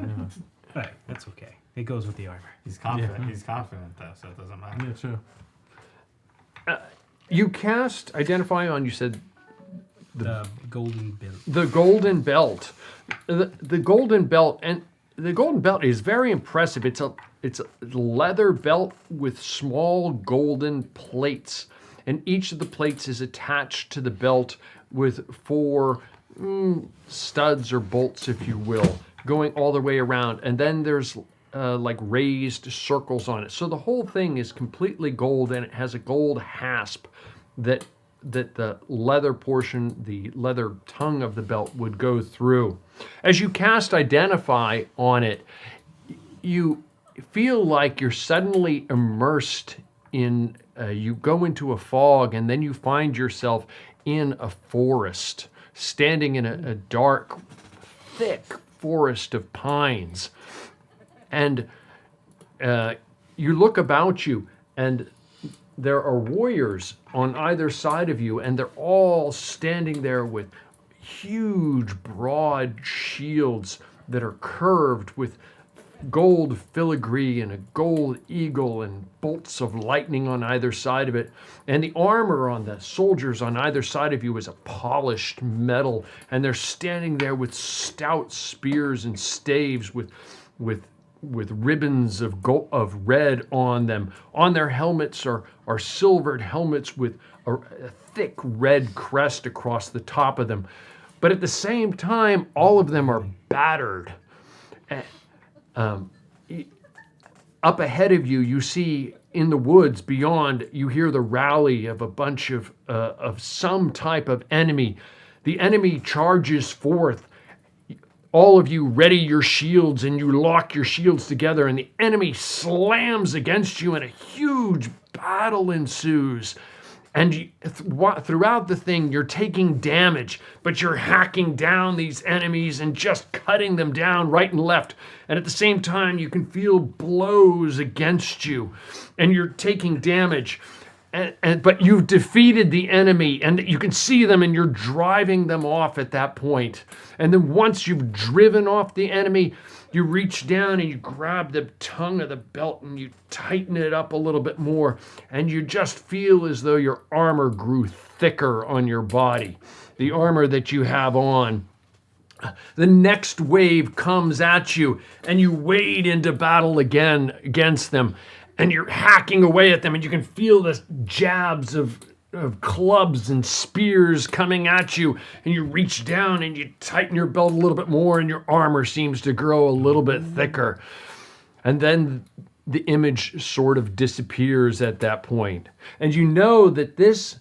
Right, that's okay. It goes with the armor. He's confident. He's confident, though, so it doesn't matter. yeah, sure. you cast Identify on, you said, The golden belt. the golden belt. The golden belt, and the golden belt is very impressive. It's a leather belt with small golden plates, and each of the plates is attached to the belt with 4 studs or bolts, if you will, going all the way around. And then there's like raised circles on it. So the whole thing is completely gold, and it has a gold hasp that the leather portion, the leather tongue of the belt would go through. As you cast Identify on it, you feel like you're suddenly immersed in, you go into a fog, and then you find yourself in a forest, standing in a dark, thick forest of pines. And you look about you, and there are warriors on either side of you, and they're all standing there with huge, broad shields that are curved with gold filigree and a gold eagle and bolts of lightning on either side of it. And the armor on the soldiers on either side of you is a polished metal, and they're standing there with stout spears and staves with ribbons of red on them. On their helmets are silvered helmets with a thick red crest across the top of them. But at the same time, all of them are battered. Up ahead of you, you see in the woods beyond, you hear the rally of a bunch of some type of enemy. The enemy charges forth. All of you ready your shields, and you lock your shields together, and the enemy slams against you, and a huge battle ensues. And throughout the thing, you're taking damage, but you're hacking down these enemies and just cutting them down right and left. And at the same time, you can feel blows against you, and you're taking damage. But you've defeated the enemy, and you can see them, and you're driving them off at that point. And then once you've driven off the enemy, you reach down and you grab the tongue of the belt and you tighten it up a little bit more, and you just feel as though your armor grew thicker on your body, the armor that you have on. The next wave comes at you, and you wade into battle again against them, and you're hacking away at them, and you can feel the jabs of clubs and spears coming at you, and you reach down and you tighten your belt a little bit more, and your armor seems to grow a little bit thicker. And then the image sort of disappears at that point. And you know that this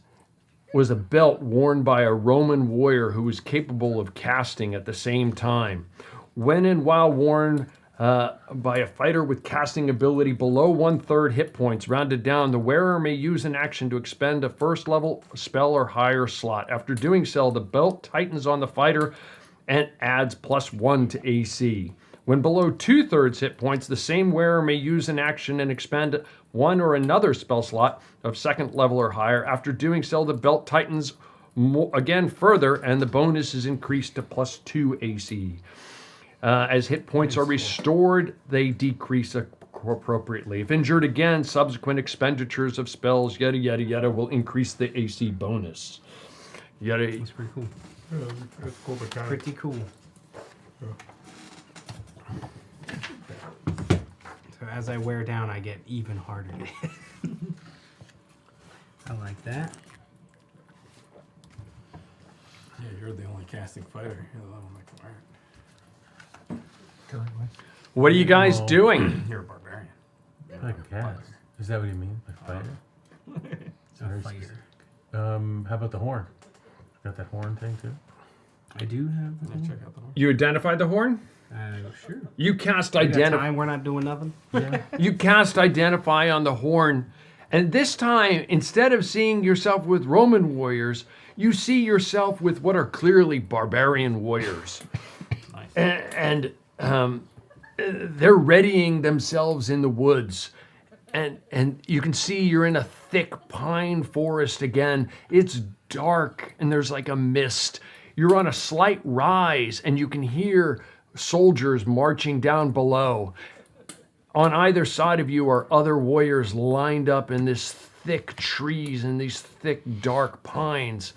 was a belt worn by a Roman warrior who was capable of casting at the same time. When and while worn by a fighter with casting ability below 1/3 hit points, rounded down, the wearer may use an action to expend a first level spell or higher slot. After doing so, the belt tightens on the fighter and adds +1 to AC. When below 2/3 hit points, the same wearer may use an action and expend one or another spell slot of second level or higher. After doing so, the belt tightens again further, and the bonus is increased to +2 AC. As hit points are restored, they decrease appropriately. If injured again, subsequent expenditures of spells, yada, yada, yada, will increase the AC bonus. Yada. That's pretty cool. It's cool, but kind Pretty cool. So as I wear down, I get even harder to hit. I like that. Yeah, you're the only casting fighter. You're the one that can wear it. What are you guys doing? You're a barbarian. Like a cat. Is that what you mean? Like fighter? A fighter. How about the horn? Got that horn thing too? I do have. Check out the horn. You identified the horn? Sure. You cast We got Identify. time, we're not doing nothing. You cast Identify on the horn, And this time, instead of seeing yourself with Roman warriors, you see yourself with what are clearly barbarian warriors. And they're readying themselves in the woods. And you can see you're in a thick pine forest again. It's dark and there's like a mist. You're on a slight rise and you can hear soldiers marching down below. On either side of you are other warriors lined up in this thick trees and these thick dark pines.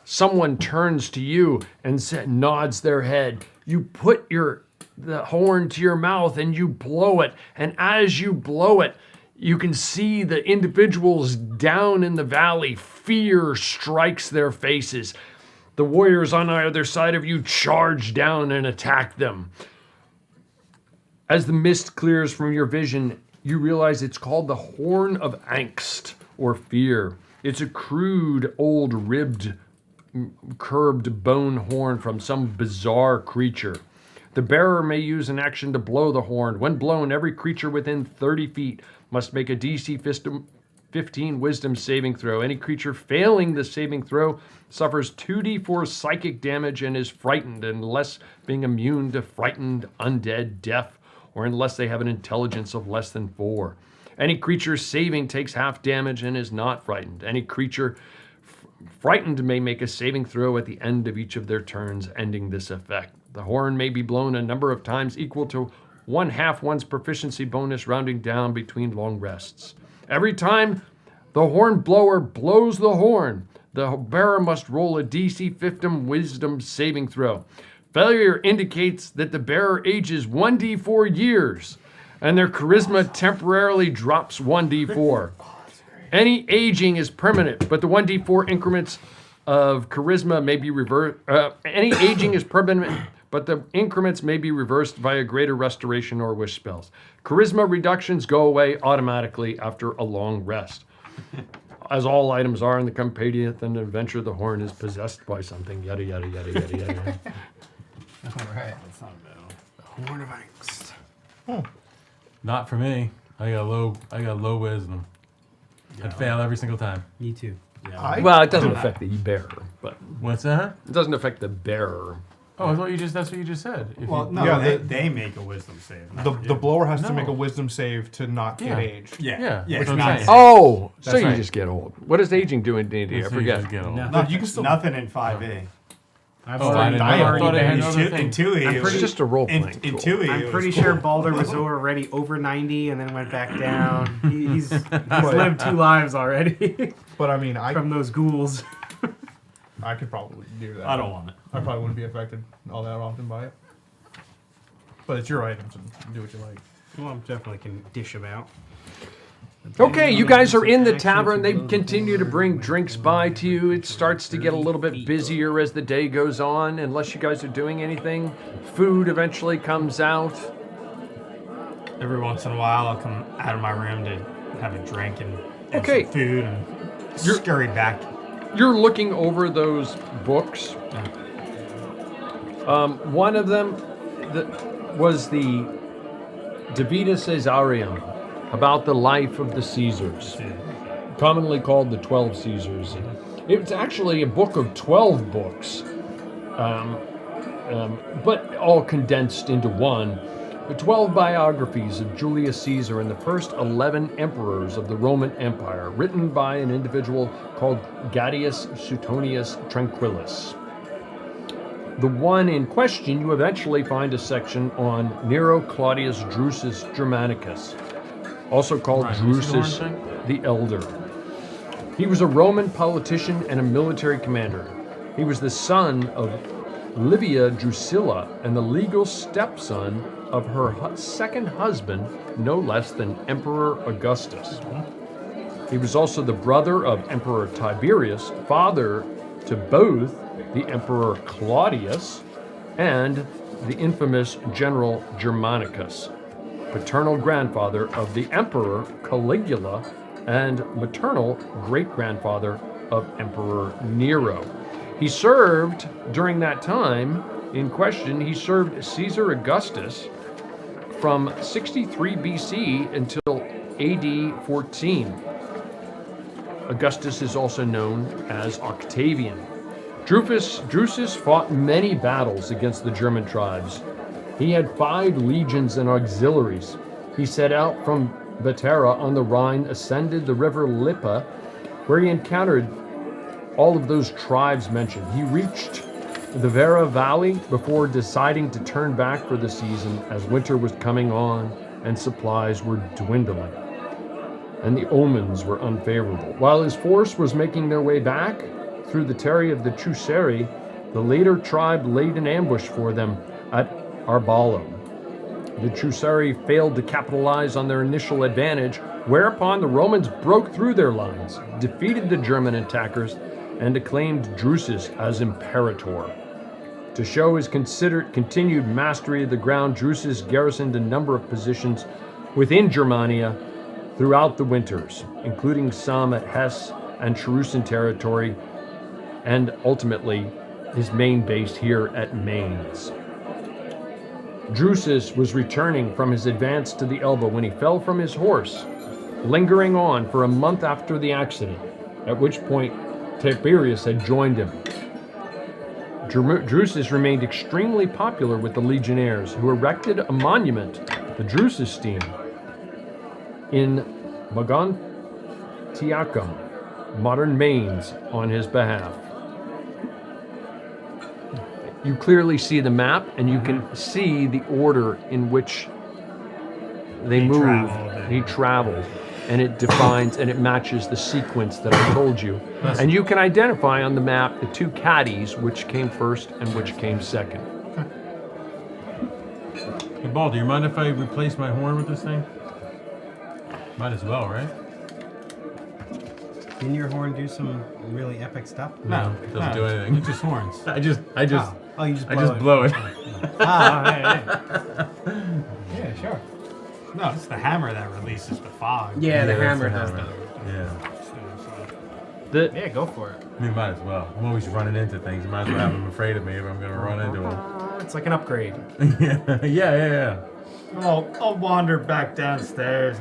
Someone turns to you and nods their head. You put the horn to your mouth and you blow it. And as you blow it, you can see the individuals down in the valley. Fear strikes their faces. The warriors on either side of you charge down and attack them. As the mist clears from your vision, you realize it's called the Horn of Angst, or Fear. It's a crude, old, ribbed, curved bone horn from some bizarre creature. The bearer may use an action to blow the horn. When blown, every creature within 30 feet must make a DC 15 wisdom saving throw. Any creature failing the saving throw suffers 2d4 psychic damage and is frightened unless being immune to frightened, undead, deaf, or unless they have an intelligence of less than 4. Any creature saving takes half damage and is not frightened. Any creature frightened may make a saving throw at the end of each of their turns, ending this effect. The horn may be blown a number of times equal to 1/2 one's proficiency bonus, rounding down between long rests. Every time the horn blower blows the horn, the bearer must roll a DC 15 wisdom saving throw. Failure indicates that the bearer ages 1d4 years, and their charisma temporarily drops 1d4. Any aging is permanent, but the 1d4 increments of charisma may be reversed. Any aging is permanent, but the increments may be reversed via greater restoration or wish spells. Charisma reductions go away automatically after a long rest. As all items are in the Carpathian adventure, the horn is possessed by something. Yada yada yada yada yada. All right, that's not bad. The Horn of Angst. Not for me. I got low wisdom. I'd fail every single time. Me too. Yeah. Well, it doesn't affect the bearer, but What's that? it doesn't affect the bearer. Oh, that's what you just said. If Well, you, no, Yeah, they make a wisdom save. not The you. blower has to No. make a wisdom save to not get Yeah. aged. Yeah, Yeah, yeah. that's It's what I'm not saying. Oh, so That's you right. just get old. What does aging do in D&D? I that's what you forget. just get old. No. But you can still. nothing in 5e. I've Oh, I already, didn't know. I've I already thought it had been- another thing. In 2e, I'm it pretty- was- Just a role-playing in tool. 2e, I'm it pretty was sure cool. Balder was already over 90 and then went back down. He's lived 2 lives already But I mean, from those ghouls. I could probably do that. I don't want it. I probably wouldn't be affected all that often by it. But it's your items and do what you like. Well, I'm definitely can dish them out. Okay, you guys are in the tavern. They continue to bring drinks by to you. It starts to get a little bit busier as the day goes on, unless you guys are doing anything. Food eventually comes out. Every once in a while, I'll come out of my room to have a drink and Okay. some food and scurry back. You're looking over those books. One of them was the De Vita Caesarium, about the life of the Caesars, commonly called the 12 Caesars. It's actually a book of 12 books, but all condensed into one. The 12 biographies of Julius Caesar and the first 11 emperors of the Roman Empire, written by an individual called Gaius Suetonius Tranquillus. The one in question, you eventually find a section on Nero Claudius Drusus Germanicus, also called Right, you see the Drusus horn the Elder. He was a Roman politician and a military commander. He was the son of Livia Drusilla and the legal stepson of her second husband, no less than Emperor Augustus. He was also the brother of Emperor Tiberius, father to both the Emperor Claudius and the infamous General Germanicus, paternal grandfather of the Emperor Caligula, and maternal great-grandfather of Emperor Nero. He served, during that time in question, he served Caesar Augustus from 63 BC until AD 14. Augustus is also known as Octavian. Drusus fought many battles against the German tribes. He had 5 legions and auxiliaries. He set out from Vetera on the Rhine, ascended the river Lippe, where he encountered all of those tribes mentioned. He reached the Vera Valley before deciding to turn back for the season as winter was coming on and supplies were dwindling, and the omens were unfavorable. While his force was making their way back through the territory of the Chuseri, the later tribe laid an ambush for them at Arbalo. The Chuseri failed to capitalize on their initial advantage, whereupon the Romans broke through their lines, defeated the German attackers, and acclaimed Drusus as imperator. To show his continued mastery of the ground, Drusus garrisoned a number of positions within Germania throughout the winters, including some at Hesse and Cheruscan territory, and ultimately his main base here at Mainz. Drusus was returning from his advance to the Elbe when he fell from his horse, lingering on for a month after the accident, at which point Tiberius had joined him. Drusus remained extremely popular with the legionnaires, who erected a monument, the Drususstein, in Mogontiacum, modern Mainz, on his behalf. You clearly see the map, and you can see the order in which they moved. He traveled, and it defines and it matches the sequence that I told you. And you can identify on the map the 2 caddies, which came first and which came second. Hey, Ball, do you mind if I replace my horn with this thing? Might as well, right? Didn't your horn do some really epic stuff? No, it doesn't do anything. It's just horns. I just you just blow it. Yeah, sure. No, it's the hammer that releases the fog. Yeah, the that's hammer the does hammer. that. Yeah, go for it. I mean, might as well. I'm always running into things. You might as well have them afraid of me if I'm going to run into them. It's like an upgrade. Yeah. I'll wander back downstairs.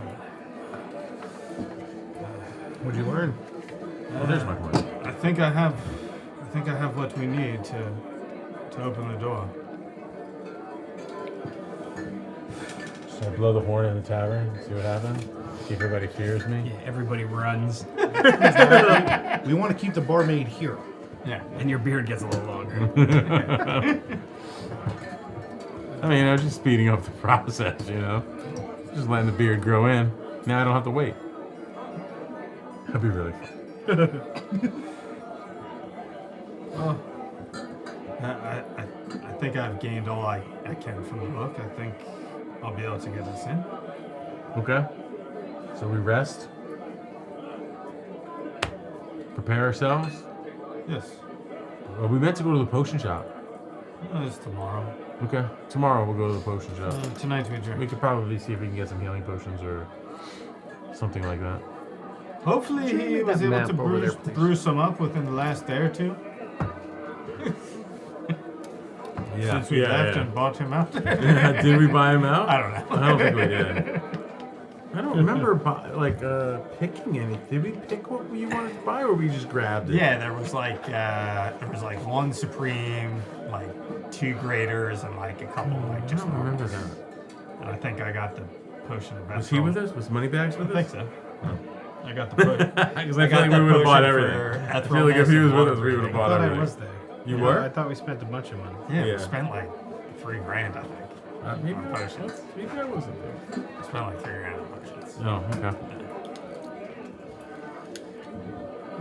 What'd you learn? Oh, there's my horn. I think I have what we need to open the door. Should I blow the horn in the tavern? See what happens? See if everybody fears me? Yeah, everybody runs. We want to keep the barmaid here. Yeah. And your beard gets a little longer. I mean, I was just speeding up the process, you know? Just letting the beard grow in. Now I don't have to wait. That'd be really fun. Well, I think I've gained all I can from the book. I think I'll be able to get us in. Okay. So we rest. Prepare ourselves. Yes. Well, we meant to go to the potion shop. It's tomorrow. Okay. Tomorrow we'll go to the potion shop. Tonight we drink. We could probably see if we can get some healing potions or something like that. Hopefully he was able to brew some up within the last day or two. Yeah. Since we left and bought him out. Did we buy him out? I don't know. I don't think we did. I don't remember picking any. Did we pick what you wanted to buy, or we just grabbed it? Yeah, there was like 1 Supreme, like 2 Graders, and like a couple like just. I don't remember that. And I think I got the potion of best. Was he with us? Was Moneybags with us? I think so. I got the potion. Because I feel like we would have bought everything. I feel like if he was with us, we would have bought everything. I was there. You were? I thought we spent a bunch of money. Yeah, we spent like $3,000, I think. Maybe on potions. Maybe I wasn't there. We spent like $3,000 on potions. Oh, okay.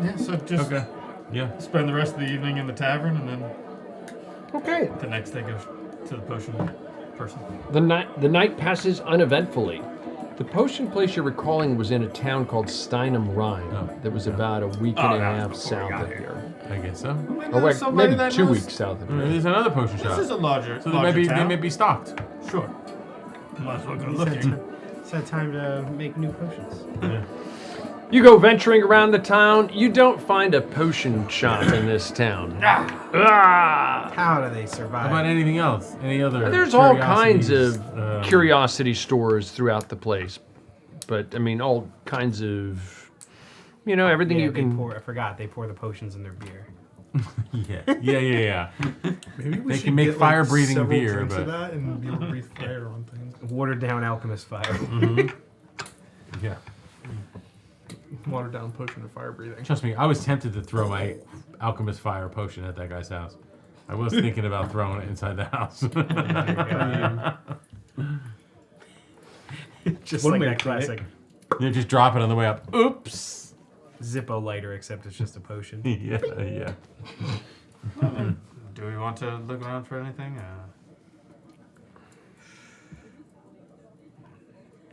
Yeah, so just spend the rest of the evening in the tavern, and then the next day go to the potion person. The night passes uneventfully. The potion place you're recalling was in a town called Steinem Rhine that was about a week and a half south of here. I guess so. Oh, wait, maybe 2 weeks south of here. There's another potion shop. This is a larger So they town. may be stocked. Sure. Might as well go looking. It's that time to make new potions. Yeah. You go venturing around the town, you don't find a potion shop in this town. How do they survive? How about anything else? Any other? There's all kinds curiosities? of curiosity stores throughout the place. But, I mean, all kinds of You know, everything you they can. Pour, I forgot, they pour the potions in their beer. Yeah. Maybe we They should can make get, fire-breathing several beer, drinks but of that and be able to breathe fire on things. Watered down alchemist fire. yeah. Watered down potion of fire breathing. Trust me, I was tempted to throw my alchemist fire potion at that guy's house. I was thinking about throwing it inside the house. Just One like way that to clean it. classic You just drop it on the way up. Oops. Zippo lighter, except it's just a potion. Yeah. Do we want to look around for anything?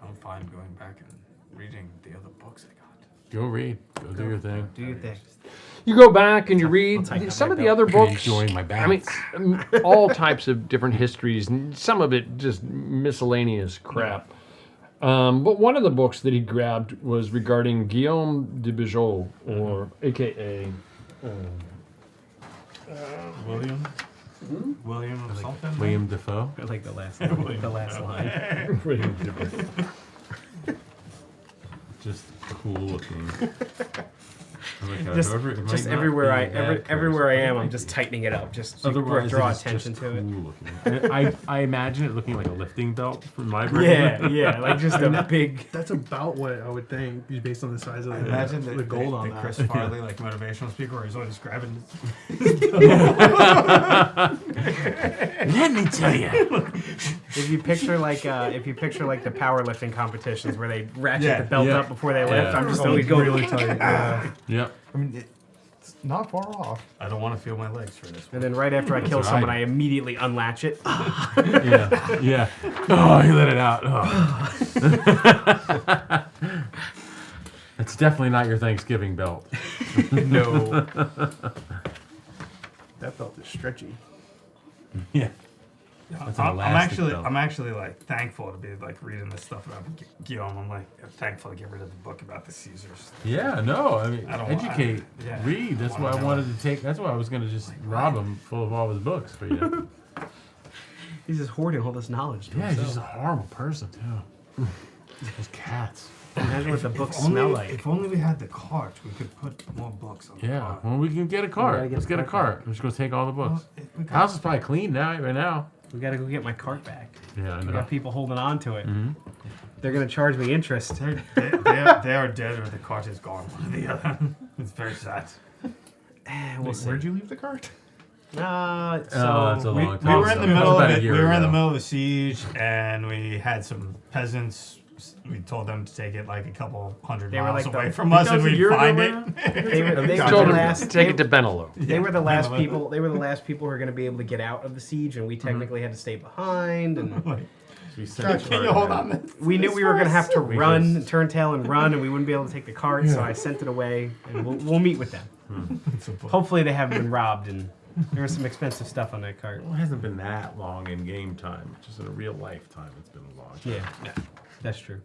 I'm fine going back and reading the other books I got. Go read. Go do your thing. Do your thing. You go back and you read tighten up some my of the belt. other books. Enjoying my I mean, baths. all types of different histories, and some of it just miscellaneous crap. But one of the books that he grabbed was regarding Guillaume de Bijou, or AKA. William? William or something? William Defoe. I like the last line. The last line. William de Bijou. Just cool looking. Just everywhere everywhere I am, I'm just tightening it up, just to Otherwise, draw it's attention just to it. cool looking. I imagine it looking like a lifting belt from my brain. Yeah, like just a big. That's about what I would think, based on the size of I imagine the gold on the that. Chris Farley like motivational speaker where he's always grabbing. Let me tell you. If you picture like the powerlifting competitions where they ratchet the belt Yeah. up before they lift, Yeah. I'm just always going really tight. Yep. I mean, it's not far off. I don't want to feel my legs for this one. And then right after I kill what I someone, do. I immediately unlatch it. Yeah. Oh, he let it out. Oh. It's definitely not your Thanksgiving belt. No. That belt is stretchy. Yeah. That's an I'm elastic belt. actually like thankful to be like reading this stuff about Guillaume. I'm like thankful to get rid of the book about the Caesars. Yeah, no, I mean, I don't- educate, yeah. read. That's why I wanted to take. That's why I was going to just rob him full of all his books for you. He's just hoarding all this knowledge. To Yeah, he's himself. just a horrible person too. Those cats. Imagine what the books If only- smell like. If only we had the cart, we could put more books on the Yeah, cart. well, we can get a gotta cart. get Let's a get a cart cart. We're just going to take all the books. Well, we got- House is probably clean now, right now. We gotta go get my cart back. Yeah, I I know. got people holding on to it. They're gonna charge me interest. They are dead or the cart is gone. One or the other. It's very sad. We'll see. Where'd you leave the cart? Oh, that's a We, long we time were in the ago. That was middle of about a it. We year were in the ago. middle of the siege, and we had some peasants. We told them to take it like a couple hundred They were miles like away the- from us, that and was a we'd year find ago it. They were Told the him last. to take it to Benello. They were the last Yeah. people. They were the last people who were going to be able to get out of the siege, and we technically had to stay behind. And We sent Can you hold on? This? we knew we were going to have to We run, just- turn tail, and run, and we wouldn't be able to take the cart. So I sent it away, and we'll meet with them. Hopefully, they haven't been robbed, and there was some expensive stuff on that cart. Well, it hasn't been that long in game time. Just in a real lifetime, it's been a long time. Yeah, that's true.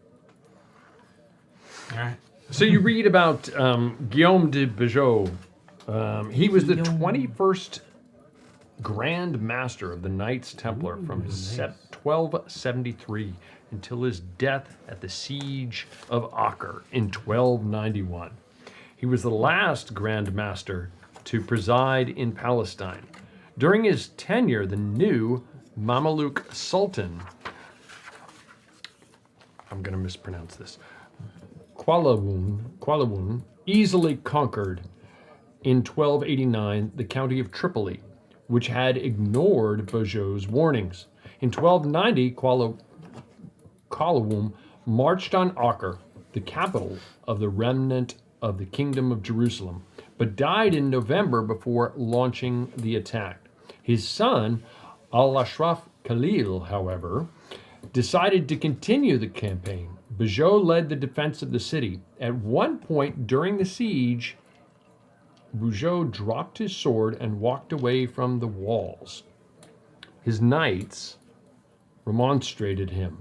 All right. So you read about Guillaume de Bijou. He was the 21st Grand Master of the Knights Templar from 1273 until his death at the Siege of Acre in 1291. He was the last Grand Master to preside in Palestine. During his tenure, the new Mameluke Sultan, I'm going to mispronounce this, Qualawun easily conquered in 1289 the county of Tripoli, which had ignored Bijou's warnings. In 1290, Qualawun marched on Acre, the capital of the remnant of the Kingdom of Jerusalem, but died in November before launching the attack. His son, Al-Ashraf Khalil, however, decided to continue the campaign. Bijou led the defense of the city. At one point during the siege, Bijou dropped his sword and walked away from the walls. His knights remonstrated him,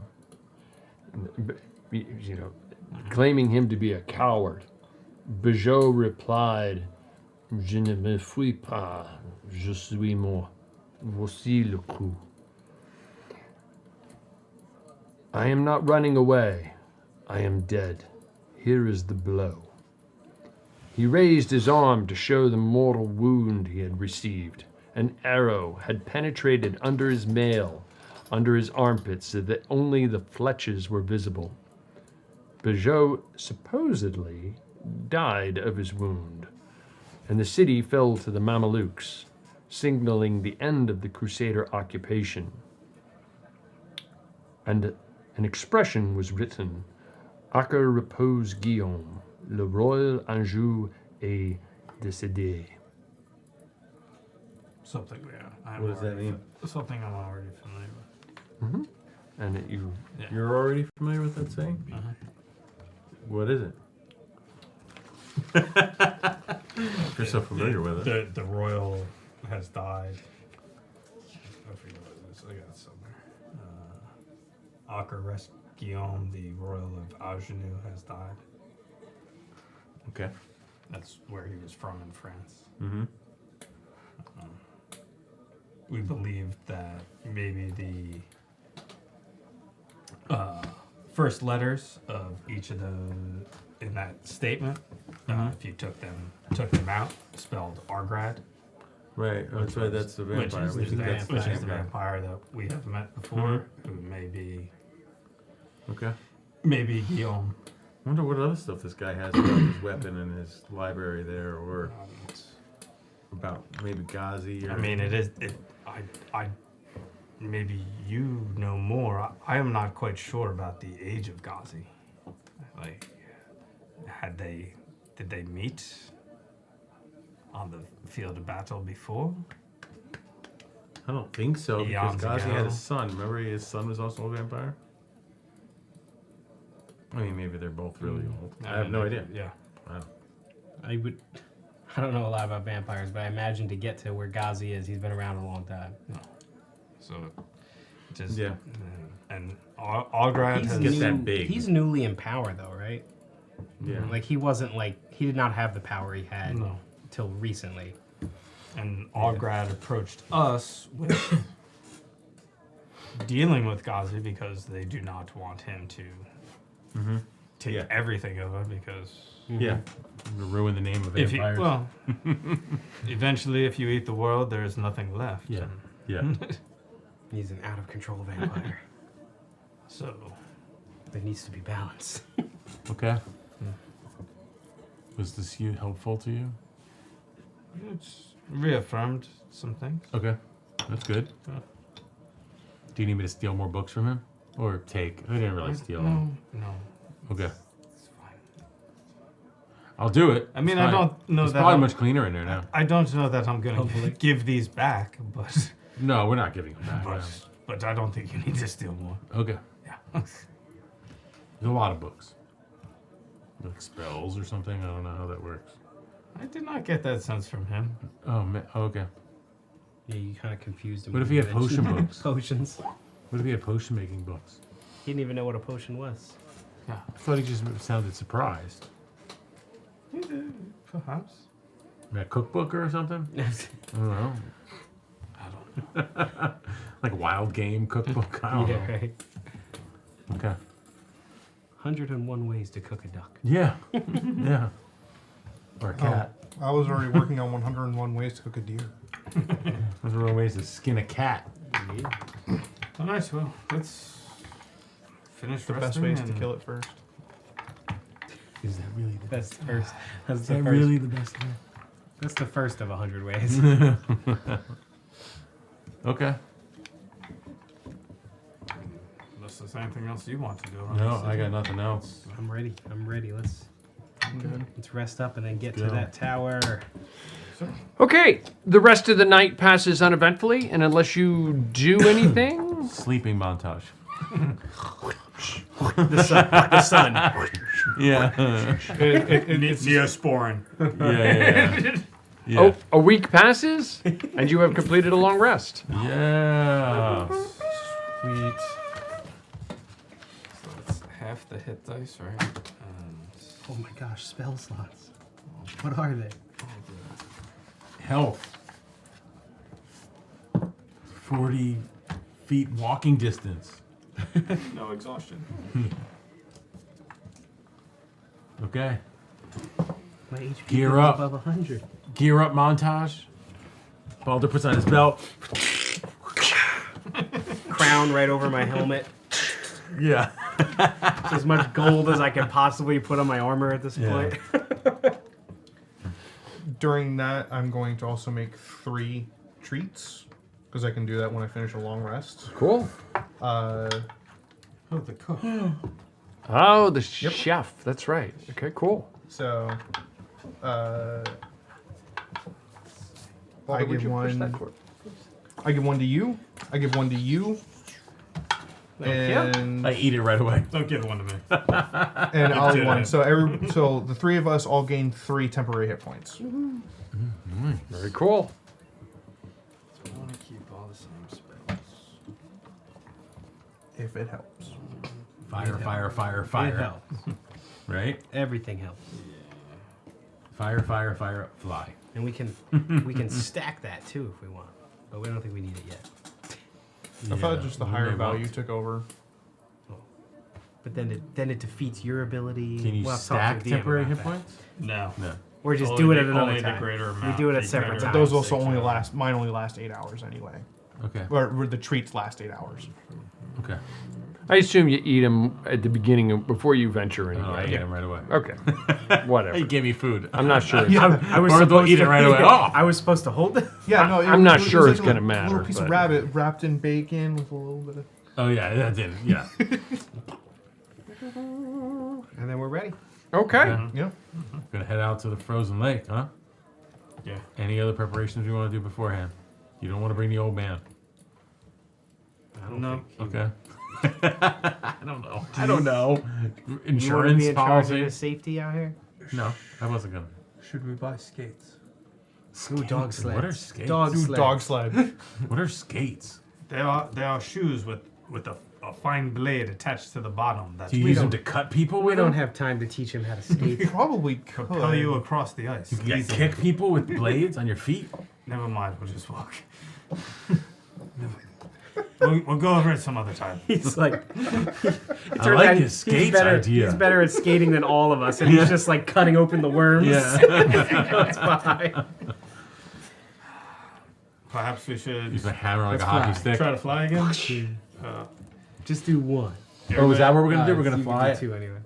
claiming him to be a coward. Bijou replied, "Je ne me fuis pas, je suis mort. Voici le coup." I am not running away. I am dead. Here is the blow. He raised his arm to show the mortal wound he had received. An arrow had penetrated under his mail, under his armpits, so that only the fletches were visible. Peugeot supposedly died of his wound, and the city fell to the Mamelukes, signaling the end of the Crusader occupation. And an expression was written, Acre repose Guillaume, le royal Anjou est décédé. Something, yeah. What does that mean? Something I'm already familiar with. Mm-hmm. And that You're already familiar with that saying? Uh-huh. What is it? If you're so familiar with it. The royal has died. I forget what it is. I got it somewhere. Acre rest Guillaume, the royal of Agenus, has died. Okay. That's where he was from in France. Mm-hmm. We believed that maybe the first letters of each of the in that statement, if you took them out, spelled Argrad. Right. Oh, that's right. That's the vampire. Which is the vampire that we have met before, who may be. Okay. Maybe Guillaume. I wonder what other stuff this guy has about his weapon in his library there, or about maybe Ghazi. Or... I mean, it is. I maybe you know more. I am not quite sure about the age of Ghazi. Like, did they meet on the field of battle before? I don't think so, because Eons Ghazi ago. had a son. Remember, his son was also a vampire. I mean, maybe they're both really old. I have no idea. Yeah. Wow. I don't know a lot about vampires, but I imagine to get to where Ghazi is, he's been around a long time. No. So, just Yeah. And Algrad He's has Get that big. He's newly in power, though, right? Yeah. Like he wasn't he did not have the power he had No. till recently. And Algrad approached us with dealing with Ghazi because they do not want him to take Yeah. everything over because Yeah. Ruin the name of if you, vampires. well, eventually if you eat the world, there is nothing left. Yeah. And Yeah. He's an out of control vampire. so There needs to be balance. Okay. Was this helpful to you? it's reaffirmed some things. Okay. That's good. Yeah. Do you need me to steal more books from him? Or take? I didn't really steal them. No. Okay. It's fine. I'll do it. I mean, It's I fine. don't know It's that probably I'm- much cleaner in there now. I don't know that I'm going to give these back, but No, we're not giving them back. but I don't think you need to steal more. Okay. Yeah. There's a lot of books. Like spells or something. I don't know how that works. I did not get that sense from him. Oh, man. Okay. Yeah, you kind of confused him. What if when he you had potion mentioned books? Potions. What if he had potion making books? He didn't even know what a potion was. Yeah. I thought he just sounded surprised. Perhaps. A cookbook or something? I don't know. I don't know. Like wild game cookbook? I don't know. right. Okay. 101 ways to cook a duck. Yeah. Yeah. Or a cat. I was already working on 101 ways to cook a deer. Those are ways to skin a cat. All right, well, let's finish The best resting ways to and- kill it first. Is that really the That's the first. That's Is the that first. really the best way? That's the first of 100 ways. Okay. Unless there's anything else you want to do. No, I got nothing else. I'm ready. Let's rest up and then get to Go. that tower. Okay, the rest of the night passes uneventfully, and unless you do anything, Sleeping montage. The sun. Yeah. It's Neosporin. Yeah. a week passes, and you have completed a long rest. Yeah. Sweet. So it's half the hit dice, right? And Oh my gosh, spell slots. What are they? Health. 40 feet walking distance. no exhaustion. Okay. My HP Gear goes up. above 100. Gear up montage. Balder puts on his belt. Crown right over my helmet. Yeah. It's as much gold as I could possibly put on my armor at this point. During that, I'm going to also make 3 treats because I can do that when I finish a long rest. Cool. Oh, the cook. Oh, the chef. That's right. Okay, cool. So, I Would give you push that one. cord? I give one to you. I give one to you. And I eat it right away. Don't give one to me. and Ollie one. So the 3 of us all gain 3 temporary hit points. Very cool. So I want to keep all the same spells. If it helps. Fire, fire, fire, It fire. helps. Right? Everything helps. Fire, fire, fire, fly. And we can stack that too if we want. But we don't think we need it yet. I thought just the higher may value want. took over. But then it defeats your ability. Can you We'll have to talk stack to the DM temporary about hit that. points? No. No. Or just Only do it the- at another only the time. greater We amount do it that at you separate can times. Those also Takes only out. last. Mine only last 8 hours anyway. Okay. Or the treats last 8 hours. Okay. I assume you eat them at the beginning before you venture in. Oh, I get him right away. Okay. Whatever. He gave me food. I'm not sure. I was Or they'll supposed eat it to right away. Oh! I was supposed to hold it. Yeah, no. I'm not was sure like it's a gonna little- matter, Little piece but- of rabbit wrapped in bacon with a little bit of. Oh, yeah, that did. Yeah. And then we're ready. Okay. Yeah. Gonna head out to the frozen lake, huh? Yeah. Any other preparations you want to do beforehand? You don't want to bring the old man. I don't No. think Okay. I don't know. I don't know. you want to Insurance be in charge of policy? the safety out here. No, I wasn't gonna. Should we buy skates? Ooh, dog sleds. What are skates? Dog Dude, sleds. dog sled. What are skates? They are shoes with a fine blade attached to the bottom that Do you use them to cut people We with don't them? have time to teach him how to skate. Probably could. propel you across the ice. You can easily. kick people with blades on your feet? Never mind, we'll just walk. we'll go over it some other time. He's like, it turns like out his skates better, idea. He's better at skating than all of us, and he's just like cutting open the worms. That's fine. Perhaps we should Use a hammer like Let's a hockey fly. stick. try to fly again. Just do one. Oh, is that what we're gonna do? We're You gonna can fly do it two anyway.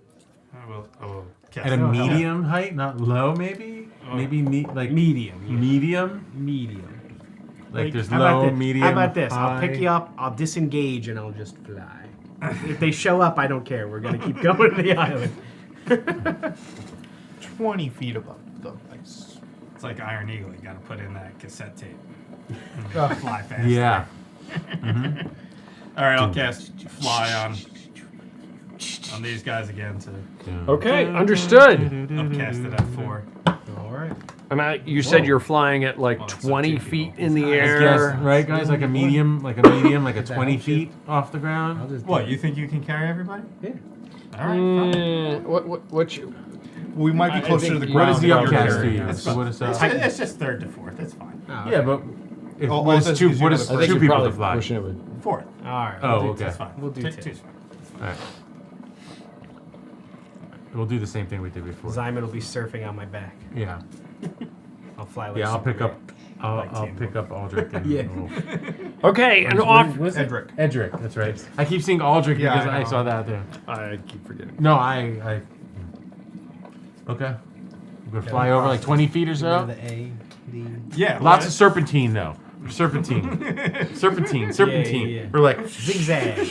I will cast at a it. medium height, not low, maybe. Maybe like Medium. Yeah. medium. Medium. Like there's How about low, this? medium. How about this? I'll pick high. you up, I'll disengage, and I'll just fly. If they show up, I don't care. We're gonna keep going to the island. 20 feet above the ice. It's like Iron Eagle. You got to put in that cassette tape. Uh, Fly fast. Yeah. All right, I'll cast fly on these guys again. Okay, understood. I'll cast it at 4. All right. And you said you're flying at like Well, it's 20 two feet people. in the I air. guess, right, guys? Like a medium, like a 20 feet off the I'll ground. just What? You think you can carry everybody? Yeah. All right. Fine. What you? we might be closer to the think- ground. What is the than you're upcast carrying to you? us. So what is It's just 3rd to 4th. That's fine. Oh, Yeah, but if All what is this two? gives you What is another I think two you're people probably to fly? pushing it with. 4th. All right. Oh, we'll do okay. That's fine. We'll do 2. 2's fine. All right. We'll do the same thing we did before. Zyman will be surfing on my back. Yeah. I'll fly like Yeah, I'll pick Superman. up. I'll Like pick up Aldrich. And Yeah. Okay, and off. Edric. Edric, that's right. I keep seeing Aldrich Yeah, because I I know. saw that there. I keep forgetting. No, I. Okay. We're gonna fly over like 20 feet or so. The A, D. Yeah. Lots of serpentine though. Serpentine. Serpentine. Serpentine. yeah. We're like. Zigzag.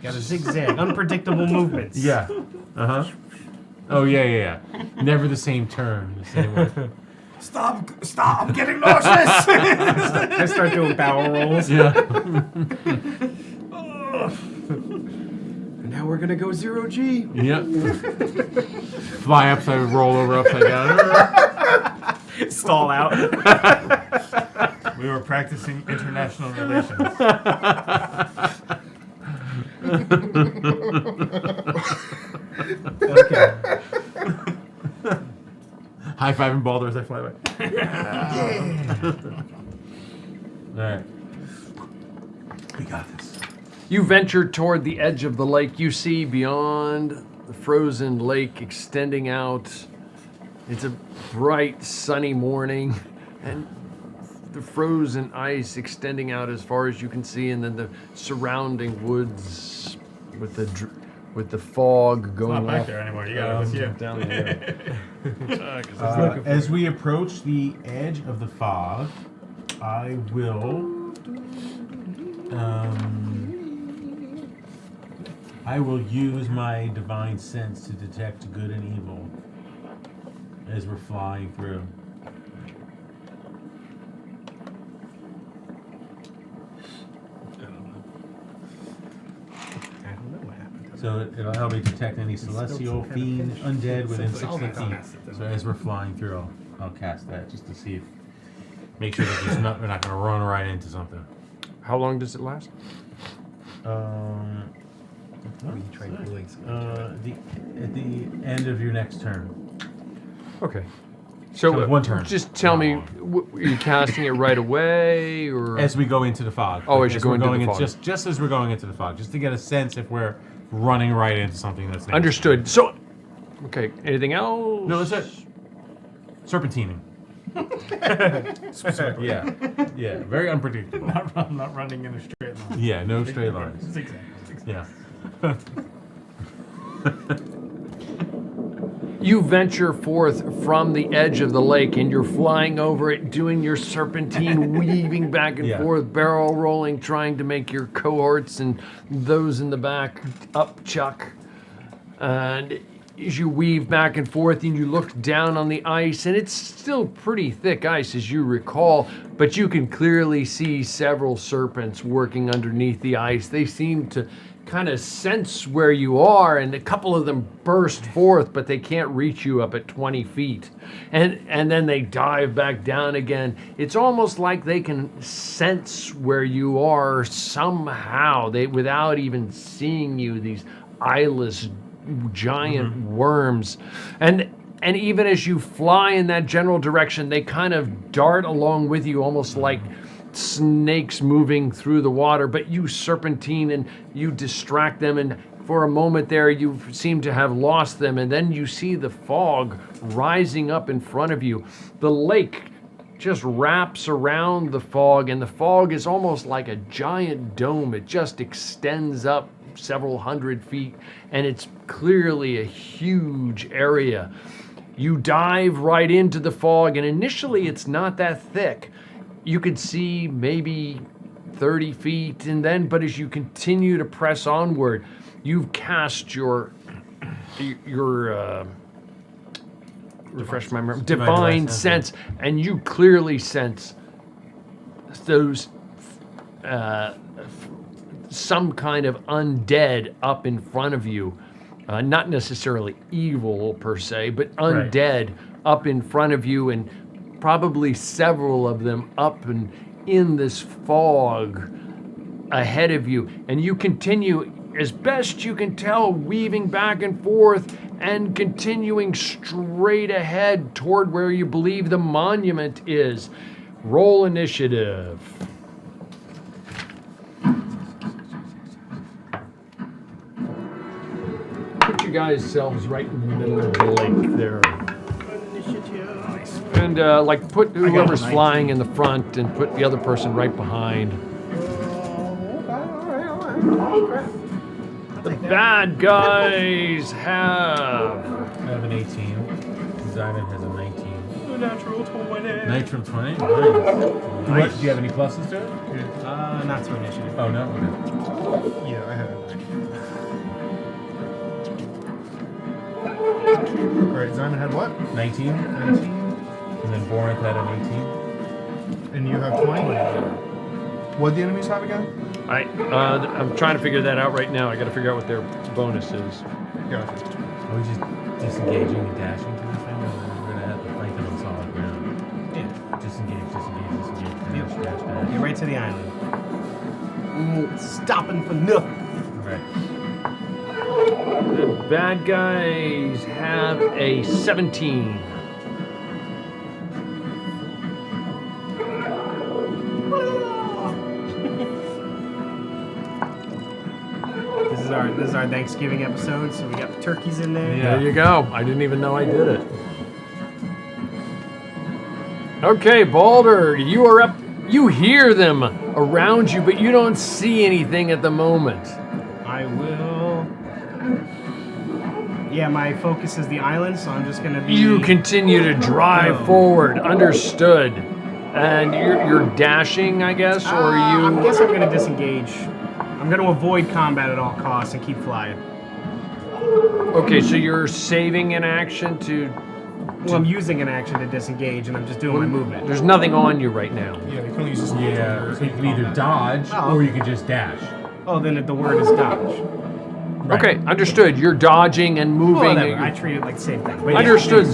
Got a zigzag. Unpredictable movements. Yeah. Uh huh. Oh yeah. Never the same turn. The same way. Stop! I'm getting nauseous. I start doing barrel rolls. Yeah. And now we're gonna go 0G. Yep. Fly upside, roll over upside down. Stall out. We were practicing international relations. Okay. High fiving Balder as I fly away. All right. We got this. You venture toward the edge of the lake. You see beyond the frozen lake extending out. It's a bright, sunny morning, and the frozen ice extending out as far as you can see, and then the surrounding woods with the fog going Not back off, there anymore. You got it with you. down there. As we approach the edge of the fog, I will. I will use my divine sense to detect good and evil as we're flying through. So it'll help me detect any celestial, fiend, undead within 60 feet. So as we're flying through, I'll cast that just to see if, make sure that we're not going to run right into something. How long does it last? At the end of your next turn. Okay. So one turn. Just tell me, are you casting it right away, or as we go into the fog? Oh, as you're going into the fog. Just as we're going into the fog, just to get a sense if we're running right into something that's understood. So, okay. Anything else? No, that's it. Serpentining. Yeah. Very unpredictable. Not running in a straight line. Yeah, no straight lines. Zigzag. Yeah. You venture forth from the edge of the lake, and you're flying over it, doing your serpentine, weaving back and forth, barrel rolling, trying to make your cohorts and those in the back up chuck. And as you weave back and forth, and you look down on the ice, and it's still pretty thick ice, as you recall, but you can clearly see several serpents working underneath the ice. They seem to kind of sense where you are, and a couple of them burst forth, but they can't reach you up at 20 feet. And then they dive back down again. It's almost like they can sense where you are somehow, without even seeing you, these eyeless giant worms. And even as you fly in that general direction, they kind of dart along with you, almost like snakes moving through the water, but you serpentine and you distract them, and for a moment there you seem to have lost them, and then you see the fog rising up in front of you. The lake just wraps around the fog, and the fog is almost like a giant dome. It just extends up several hundred feet, and it's clearly a huge area. You dive right into the fog, and initially it's not that thick. You could see maybe 30 feet, and then, but as you continue to press onward, you've cast your refresh my memory, divine sense, and you clearly sense those some kind of undead up in front of you, not necessarily evil per se, but undead up in front of you, and probably several of them up and in this fog ahead of you. And you continue, as best you can tell, weaving back and forth and continuing straight ahead toward where you believe the monument is. Roll initiative. Put you guys selves right in the middle of the lake there. And put whoever's flying in the front and put the other person right behind. The bad guys have... I have an 18. Diamond has a 19. Natural 20. Natural 20? Nice. Do you have any pluses to it? Not to initiative. Oh, no? Okay. Yeah, I had a 9. Alright, Simon had what? 19. 19. And then Borinth had an 18. And you have 20? What the enemies have again? I'm trying to figure that out right now. I got to figure out what their bonus is. Gotcha. Are we just disengaging and dashing to this thing, or we're going to have to fight them on solid ground? Yeah. Disengage. Dash. Get right to the island. Stopping for nothing. Right. The bad guys have a 17. our Thanksgiving episode, so we got the turkeys in there. There you go. I didn't even know I did it. Okay, Balder, you are up. You hear them around you, but you don't see anything at the moment. I will. Yeah, my focus is the island, so I'm just gonna be. You continue to drive forward. Understood. And you're dashing, I guess, or you? I guess I'm gonna disengage. I'm gonna avoid combat at all costs and keep flying. Okay, so you're saving an action to. Well, I'm using an action to disengage, and I'm just doing my movement. There's nothing on you right now. Yeah, you can only use this. Yeah, so you can either dodge or you can just dash. Oh, then the word is dodge. Right. Okay, understood. You're dodging and moving. Well, whatever. I treat it like the same thing. But Understood.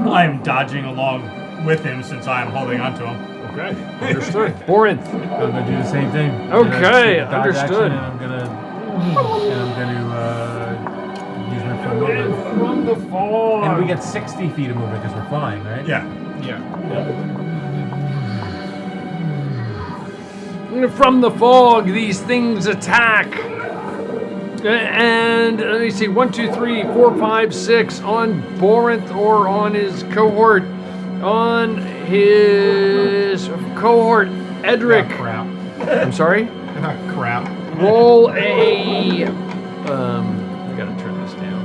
I'm dodging along with him since I'm holding onto him. Okay, understood. Borinth. I'm gonna do the same thing. Okay, I'm gonna take the dodge understood. action, and I'm gonna use my full movement. From the fall. And we get 60 feet of movement because we're flying, right? Yeah. From the fog, these things attack. And let me see, 1, 2, 3, 4, 5, 6 on Borinth or on his cohort. On his cohort, Edric. Crap. I'm sorry? Crap. Roll a. I gotta turn this down.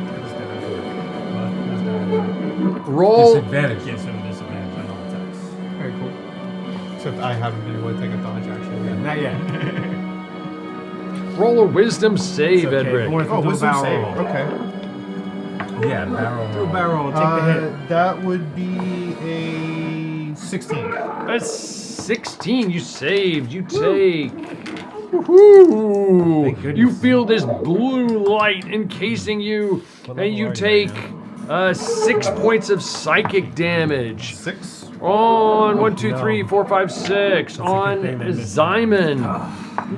Roll. Disadvantage. Gives him disadvantage on all attacks. Very cool. Except I haven't been able to take a dodge action yet. Not yet. Roll a wisdom save, It's okay. Edric. Borinth will Oh, do a wisdom barrel save. roll. Okay. Yeah, barrel Do a roll. barrel roll. Take the hit. That would be a 16. That's 16. You saved. You take. Woohoo! Thank goodness. You feel this blue light encasing you, and you take 6 points of psychic damage. 6? On 1, 2, 3, 4, 5, 6. On thing they missed. Simon.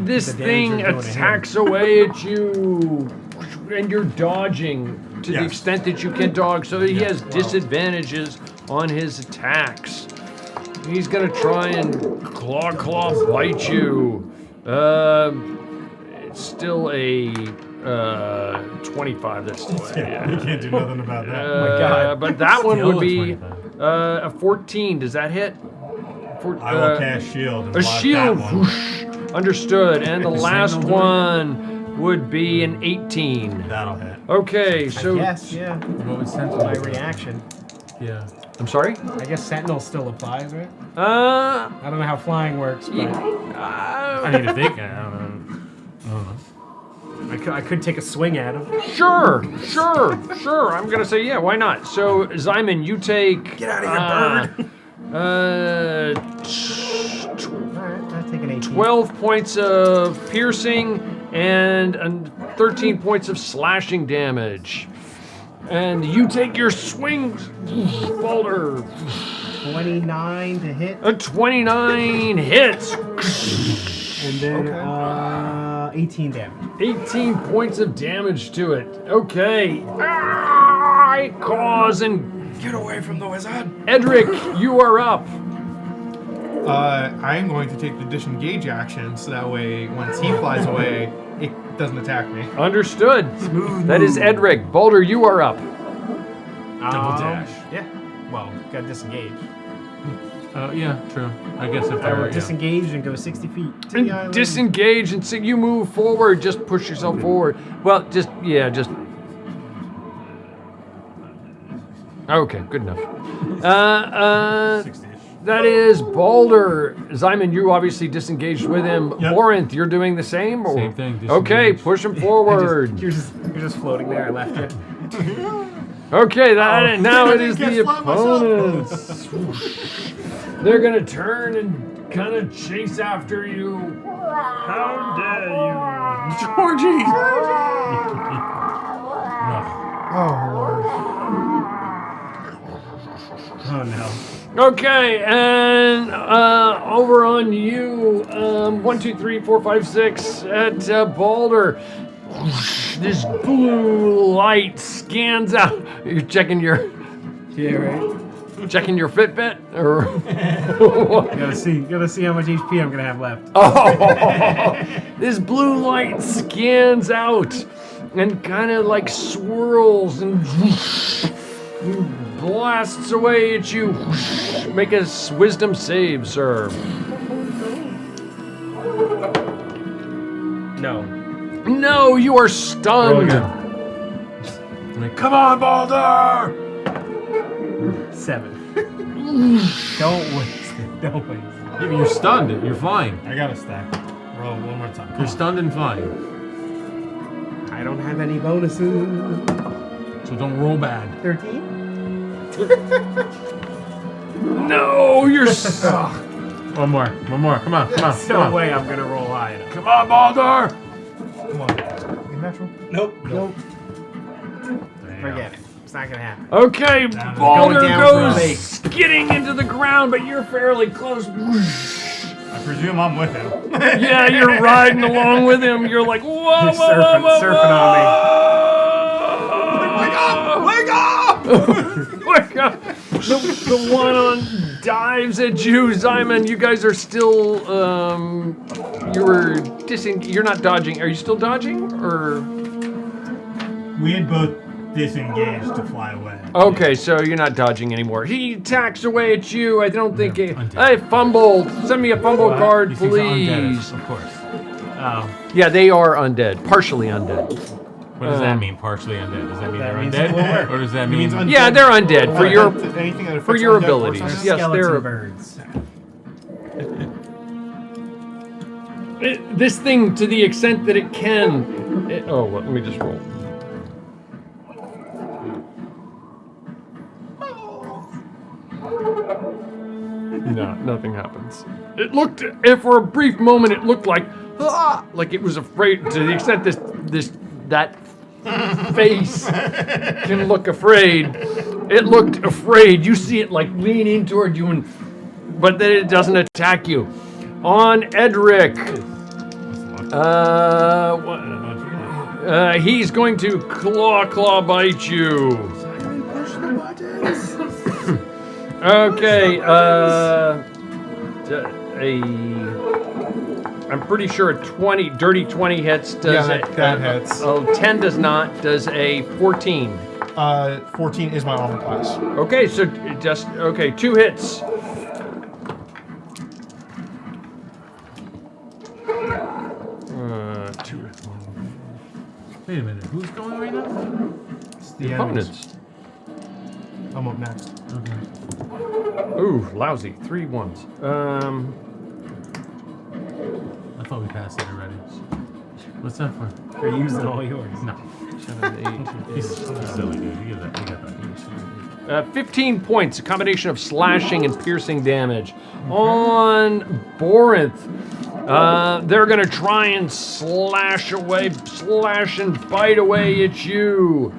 This The damage thing you're doing to him. attacks away at you, and you're dodging to the Yes. extent that you can dodge. So he has disadvantages on his attacks. He's gonna try and claw bite you. It's still a 25. That's still You can't do nothing about that. oh my God. But that one Still would a be 25. a 14. Does that hit? I will cast shield and A block shield. that one. Whoosh. Understood. And the last Signal one would be an 18. That'll hit. Okay, so Yes, yeah. What was Sentinel? My reaction. Yeah. I'm sorry. I guess Sentinel still applies, right? Uh, I don't know how flying works, but uh, I need to think. I don't know. I could take a swing at him. Sure. I'm gonna say yeah. Why not? So Zyman, you take. Get out of here, bird. Alright, I'll take an 18. 12 points of piercing and 13 points of slashing damage. And you take your swings, Balder. 29 to hit. A 29 hits. And then 18 damage. 18 points of damage to it. Okay. It claws and... Get away from the wizard. Edric, you are up. I'm going to take the disengage action so that way once he flies away, it doesn't attack me. Understood. That is Edric. Balder, you are up. Double dash. Yeah. Well, got disengaged. Yeah, true. I guess if I I will were disengage and go 60 feet to the And island. disengage and so you move forward. Just push yourself forward. Well, just. Okay, good enough. That is Balder. Zyman, you obviously disengaged with him. Yep. Orinth, you're doing the same? Or? Same thing, Okay, disengage. push him forward. You're just floating there. I left you. Okay, now it is can't the fly myself. opponents. They're gonna turn and kind of chase after you. How dare you, Georgie? Oh, Lord. Oh no. Okay, and over on you, 1, 2, 3, 4, 5, 6 at Balder. This blue light scans out. You're checking your. Yeah, right. Checking your Fitbit? Or Gotta see how much HP I'm gonna have left. oh, this blue light scans out and kind of like swirls and blasts away at you. Make a wisdom save, sir. No. No, you are stunned. Come on, Baldur! 7. Don't waste it. Don't waste it. Yeah, but you're stunned. You're fine. I got a stack. Roll one more time. You're stunned and fine. I don't have any bonuses. So don't roll bad. 13? No, you're One more. Come on. There's Come no on. way I'm gonna roll high enough. Come on, Baldur! Come on. Natural? Nope. Damn. Forget it. It's not gonna happen. Okay, Down. Baldur Going down goes for a skidding into the ground, but you're fairly close. I presume I'm with him. Yeah, you're riding along with him. You're like, whoa, He's whoa, whoa, whoa, surfing on Wake up! Wake up! The one on dives at you, Simon. You guys are still, you're not dodging. Are you still dodging, or? We had both disengaged to fly away. Okay, so you're not dodging anymore. He attacks away at you. I don't think undead. I fumbled. Send me a fumble card, These things are undead, please. of course. Oh. Yeah, they are undead. Partially undead. What does that mean? Partially undead? Does that mean That they're means it will undead, work. or does that It mean? means undead. Yeah, they're undead for your Anything that for affects your undead abilities. works on Yes, Skeleton they're birds. this thing to the extent that it can. Let me just roll. No, nothing happens. It looked, if for a brief moment, it looked like it was afraid. To the extent that face can look afraid, it looked afraid. You see it like leaning toward you, but then it doesn't attack you. On Edric, he's going to claw bite you. Okay, I'm pretty sure a dirty 20 hits. Does that hits. 10 does not. Does a 14? 14 is my armor class. Okay, so okay, 2 hits. Wait a minute. Who's going right now? It's The opponents. I'm up next. Okay. Ooh, lousy. 3 ones. I thought we passed it already. What's that for? They're using all yours. No. 7, 8. He's silly, dude. You get that. 15 points, a combination of slashing and piercing damage. On Borinth, they're gonna try and slash and bite away at you.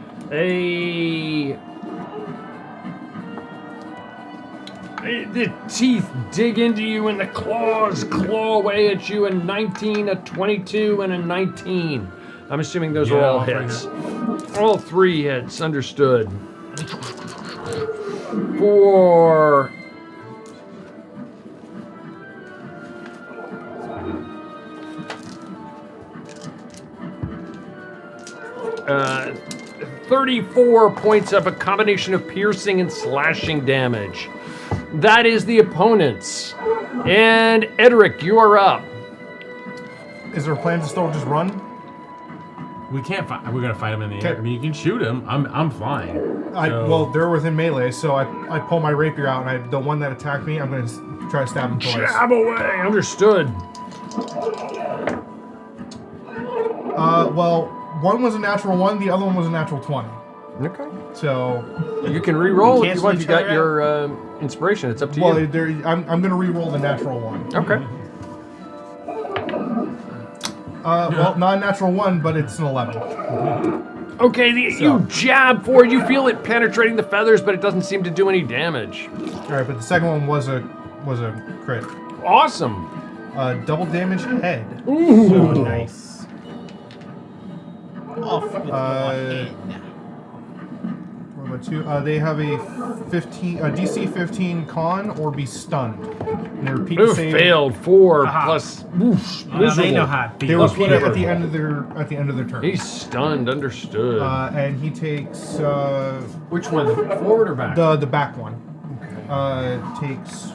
The teeth dig into you and the claws claw away at you. A 19, a 22, and a 19. I'm assuming those are all hits. All 3 hits, understood. For 34 points of a combination of piercing and slashing damage. That is the opponents. And Edric, you are up. Is there a plan to still just run? We can't fight. We're gonna fight him in the air. I mean, you can shoot him. I'm fine. Well, they're within melee, so I pull my rapier out, and the one that attacked me, I'm gonna try to stab him twice. Jab away. Understood. Well, one was a natural 1, the other one was a natural 20. Okay. So you can re-roll if you want. You cancel got each other your inspiration. It's up to well, you. I'm gonna re-roll the natural 1. Okay. Well, not a natural 1, but it's an 11. Okay, you jab forward. You feel it penetrating the feathers, but it doesn't seem to do any damage. All right, but the second one was a crit. Awesome. Double damage head. Ooh. So, Nice. Off with your head. Where But they have a 15, a DC 15 con or be stunned. And they repeat the same. Failed 4 plus. Whoosh, They know how it They feels. repeat it at the end of their turn. He's stunned. Understood. And he takes Which one? Forward or back? the back one. Takes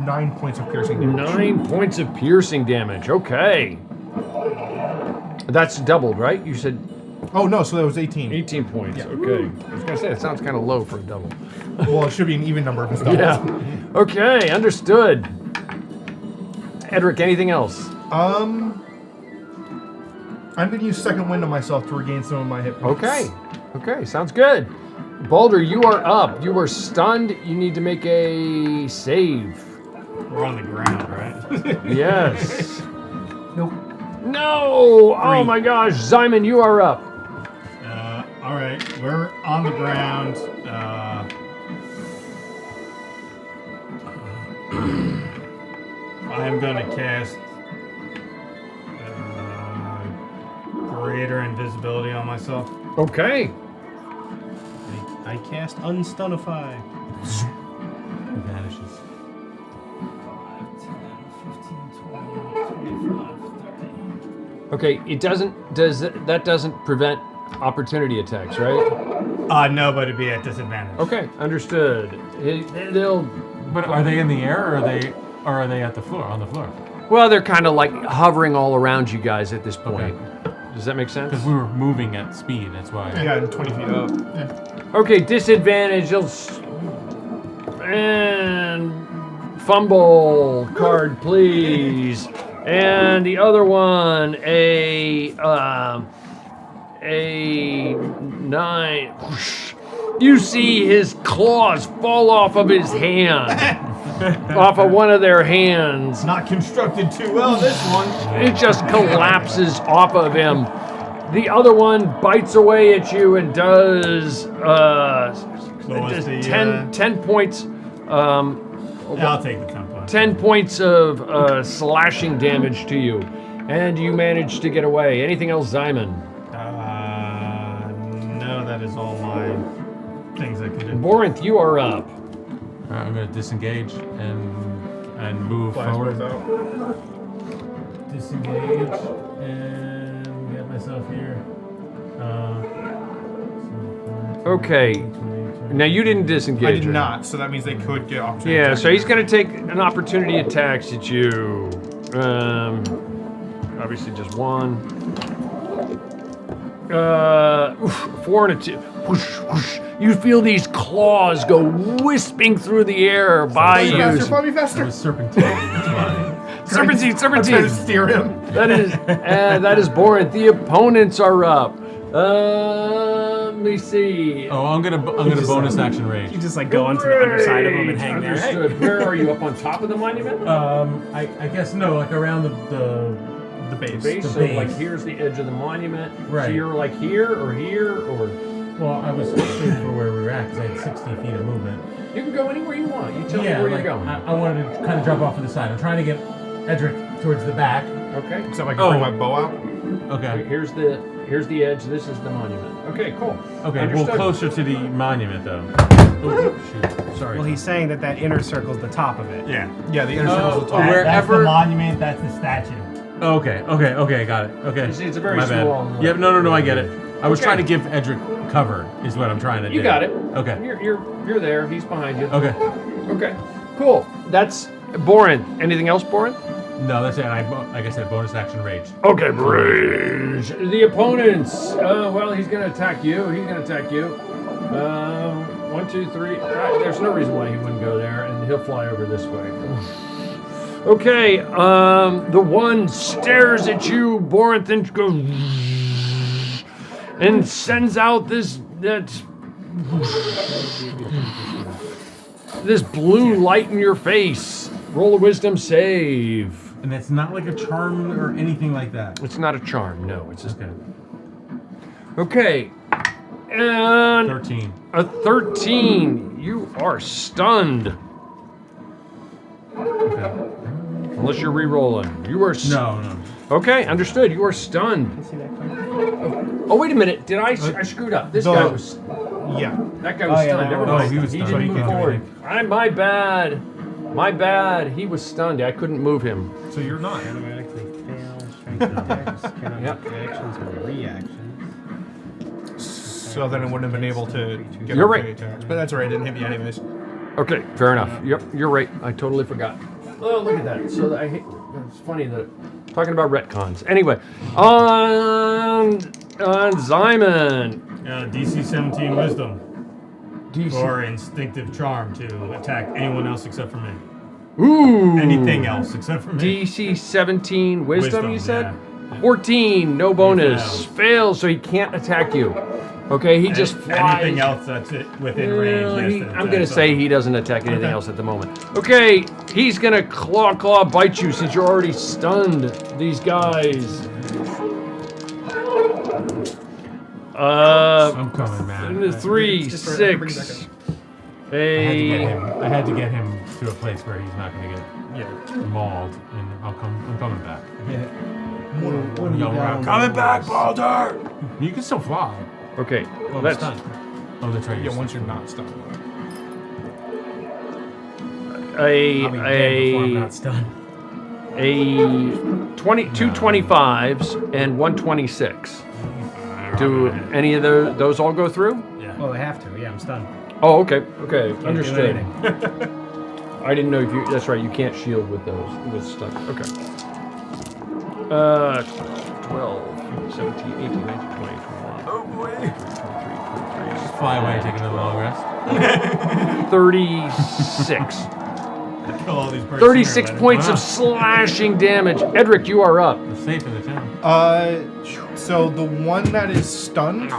9 points of piercing damage. 9 points of piercing damage. Okay. That's doubled, right? You said Oh no, so that was 18. 18 points. Okay. I was gonna say it sounds kind of low for a double. Well, it should be an even number if it's doubles. Yeah. Okay. Understood. Edric, anything else? I'm gonna use second wind on myself to regain some of my hit points. Okay. Okay. Sounds good. Baldur, you are up. You are stunned. You need to make a save. We're on the ground, right? Yes. Nope. No! Oh my gosh, Simon, you are up. All right, we're on the ground. I am going to cast greater invisibility on myself. Okay. I cast Unstunify. It vanishes. 5, 10, 15, 20, 25, 30. Okay, it doesn't prevent opportunity attacks, right? No, but it'd be at disadvantage. Okay, understood. They'll. But are they in the air, or are they at the floor? On the floor? Well, they're kind of like hovering all around you guys at this point. Okay. Does that make sense? Because we were moving at speed. That's why. Yeah, 20 feet up. Yeah. Okay, disadvantage. And fumble card, please. And the other one, a 9. You see his claws fall off of his hand, off of one of their hands. Not constructed too well, this one. It just collapses off of him. The other one bites away at you and does 10 points. I'll take the 10 points. 10 points of slashing damage to you. And you manage to get away. Anything else, Simon? No, that is all my things I can do. Borinth, you are up. I'm going to disengage and move forward. Disengage and get myself here. Okay. Now you didn't disengage. I did her. not, so that means they could get opportunity. Yeah, attacks. so he's going to take an opportunity attacks at you. Obviously just one. 4 and a 2. Whoosh, whoosh. You feel these claws go wisping through the air by you. Fly me faster. It was serpentine. That's why. Serpentine. I'm trying to steer him. That is Borinth. The opponents are up. Let me see. Oh, I'm gonna bonus action rage. You just like go onto the underside of them and hang there. Understood. Where are you? Up on top of the monument? I guess no, like around the base. Base. The So base. like here's the edge of the monument. Right. So you're like here or here or. Well, I was shooting for where we were at because I had 60 feet of movement. You can go anywhere you want. You tell me where like, you're going. I wanted to kind of drop off to the side. I'm trying to get Edric towards the back. Okay. So I can bring my bow out. Okay. Here's the edge. This is the monument. Okay, cool. Okay, Understood. well, closer to the monument though. Oh, shoot. Sorry. Well, he's saying that inner circle's the top of it. Yeah. Yeah, the inner circle's the top. That's Wherever- the monument, that's the statue. Okay, got it. Okay. You see, it's a very My bad. small. Yeah, no, I get it. I was Okay. trying to give Edric cover, is what I'm trying to do. You got it. Okay. You're there. He's behind you. Okay. Okay. Cool. That's Borinth. Anything else, Borinth? No, that's it. Like I said, bonus action rage. Okay, rage. The opponents. Well, he's gonna attack you. He's gonna attack you. 1, 2, 3. There's no reason why he wouldn't go there, and he'll fly over this way. Okay. The one stares at you, Borinth, and goes and sends out this blue light in your face. Roll a wisdom save. And it's not like a charm or anything like that. It's not a charm, no. It's just Okay. okay. And 13. a 13. You are stunned. Okay. Unless you're re-rolling. You are No. Okay, understood. You are stunned. Oh, wait a minute. Did I screwed up. This guy was... Yeah. That guy was stunned. Never mind. he was He stunned. didn't He move can't do forward. My bad. My bad. He was stunned. I couldn't move him. So you're not. Automatically fail. Strength attacks cannot Yep. make reactions or reactions. So then it wouldn't have been able to get You're up right. to attacks. But that's alright, it didn't hit me anyways. Okay, fair enough. Yep, you're right. I totally forgot. Oh, look at that. So it's funny that talking about retcons. Anyway, on Simon. DC 17 Wisdom. DC. Or Instinctive Charm to attack anyone else except for me. Ooh. Anything else except for me. DC 17 Wisdom, you said? Yeah. 14, no bonus. Fails, so he can't attack you. Okay, he just flies. Anything else that's within range. Well, he has to I'm attack going to say something. he doesn't attack anything else at the moment. Okay, he's going to claw bite you since you're already stunned. These guys. I'm coming, man. 3, Just for- bring it 6. I had to get him to a place where he's not going to get mauled, and I'm coming back. What do you got on Coming the back, list? Baldur! You can still fly. Okay, Well, let's. stunned. Oh, that's right. Yeah, once you're not stunned. I'll be damned before I'm not stunned. Two 25s and 126. Do any of those all go through? Yeah. Well, they have to. Yeah, I'm stunned. Oh, okay, okay, Can't do understood. anything. I didn't know if you. That's right. You can't shield with those with stuff. Okay. 12, 17, 18, 19, 20, 21. Oh boy. 23, 24, Just fly away, take another long rest. 36. Kill all these birds 36 sooner or later. points of slashing damage. Edric, you are up. It's safe in the town. So the one that is stunned,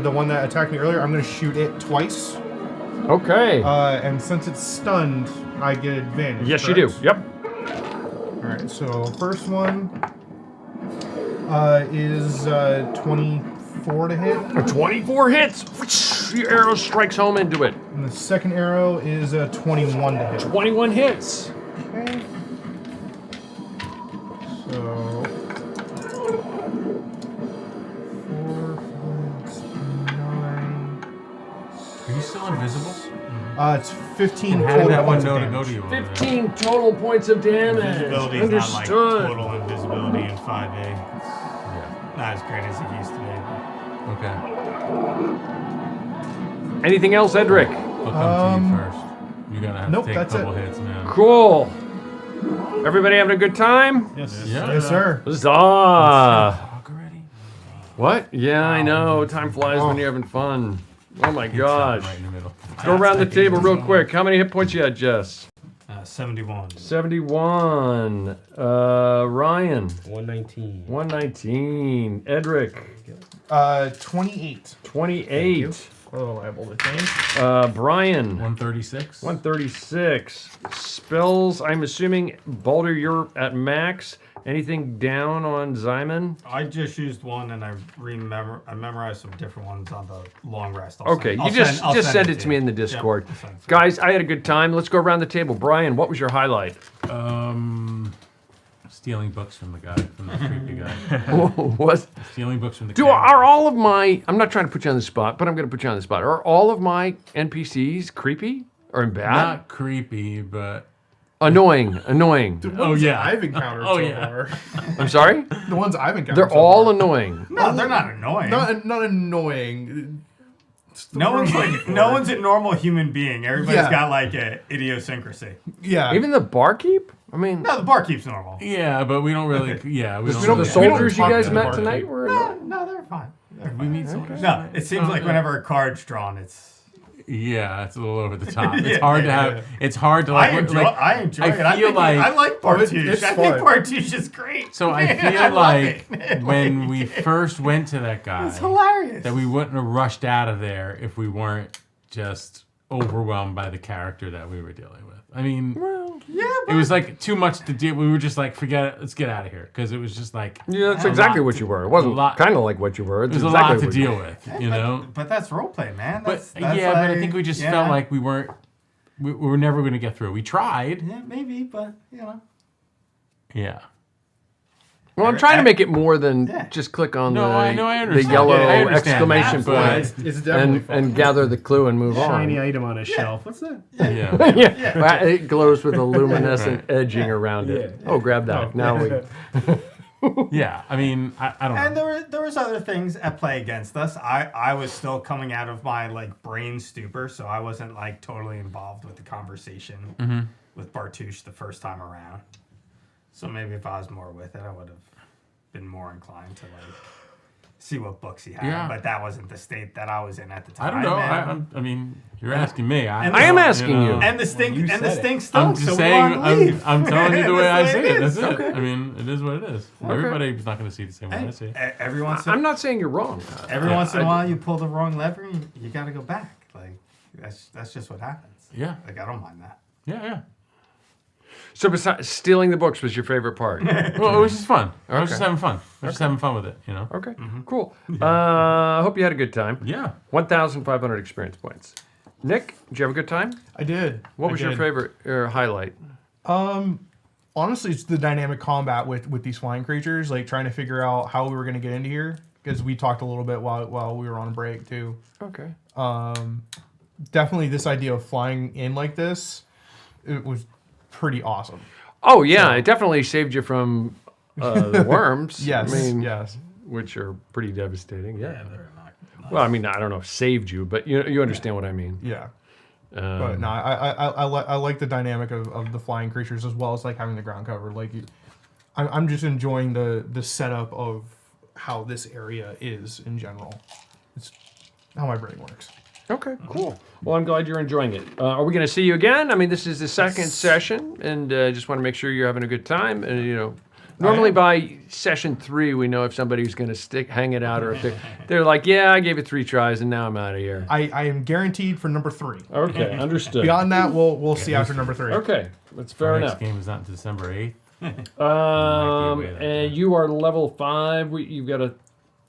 the one that attacked me earlier, I'm gonna shoot it twice. Okay. And since it's stunned, I get advantage. Yes, you do. correct? Yep. Alright, so first one is 24 to hit. 24 hits. Your arrow strikes home into it. And the second arrow is 21 to hit. 21 hits. Okay. So 4, 5, 6, 9. Are you still invisible? It's 15 And how total did that one points of know to damage. go to you? over there? 15 total points of damage. Invisibility is Understood. not like total invisibility in 5A. Yeah. Not as great as it used to be. Okay. Anything else, Edric? I'll come to you first. You're gonna have nope, to take a that's couple it. hits now. Cool. Everybody having a good time? Yes. Yeah. Yes, sir. Huzzah! Talk already? What? Yeah, I know. Time flies when you're having fun. Oh my gosh. Right in the middle. Go around the table real quick. How many hit points you had, Jess? 71. 71. Ryan. 119. 119. Edric. 28. 28. A little liable to change. Brian. 136. 136. Spells, I'm assuming, Baldur, you're at max. Anything down on Zyman? I just used one and I memorized some different ones on the long rest. Okay, you just send it to me in the Discord. Yep, I'll send it to you. Guys, I had a good time. Let's go around the table. Brian, what was your highlight? Stealing books from the guy, from the creepy guy. What? Stealing books from the Are all of my, I'm not trying to put you on the spot, but I'm going to put you on the spot. Are all of my NPCs creepy or bad? Not creepy, but Annoying. oh yeah, I've encountered Oh, so yeah. far. I'm sorry? The ones I've encountered. They're so all far. annoying. No, they're not annoying. Not annoying. It's the No word one's I'm like looking no for. one's a normal human being. Everybody's Yeah. got like a idiosyncrasy. Yeah. Even the barkeep? I mean, No, the barkeep's normal. yeah, but we don't really. Yeah, we the don't. don't- soldiers you talk guys to the met barkeep. tonight were annoying. No, they're fine. We meet soldiers. No, it seems like whenever a card's drawn, it's. Yeah, it's a little over the top. Yeah, It's hard to yeah, have. yeah. It's hard to I like. enjoy it. I feel like. I like Bartouche. it's I think fun. Bartouche is great. So I Man, feel love like it. when we first went to that guy, It's hilarious. that we wouldn't have rushed out of there if we weren't just overwhelmed by the character that we were dealing with. I mean, yeah, it was like too much to deal. We were just like, forget it. Let's get out of here because it was just like Yeah, that's a exactly lot what to- you were. It wasn't a lot- kind of like what you were. It's There's exactly a lot to what you deal were. with, you know. But that's roleplay, man. But That's yeah, but I like- think we just yeah. felt like we weren't. We were never going to get through. We tried. Yeah, maybe, but you know. Yeah. Well, I'm trying to make it more than just click on I the understand. yellow Yeah, I understand exclamation that. point It's definitely fun. and gather the clue and move Shiny on. item on a shelf. What's that? Yeah. Well, it glows with a luminescent edging around it. Oh, grab that. Now we. Yeah, I mean, I don't And know. there was other things at play against us. I was still coming out of my like brain stupor, so I wasn't like totally involved with the conversation with Bartouche the first time around. So maybe if I was more with it, I would have been more inclined to like see what books he had. Yeah. But that wasn't the state that I was in at the time. I don't know. and- I mean, you're asking me. I am asking you. And the stink you and the said it. stink stunk. I'm just so saying. we're on leave. I'm telling you the way I see it. That's it. Okay. I mean, it is what it is. Everybody's not going to see it the same way I see it. Every once in I'm not saying you're wrong. every once in a while you pull the wrong lever, you got to go back. Like that's just what happens. Yeah. Like I don't mind that. Yeah. So besides stealing the books was your favorite part. Well, it was just fun. I was Okay. just having fun. I was just having fun with it, you know? Okay, cool. I hope you had a good time. Yeah. 1,500 experience points. Nick, did you have a good time? I did. What was your did. favorite highlight? Honestly, it's the dynamic combat with these flying creatures, like trying to figure out how we were going to get into here, because we talked a little bit while we were on break too. Okay. Definitely this idea of flying in like this, it was pretty awesome. Oh yeah, it definitely saved you from the worms. Yes, I mean, yes. which are pretty devastating. Yeah. Well, I mean, I don't know if saved you, but you understand what I mean. Yeah. But no, I like the dynamic of the flying creatures as well as like having the ground cover. Like, I'm just enjoying the setup of how this area is in general. It's how my brain works. Okay, cool. Well, I'm glad you're enjoying it. Are we going to see you again? I mean, this is the second session, and just want to make sure you're having a good time. And normally by session 3, we know if somebody's going to hang it out, or if they're like, yeah, I gave it 3 tries, and now I'm out of here. I am guaranteed for number 3. Okay, understood. Beyond that, we'll see after number 3. Okay, that's fair Our enough. next game is not December 8th. And you are level 5. You've got a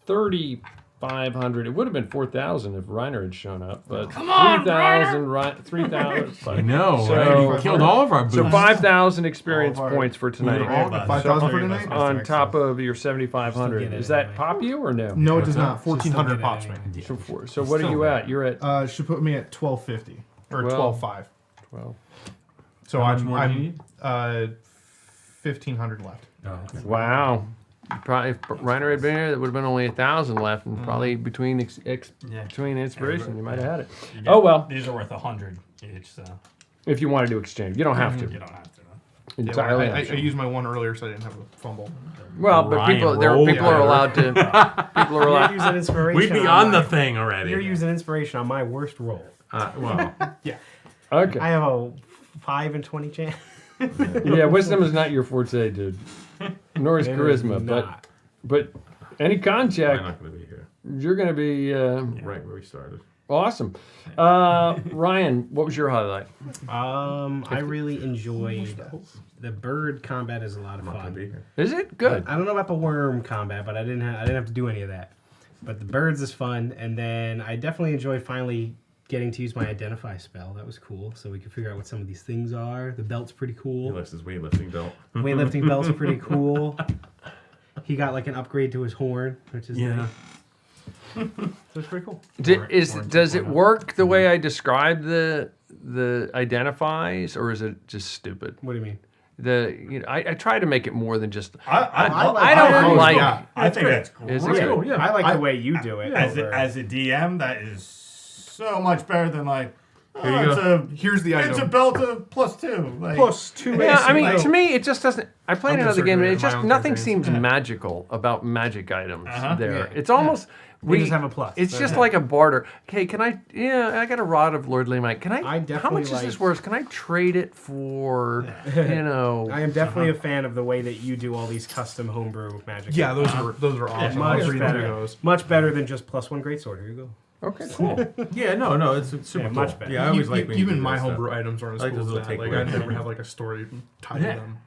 3,500. It would have been 4,000 if Reiner had shown up, but 3,000. 3,000. I know, So- right? He killed all of our boots. So 5,000 experience All of our- points for All tonight. 5,000 for tonight? On top of your 7,500. Still get it Does that anyway. pop you or no? No, it does not. Still 1,400 get pops it me. anyway. So what are you at? You're at Should put me at 1,250 or 12. 12,500. 12. So How much I'm more do you need? 1,500 left. Oh, okay. Wow. Probably if Reiner had been here, there would have been only 1,000 left, and probably between between inspiration, you might have had it. Oh well, These are worth 100 each, so if you wanted to exchange, you don't have to. you don't have to. Yeah, Entirely. I optional. used my one earlier, so I didn't have a fumble. Well, but Ryan people rolled are allowed to. People are You're allowed. using inspiration. We'd be on the thing already. You're using inspiration on my worst roll. Well, Okay. I have a 5 in 20 chance. Yeah, wisdom is not your forte, dude. Nor is It is charisma, not. but any con check, I'm not going to be here. you're going to be Right where we started. awesome. Ryan, what was your highlight? I really enjoyed the bird combat. Is a lot of I'm not going to be fun. here. Is it good? I don't know about the worm combat, but I didn't have to do any of that. But the birds is fun, and then I definitely enjoyed finally getting to use my identify spell. That was cool, so we could figure out what some of these things are. The belt's pretty He cool. left his weightlifting belt. Weightlifting belt's pretty cool. He got like an upgrade to his horn, which is nice. So it's pretty cool. Does it work the way I described the identifies, or is it just stupid? What do you mean? I try to make it more than just. I don't like. Yeah. I think that's cool. Is it cool? I like the way you do it. As over- a DM, that is so much better than like. Here you go. Here's the It's a item. belt of +2. Like, Plus 2 Yeah, I mean, AC. to me, it just doesn't. I played I'm another game, and it concerned just with my own nothing campaigns. seems magical about magic items there. Yeah. It's almost We just have a plus. It's So, just yeah. like a barter. Okay, can I? Yeah, I got a rod of Lordly Might. Can I? I how definitely much is this like- worth? Can I trade it for? You know. I am definitely a fan of the way that you do all these custom homebrew magic. Yeah, those are awesome. I much was reading through better. those. Much better than just +1 greatsword. Here you go. Okay, cool. Yeah, no, it's super Yeah, cool. much better. Yeah, I always like when you Even do my that stuff. homebrew items aren't as I like cool as those that. little Like I takeaways. never have like a story tied to them.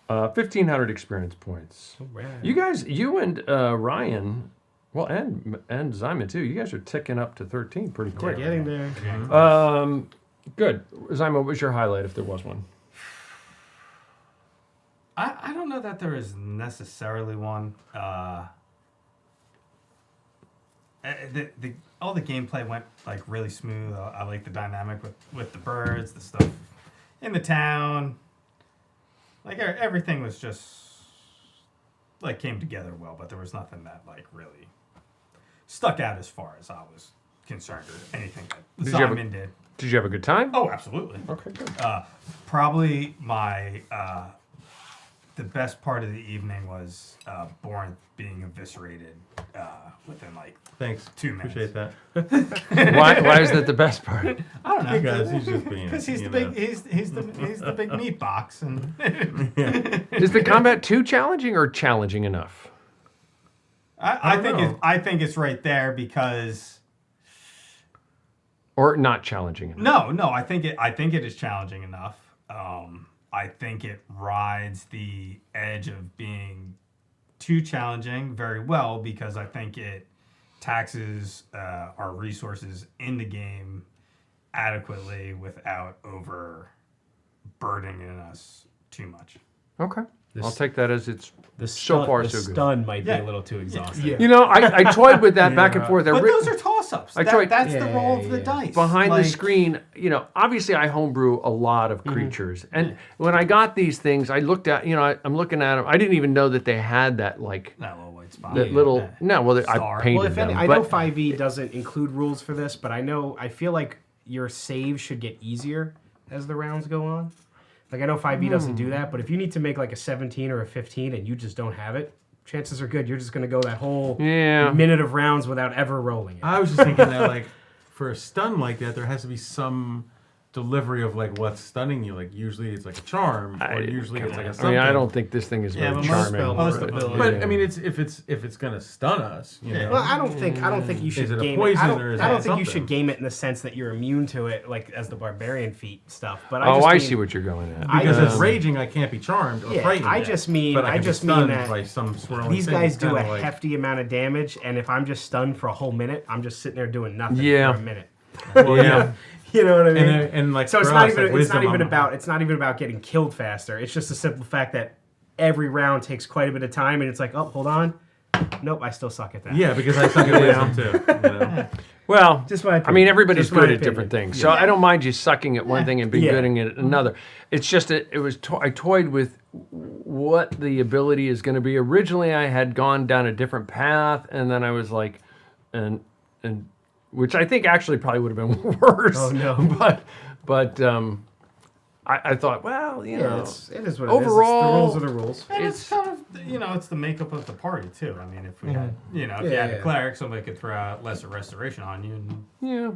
1,500 experience points. You guys, you and Ryan, well, and Zyma too. You guys are ticking up to 13 pretty We're quick. getting there. Good. Zyma, what was your highlight if there was one? I don't know that there is necessarily one. All the gameplay went like really smooth. I like the dynamic with the birds, the stuff in the town. Like everything was just like came together well, but there was nothing that like really stuck out as far as I was concerned or anything that Simon did. Did you have a good time? Oh, absolutely. Okay, good. Probably my the best part of the evening was Bourne being eviscerated within like Thanks. 2 minutes. Appreciate that. Why is that the best part? I don't know. Because he's just being. Because he's the big he's the big meat box and. Is the combat too challenging or challenging enough? I think it's right there because. Or not challenging enough? No, I think it is challenging enough. I think it rides the edge of being too challenging very well because I think it taxes our resources in the game adequately without overburdening us too much. Okay. I'll take that as it's The so far the so good. stun might be a little too exhausting. Yeah. You know, I toyed with that back and forth. But those are toss-ups. That's the roll of the dice. Behind the screen, you know, obviously I homebrew a lot of creatures. And when I got these things, I looked at, you know, I'm looking at them. I didn't even know that they had that, like, that little white spot. that little, no, well, I painted Well, if any, them. I but- know 5e doesn't include rules for this, but I feel like your saves should get easier as the rounds go on. Like, I know 5e doesn't do that, but if you need to make like a 17 or a 15 and you just don't have it, chances are good you're just going to go that whole minute of rounds without ever rolling it. I was just thinking that, like, for a stun like that, there has to be some delivery of, like, what's stunning you. Like, usually it's like a charm, or usually it's like a something. I mean, I don't think this thing is very charming. But I mean, if it's gonna stun us, you know. Well, I don't think you should Is it a game poison it. or is I it don't think you something? should game it in the sense that you're immune to it, like as the barbarian feat stuff. But I see what you're going at. Because it's raging, I can't be charmed or frightened. I just mean but I can be mean stunned that by some swirling these thing. guys It's do a kinda like- hefty amount of damage, and if I'm just stunned for a whole minute, I'm just sitting there doing nothing Yeah. for a minute. Well, yeah. You know what I mean? And like, so it's for not us, even like, it's not wisdom, even I'm- about getting killed faster. It's just the simple fact that every round takes quite a bit of time, and it's like, oh, hold on, nope, I still suck at that. Yeah, because I suck at wisdom too. You know? Well, Just my I mean, everybody's Just my good at opinion. different things. So I don't mind you sucking at one thing and being Yeah. good at another. It's just that I toyed with what the ability is going to be. Originally, I had gone down a different path, and then I was like, and which I think actually probably would have been worse. Oh no! But I thought, well, you know, it is what overall, it is. The rules are the rules. And it's kind of, you know, it's the makeup of the party too. I mean, if we had, you know, if you had a cleric, somebody could throw out lesser restoration on you, and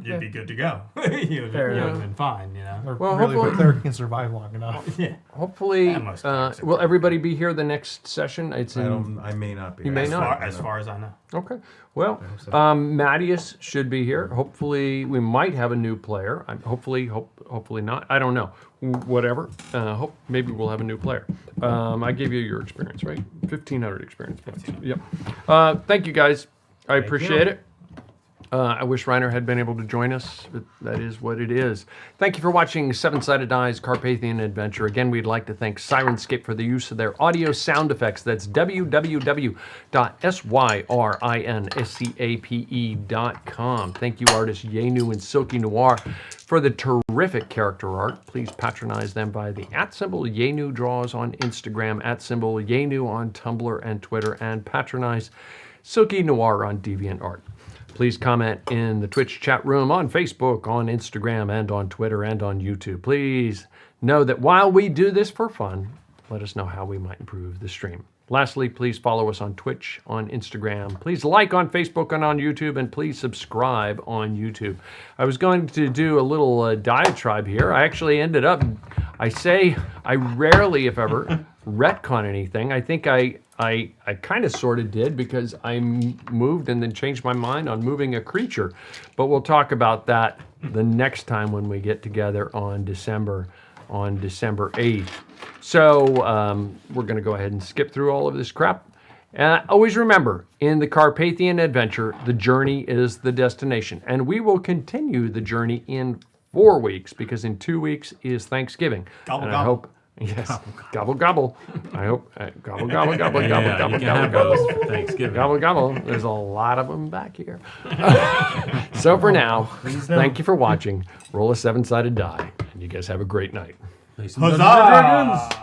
you'd be good to go. you would have been fine, you know. Or Well, really, hopefully- the cleric can survive long enough. Yeah. Hopefully, Yeah, most clerics are will everybody be here the next session? It's in. I may not be. You may not. As far as I know. Okay. Well, Mattias should be here. Hopefully, we might have a new player. Hopefully not. I don't know. Whatever. Maybe we'll have a new player. I gave you your experience, right? 1,500 experience points. Yep. Thank you, guys. I appreciate it. I wish Reiner had been able to join us, but that is what it is. Thank you for watching Seven-Sided Dice Carpathian Adventure. Again, we'd like to thank Sirenscape for the use of their audio sound effects. That's www.syrinscape.com. Thank you, artists Yenu and Silky Noir, for the terrific character art. Please patronize them by the @Yenu draws on Instagram, @Yenu on Tumblr and Twitter, and patronize Silky Noir on DeviantArt. Please comment in the Twitch chat room, on Facebook, on Instagram, and on Twitter, and on YouTube. Please know that while we do this for fun, let us know how we might improve the stream. Lastly, please follow us on Twitch, on Instagram. Please like on Facebook and on YouTube, and please subscribe on YouTube. I was going to do a little diatribe here. I actually ended up, I rarely, if ever, retcon anything. I think I kind of sort of did, because I moved and then changed my mind on moving a creature. But we'll talk about that the next time when we get together on December 8th. So we're going to go ahead and skip through all of this crap. Always remember, in the Carpathian Adventure, the journey is the destination. And we will continue the journey in 4 weeks, because in 2 weeks is Thanksgiving. Gobble, and gobble. Yes. Gobble, gobble. I hope. Gobble, gobble, gobble, Yeah, gobble, you gobble, can gobble, have gobble. those for Thanksgiving. Gobble, gobble. There's a lot of them back here. So for now, thank you for watching. Roll a 7-sided die, and you guys have a great night. Play some Dungeons and Huzzah! Dragons.